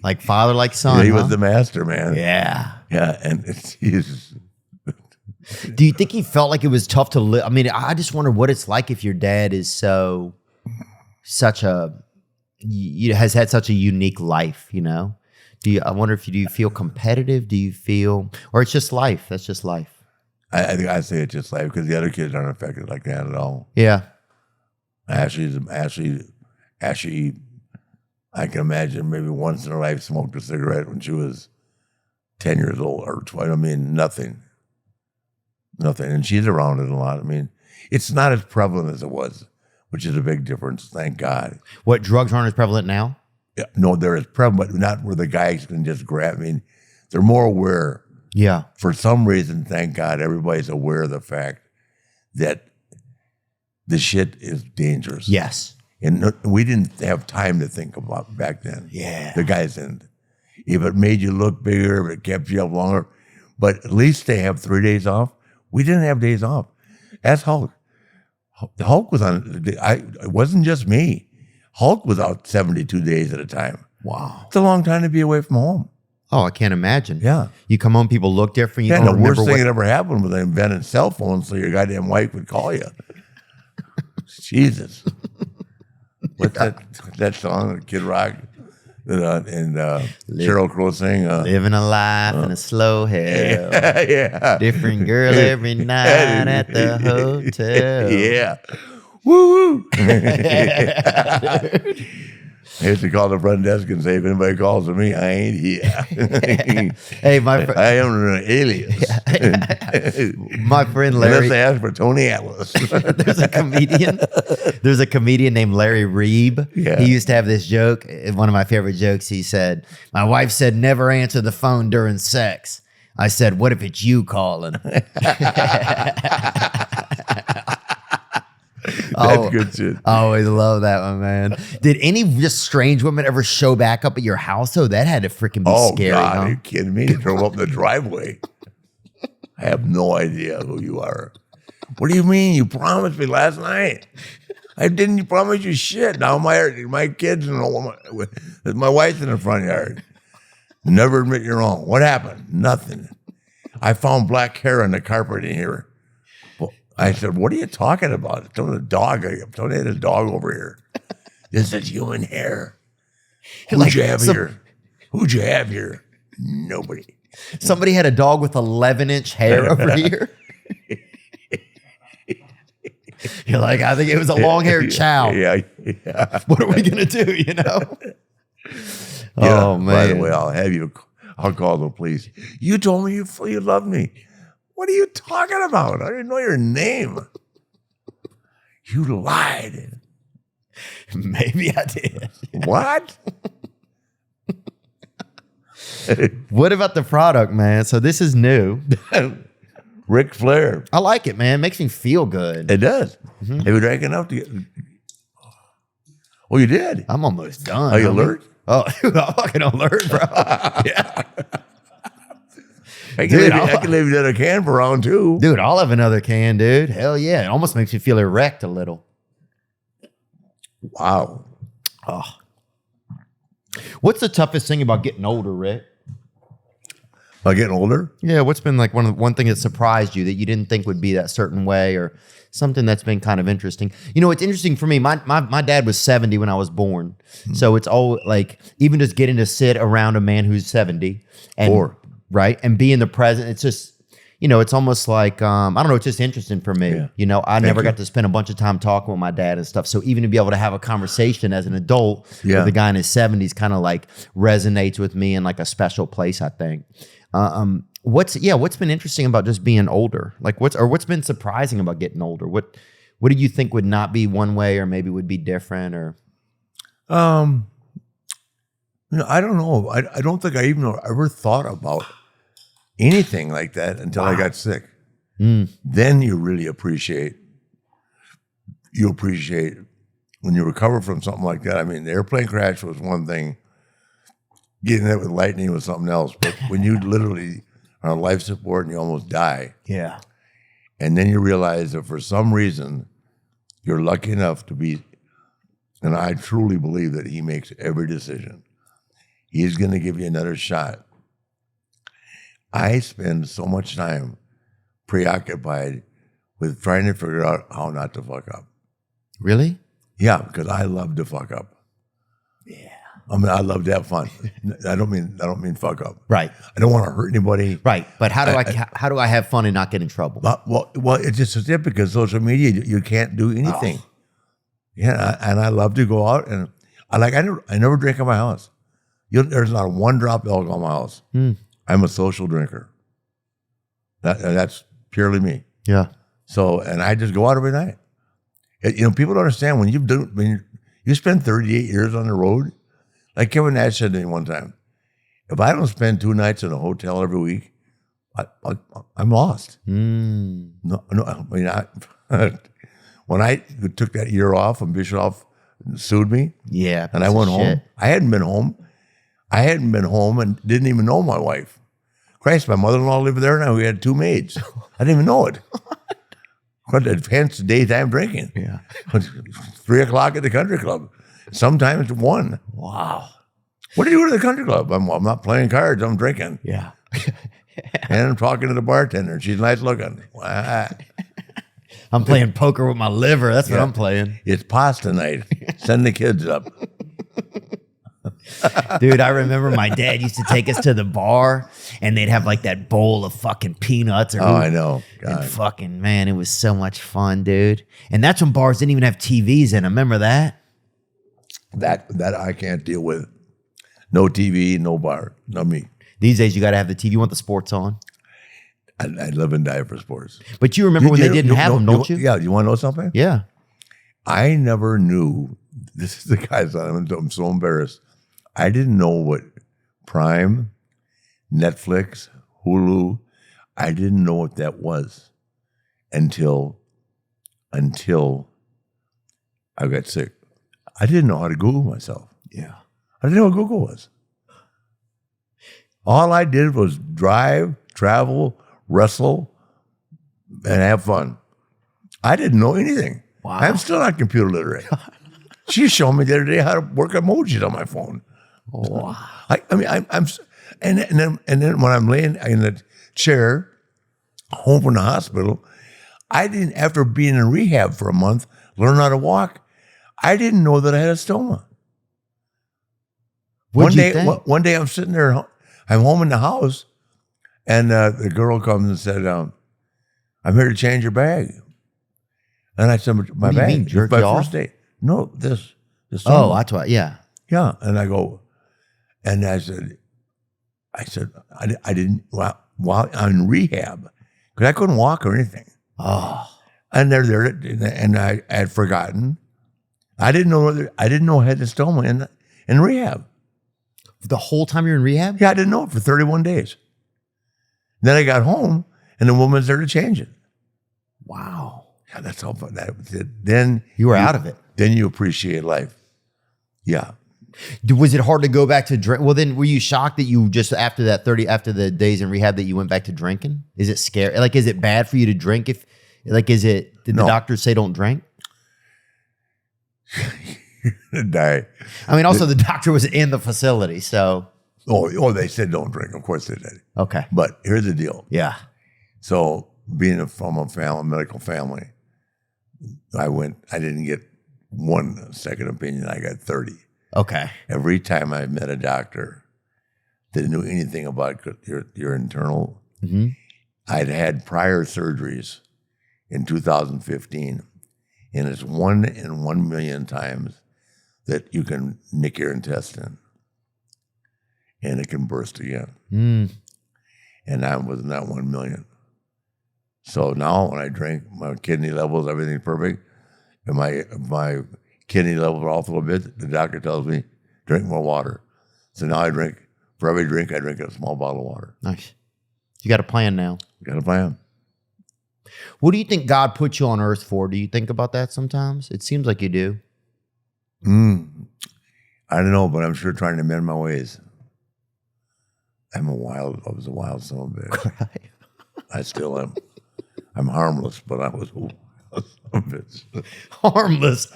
Like father, like son. He was the master, man. Yeah. Yeah, and he's... Do you think he felt like it was tough to live? I mean, I just wonder what it's like if your dad is such a has had such a unique life, you know? I wonder if do you feel competitive? Do you feel, or it's just life? That's just life. I think I say it's just life because the other kids aren't affected like that at all. Yeah. Ashley, I can imagine maybe once in her life smoked a cigarette when she was 10 years old or 20. I mean, nothing. And she's around it a lot. I mean, it's not as prevalent as it was, which is a big difference, thank God. What, drugs aren't as prevalent now? Yeah, no, they're as prevalent, but not where the guys can just grab. I mean, they're more aware. Yeah. For some reason, thank God, everybody's aware of the fact that the shit is dangerous. Yes. And we didn't have time to think about back then. Yeah. The guys didn't. If it made you look bigger, if it kept you up longer, but at least they have 3 days off. We didn't have days off. Ask Hulk. The Hulk was on, it wasn't just me. Hulk was out 72 days at a time. Wow. It's a long time to be away from home. Oh, I can't imagine. Yeah. You come home, people look different. You Yeah, don't the worst remember thing that ever happened was they invented cell phones so your goddamn wife would call you. Jesus. What's that song, Kid Rock? And Sheryl Crow sang. Living a life in a slow hell. Yeah. Different girl every night at the hotel. Yeah. Woo! I used to call the front desk and say, if anybody calls to me, I ain't here. Hey, my friend. I am an alias. My friend Larry. Unless they ask for Tony Atlas. There's a comedian named Larry Reeb. Yeah. He used to have this joke. One of my favorite jokes. He said, "My wife said never answer the phone during sex." I said, "What if it's you calling?" That's good shit. I always love that one, man. Did any just strange women ever show back up at your house? though? That had to freaking be scary. God, huh? are you kidding me? They drove up the driveway. I have no idea who you are. What do you mean? You promised me last night. I didn't promise you shit. Now my kids know my wife's in the front yard. Never admit you're wrong. What happened? Nothing. I found black hair on the carpet in here. Well, I said, what are you talking about? Tony had a dog over here. This is human hair. Who'd you have here? Who'd you have here? Nobody. Somebody had a dog with 11-inch hair over here. You're like, I think it was a long-haired chow. Yeah. What are we gonna do? You know? Yeah, Oh man. By the way, I'll call the police. You told me you loved me. What are you talking about? I didn't know your name. You lied. Maybe I did. What? What about the product, man? So this is new. Ric Flair. I like it, man. It makes me feel good. It does. Have you drank enough to get? Oh, you did. I'm almost done. Are you alert? Oh, I'm fucking alert, bro. Yeah. I can leave you another can for round two. Dude, I'll have another can, dude. Hell yeah. It almost makes me feel erect a little. Wow. Oh. What's the toughest thing about getting older, Rick? About getting older? Yeah, what's been like one thing that surprised you that you didn't think would be that certain way, or something that's been kind of interesting? You know, it's interesting for me. My dad was 70 when I was born. So it's all like, even just getting to sit around a man who's 70 and right, and be in the present, it's just, you know, it's almost like I don't know, it's just interesting for me. Yeah. You know, I never got to spend a bunch of time talking with my dad and stuff. So even to be able to have a conversation as an adult with a guy in his 70s kind of like resonates with me in like a special place, I think. What's been interesting about just being older? Like what's been surprising about getting older? What do you think would not be one way, or maybe would be different, or? You know, I don't know. I don't think I even ever thought about anything like that until I got sick. Then you really appreciate when you recover from something like that. I mean, the airplane crash was one thing. Getting hit with lightning was something else. But when you literally are on life support and you almost die. Yeah. And then you realize that for some reason you're lucky enough to be, and I truly believe that he makes every decision. He's going to give you another shot. I spend so much time preoccupied with trying to figure out how not to fuck up. Really? Yeah, because I love to fuck up. Yeah. I mean, I love to have fun. I don't mean fuck up. Right. I don't want to hurt anybody. Right. But how do I have fun and not get in trouble? Well, it's just a tip because social media, you can't do anything. Oh. Yeah, and I love to go out and I never drink in my house. There's not one drop of alcohol in my house. I'm a social drinker. That's purely me. Yeah. So, and I just go out every night. People don't understand when you spend 38 years on the road. Like Kevin Nash said to me one time, if I don't spend 2 nights in a hotel every week, I'm lost. No, I mean, when I took that year off and Bischoff sued me, and I went home, I hadn't been home and didn't even know my wife. Christ, my mother-in-law lived there now. We had 2 maids. I didn't even know it. Hence daytime drinking. Yeah. 3 o'clock at the country club. Sometimes 1. Wow. What do you do at the country club? I'm not playing cards. I'm drinking. Yeah. And I'm talking to the bartender. She's nice looking. I'm playing poker with my liver. That's what I'm playing. It's pasta night. Send the kids up. Dude, I remember my dad used to take us to the bar and they'd have like that bowl of fucking peanuts. I know. And fucking, man, it was so much fun, dude. And that's when bars didn't even have TVs in them. Remember that? That I can't deal with. No TV, no bar, not me. These days, you got to have the TV. You want the sports on. I live and die for sports. But you remember when they didn't have them, don't you? Yeah. You want to know something? Yeah. I never knew. This is the guys. I'm so embarrassed. I didn't know what Prime, Netflix, Hulu. I didn't know what that was until I got sick. I didn't know how to Google myself. Yeah. I didn't know what Google was. All I did was drive, travel, wrestle, and have fun. I didn't know anything. Wow. I'm still not computer literate. She showed me the other day how to work emojis on my phone. Wow. And then when I'm laying in the chair, home from the hospital, I didn't, after being in rehab for a month, learn how to walk. I didn't know that I had a stoma. One day I'm sitting there, I'm home in the house, and the girl comes and said, "I'm here to change your bag." And I said, "My bag, mean, jerk my you off? first date." No, this. Oh, that's why. Yeah. Yeah, and I go, and I said, I didn't while I'm in rehab because I couldn't walk or anything. Oh, and they're there, and I had forgotten. I didn't know I had the stoma in rehab. the whole time you're in rehab? Yeah, I didn't know it for 31 days. Then I got home, and the woman's there to change it. Wow. Yeah, that's all. Then you were out of it. Then you appreciate life. Yeah. Was it hard to go back to drink? Well, then were you shocked that you just after the days in rehab that you went back to drinking? Is it scary? Like, is it bad for you to drink? Did the doctors say don't drink? Die. I mean, also the doctor was in the facility, so. Oh, they said don't drink. Of course they did. Okay. But here's the deal. Yeah. So being from a medical family, I didn't get 1 second opinion. I got 30. Okay. Every time I met a doctor that knew anything about your internal, I'd had prior surgeries in 2015, and it's 1 in 1 million times that you can nick your intestine, and it can burst again. And I was not 1 million. So now when I drink, my kidney levels, everything's perfect, and my kidney levels are off a little bit. The doctor tells me, drink more water. So now for every drink, I drink a small bottle of water. Nice. You got a plan now. Got a plan. What do you think God put you on earth for? Do you think about that sometimes? It seems like you do. I don't know, but I'm sure trying to mend my ways. I was a wild son of a bitch. I still am. I'm harmless, but I was a wild son of a bitch. Harmless,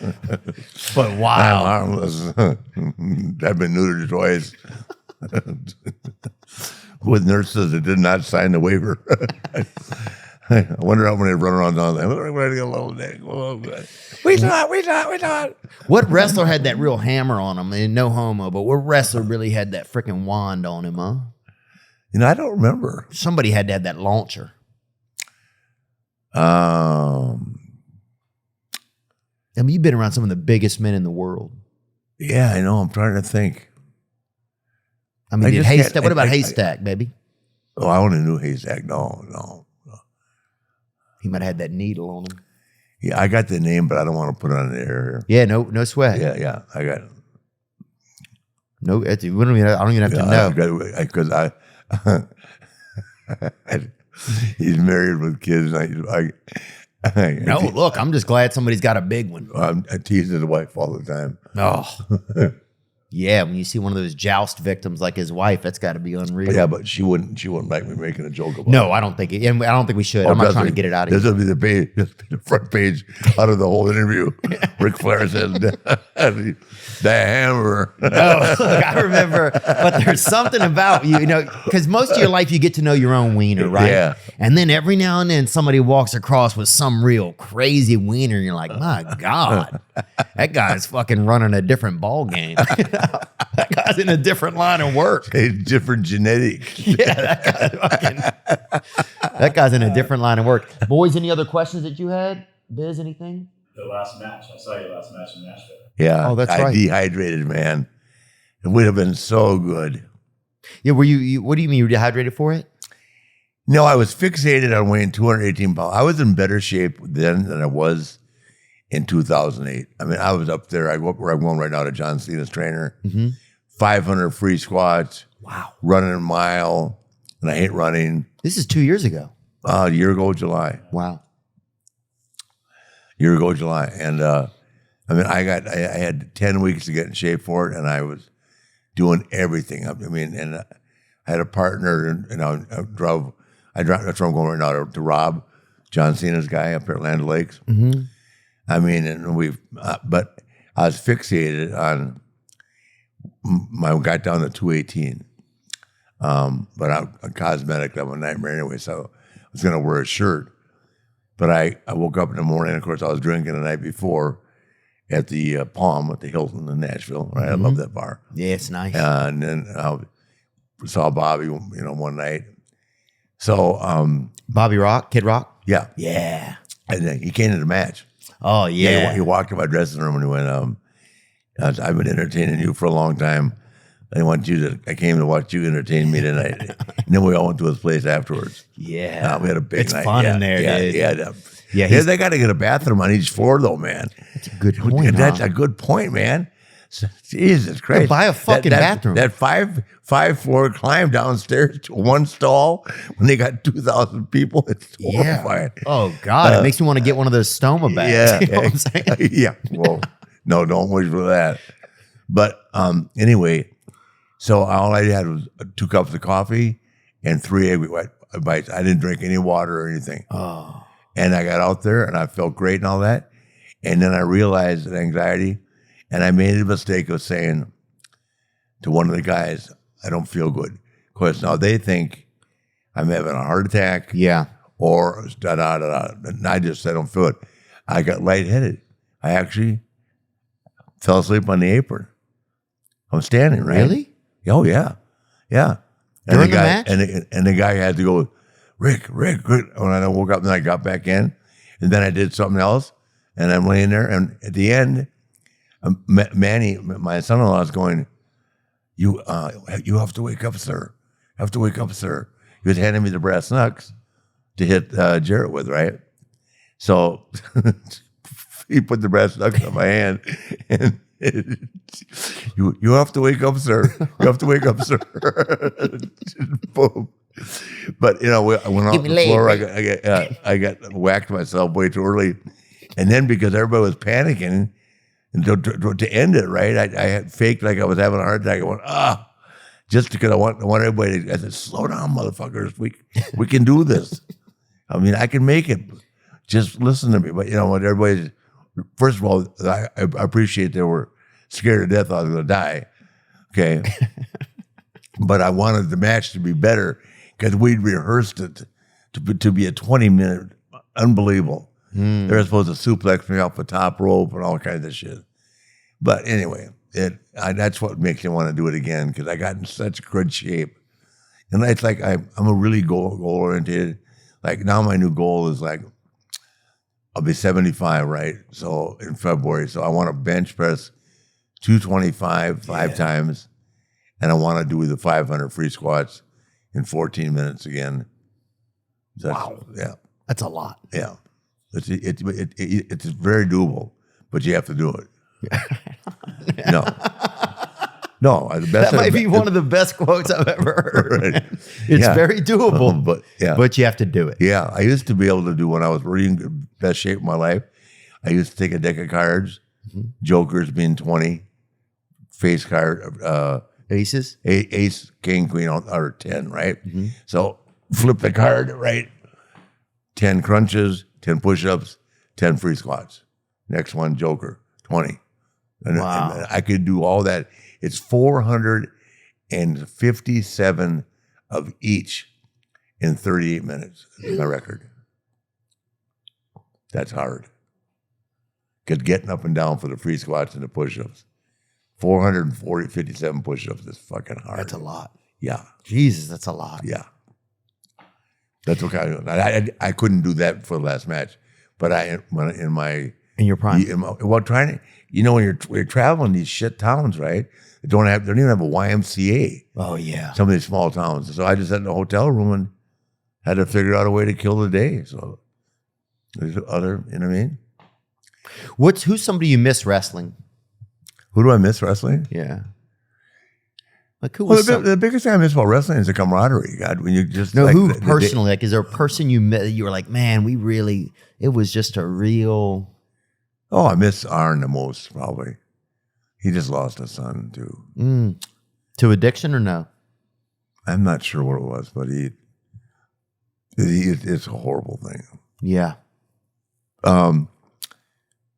but wild. I'm harmless. I've been neutered twice with nurses that did not sign the waiver. I wonder how many run around down there. We thought. What wrestler had that real hammer on him? And no homo, but what wrestler really had that freaking wand on him, huh? You know, I don't remember. Somebody had to have that launcher. Yeah, I mean, you've been around some of the biggest men in the world. I know. I'm trying to think. I mean, I did just Haystack? can't- What about I- Haystack, baby? Oh, I only knew Haystack. No. He might have had that needle on him. Yeah, I got the name, but I don't want to put it on the air. Yeah, no sweat. Yeah, I got it. No, we don't even, I don't even have to know. Because he's married with kids. No, look, I'm just glad somebody's got a big one. I tease his wife all the time. Oh, yeah. When you see one of those joust victims like his wife, that's got to be unreal. Yeah, but she wouldn't like me making a joke about it. No, I don't think it. And I don't think we should. I'm not trying to get it out of This you. will be the front page out of the whole interview. Ric Flair says, the hammer. Oh, look, I remember, but there's something about you know, because most of your life you get to know your own wiener, right? Yeah. And then every now and then somebody walks across with some real crazy wiener, and you're like, my God, that guy's fucking running a different ball game. That guy's in a different line of work. It's different genetics. Yeah, that guy's in a different line of work. Boys, any other questions that you had? Biz, anything? The last match. I saw your last match in Nashville. Yeah. Oh, that's I right. dehydrated, man. It would have been so good. Yeah, were you what do you mean you were dehydrated for it? No, I was fixated on weighing 218 pounds. I was in better shape then than I was in 2008. I mean, I was up there. I go up where I'm going right now to John Cena's trainer. 500 free squats. Wow. Running a mile. And I hate running. This is 2 years ago. A year ago, July. Wow. And I mean, I had 10 weeks to get in shape for it, and I was doing everything. I mean, and I had a partner, and I drove. That's where I'm going right now to Rob, John Cena's guy up here at Land Lakes. I mean, and but I was fixated on got down to 218. But I'm cosmetic. I'm a nightmare anyway, so I was going to wear a shirt. But I woke up in the morning. Of course, I was drinking the night before at the Palm at the Hilton in Nashville. Right, I love that bar. Yeah, it's nice. And then I saw Bobby, one night. So, Bobby Rock, Kid Rock? yeah. Yeah. And then he came to the match. Oh, yeah. He walked to my dressing room and he went, I've been entertaining you for a long time. I came to watch you entertain me tonight. And then we all went to his place afterwards. Yeah. We had a big It's night. fun in there, dude. Yeah, they got to get a bathroom on each floor, though, man. That's a good point, That's huh? a good point, man. Jesus Christ! buy a fucking bathroom. That five floor climb downstairs to one stall when they got 2,000 people. It's horrifying. Oh, God. It makes me want to get one of those stoma bags. Yeah, You know what I'm saying? yeah. Well, no, don't wish for that. But anyway, so all I had was 2 cups of coffee and 3 egg white bites. I didn't drink any water or anything. Oh. And I got out there and I felt great and all that. And then I realized that anxiety, and I made a mistake of saying to one of the guys, I don't feel good. Of course, now they think I'm having a heart attack. Yeah. Or da-da-da-da. And I just said, I don't feel it. I got lightheaded. I actually fell asleep on the apron. I'm standing, right? Really? Oh, yeah. Yeah. And During the guy, match? And the guy had to go, Rick. When I woke up, then I got back in. And then I did something else. And I'm laying there. And at the end, Manny, my son-in-law, is going, you have to wake up, sir. You have to wake up, sir. He was handing me the brass knucks to hit Jarrett with, right? So he put the brass knucks on my hand, and you have to wake up, sir. You have to wake up, sir. Boom. But I went off the floor. I got whacked myself way too early, and then because everybody was panicking, and to end it right, I had faked like I was having a heart attack. I went just because I want everybody to. I said, slow down, motherfuckers. We can do this. I mean, I can make it. Just listen to me. But what everybody's. First of all, I appreciate they were scared to death I was going to die. Okay. But I wanted the match to be better because we'd rehearsed it to be a 20-minute, unbelievable. They're supposed to suplex me off the top rope and all kinds of shit. But anyway, that's what makes me want to do it again because I got in such good shape. And it's like I'm a really goal-oriented. Like now my new goal is like, I'll be 75, right? So in February. So I want to bench press 225 5 times. And I want to do the 500 free squats in 14 minutes again. Wow. Yeah. That's a lot. Yeah. It's very doable, but you have to do it. No. No, the best That might be one of the best quotes I've ever heard. Right. It's Yeah. very doable, but you have to do it. Yeah, I used to be able to do when I was really in the best shape of my life. I used to take a deck of cards, jokers being 20, face card, Aces? ace, king, queen, or 10, right? So flip the card, right? 10 crunches, 10 push-ups, 10 free squats. Next one, joker, 20. And I could do all that. It's 457 of each in 38 minutes is my record. That's hard. Because getting up and down for the free squats and the push-ups. 57 push-ups is fucking hard. That's a lot. Yeah. Jesus, that's a lot. Yeah. That's okay. I couldn't do that for the last match. But in your prime. When you're traveling these shit towns, right? They don't even have a YMCA. Oh, yeah. Some of these small towns. So I just sat in a hotel room and had to figure out a way to kill the day. So there's other, you know what I mean? Who's somebody you miss wrestling? Who do I miss wrestling? Yeah. Like who Well, was the biggest thing I miss about wrestling is the camaraderie. God, when you just who personally? Like, is there a person you met that you were like, man, it was just a real. Oh, I miss Arn the most probably. He just lost a son too. To addiction or no? I'm not sure what it was, but it's a horrible thing. Yeah.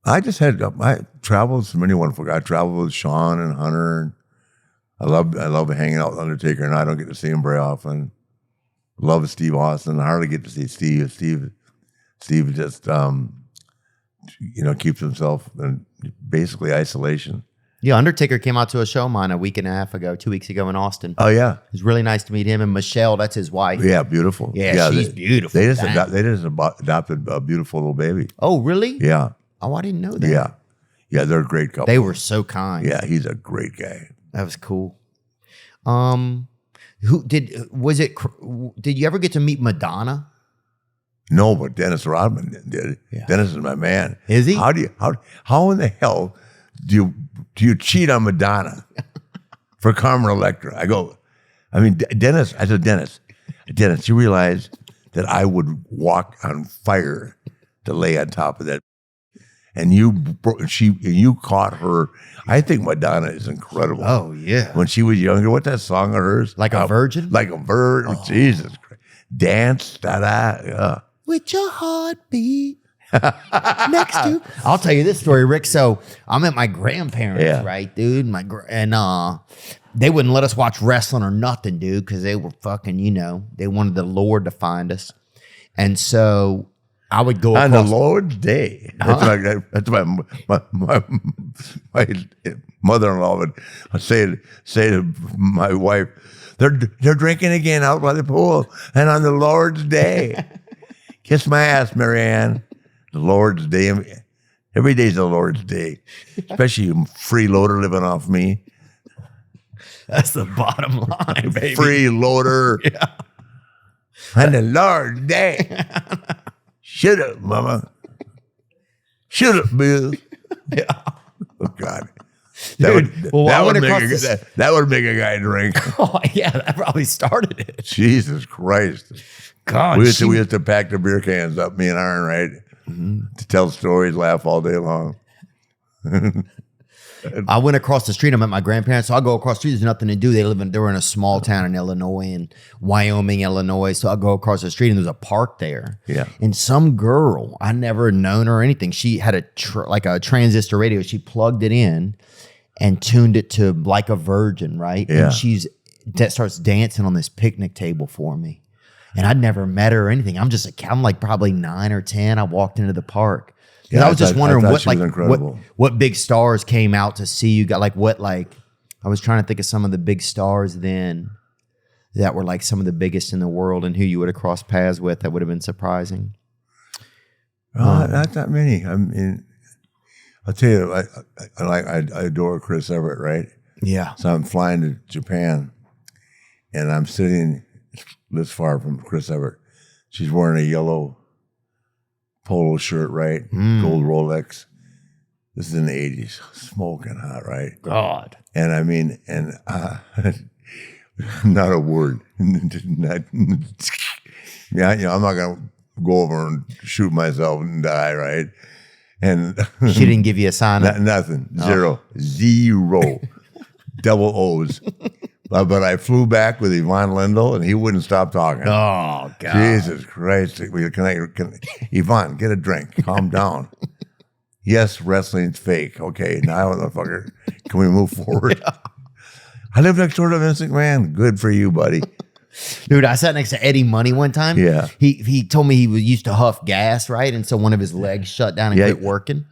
I traveled with so many wonderful guys. I traveled with Sean and Hunter. And I love hanging out with Undertaker, and I don't get to see him very often. Love Steve Austin. I hardly get to see Steve. Steve just keeps himself in basically isolation. Yeah, Undertaker came out to a show of mine 2 weeks ago in Austin. Oh yeah, it was really nice to meet him and Michelle. That's his wife. Yeah, beautiful. Yeah, she's beautiful. They just adopted a beautiful little baby. Oh really? Yeah. Oh, I didn't know that. Yeah, they're a great couple. They were so kind. Yeah, he's a great guy. That was cool. Did you ever get to meet Madonna? No, but Dennis Rodman did. Yeah. Dennis is my man. Is he? How in the hell do you cheat on Madonna for Carmen Electra? Dennis, you realize that I would walk on fire to lay on top of that. And you caught her. I think Madonna is incredible. Oh yeah. When she was younger, what's that song of hers? Like a Virgin? Like a Virgin. Oh. Jesus Christ. Dance, da-da. With your heartbeat next to. I'll tell you this story, Rick. So I'm at my grandparents', right, dude? And they wouldn't let us watch wrestling or nothing, dude, because they were fucking, they wanted the Lord to find us. And so I would go on the Lord's Day. That's my mother-in-law would say to my wife, they're drinking again out by the pool and on the Lord's Day. Kiss my ass, Marianne. The Lord's Day. Every day's the Lord's Day, especially you freeloader living off me. That's the bottom line, baby. Freeloader. Yeah. On the Lord's Day. Shut up, mama. Shut up, Bill. Yeah. Oh, God. That would make a guy drink. Oh, yeah, that probably started it. Jesus Christ. God. We used to pack the beer cans up, me and Aaron, right? Mm-hmm. To tell stories, laugh all day long. I went across the street. I'm at my grandparents, so I go across the street. There's nothing to do. They were in a small town in Illinois and Wyoming, Illinois. So I go across the street and there's a park there. Yeah. And some girl, I never known her or anything. She had a transistor radio. She plugged it in and tuned it to Like a Virgin, right? Yeah. And that starts dancing on this picnic table for me. And I'd never met her or anything. I'm like probably 9 or 10. I walked into the park. And Yeah, I was just wondering incredible. what big stars came out to see you. I was trying to think of some of the big stars then that were like some of the biggest in the world and who you would have crossed paths with. That would have been surprising. Not that many. I mean, I'll tell you, I adore Chris Everett, right? Yeah. So I'm flying to Japan, and I'm sitting this far from Chris Everett. She's wearing a yellow polo shirt, right? Gold Rolex. This is in the 80s, smoking hot, right? God. And I mean, not a word. Yeah, I'm not gonna go over and shoot myself and die, right? And She didn't give you a sign. nothing, zero, double O's. But I flew back with Yvonne Lindell, and he wouldn't stop talking. Oh, God. Jesus Christ! Yvonne, get a drink. Calm down. Yes, wrestling's fake. Okay, now, motherfucker, can we move forward? I live next door to Vince McMahon. Good for you, buddy. Dude, I sat next to Eddie Money one time. Yeah. He told me he used to huff gas, right? And so one of his legs shut down and quit working.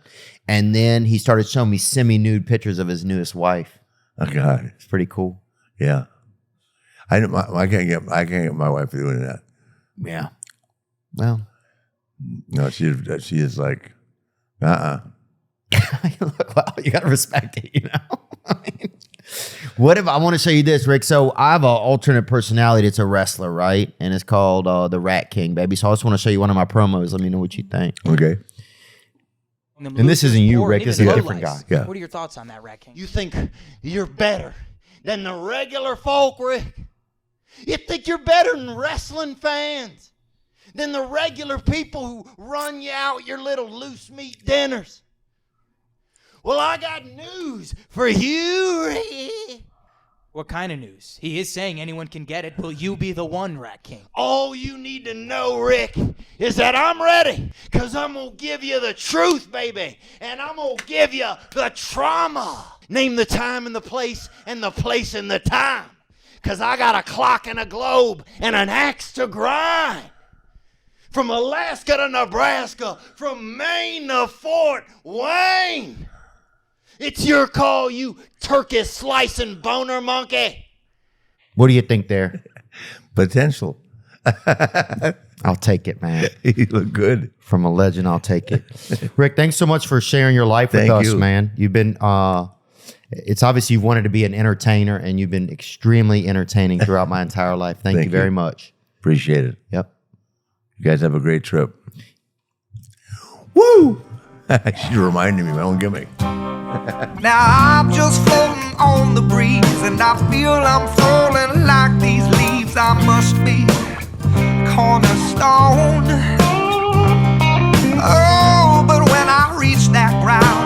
And then he started showing me semi-nude pictures of his newest wife. Oh, God. It's pretty cool. Yeah. I can't get my wife doing that. Yeah. Well. No, she is like, Well, you got to respect it, you know? I mean, what if I want to show you this, Rick? So I have an alternate personality that's a wrestler, right? And it's called the Rat King, baby. So I just want to show you one of my promos. Let me know what you think. Okay. And this isn't you, Rick. This is a different guy. Yeah. What are your thoughts on that, Rat King? You think you're better than the regular folk, Rick? You think you're better than wrestling fans? Than the regular people who run you out your little loose meat dinners? Well, I got news for you, Rick. What kind of news? He is saying anyone can get it. Will you be the one, Rat King? All you need to know, Rick, is that I'm ready. Because I'm going to give you the truth, baby. And I'm going to give you the trauma. Name the time and the place and the time. Because I got a clock and a globe and an axe to grind. From Alaska to Nebraska, from Maine to Fort Wayne. It's your call, you turkey slicing boner monkey. What do you think there? Potential. I'll take it, man. You look good. From a legend, I'll take it. Rick, thanks so much for sharing your life with Thank us, you. man. You've been, it's obvious you've wanted to be an entertainer, and you've been extremely entertaining throughout my entire life. Thank you very much. Appreciate it. Yep. You guys have a great trip. Woo! She's reminding me of my own gimmick. Now I'm just floating on the breeze, and I feel I'm falling like these leaves. I must be cornerstone. Oh, but when I reach that ground,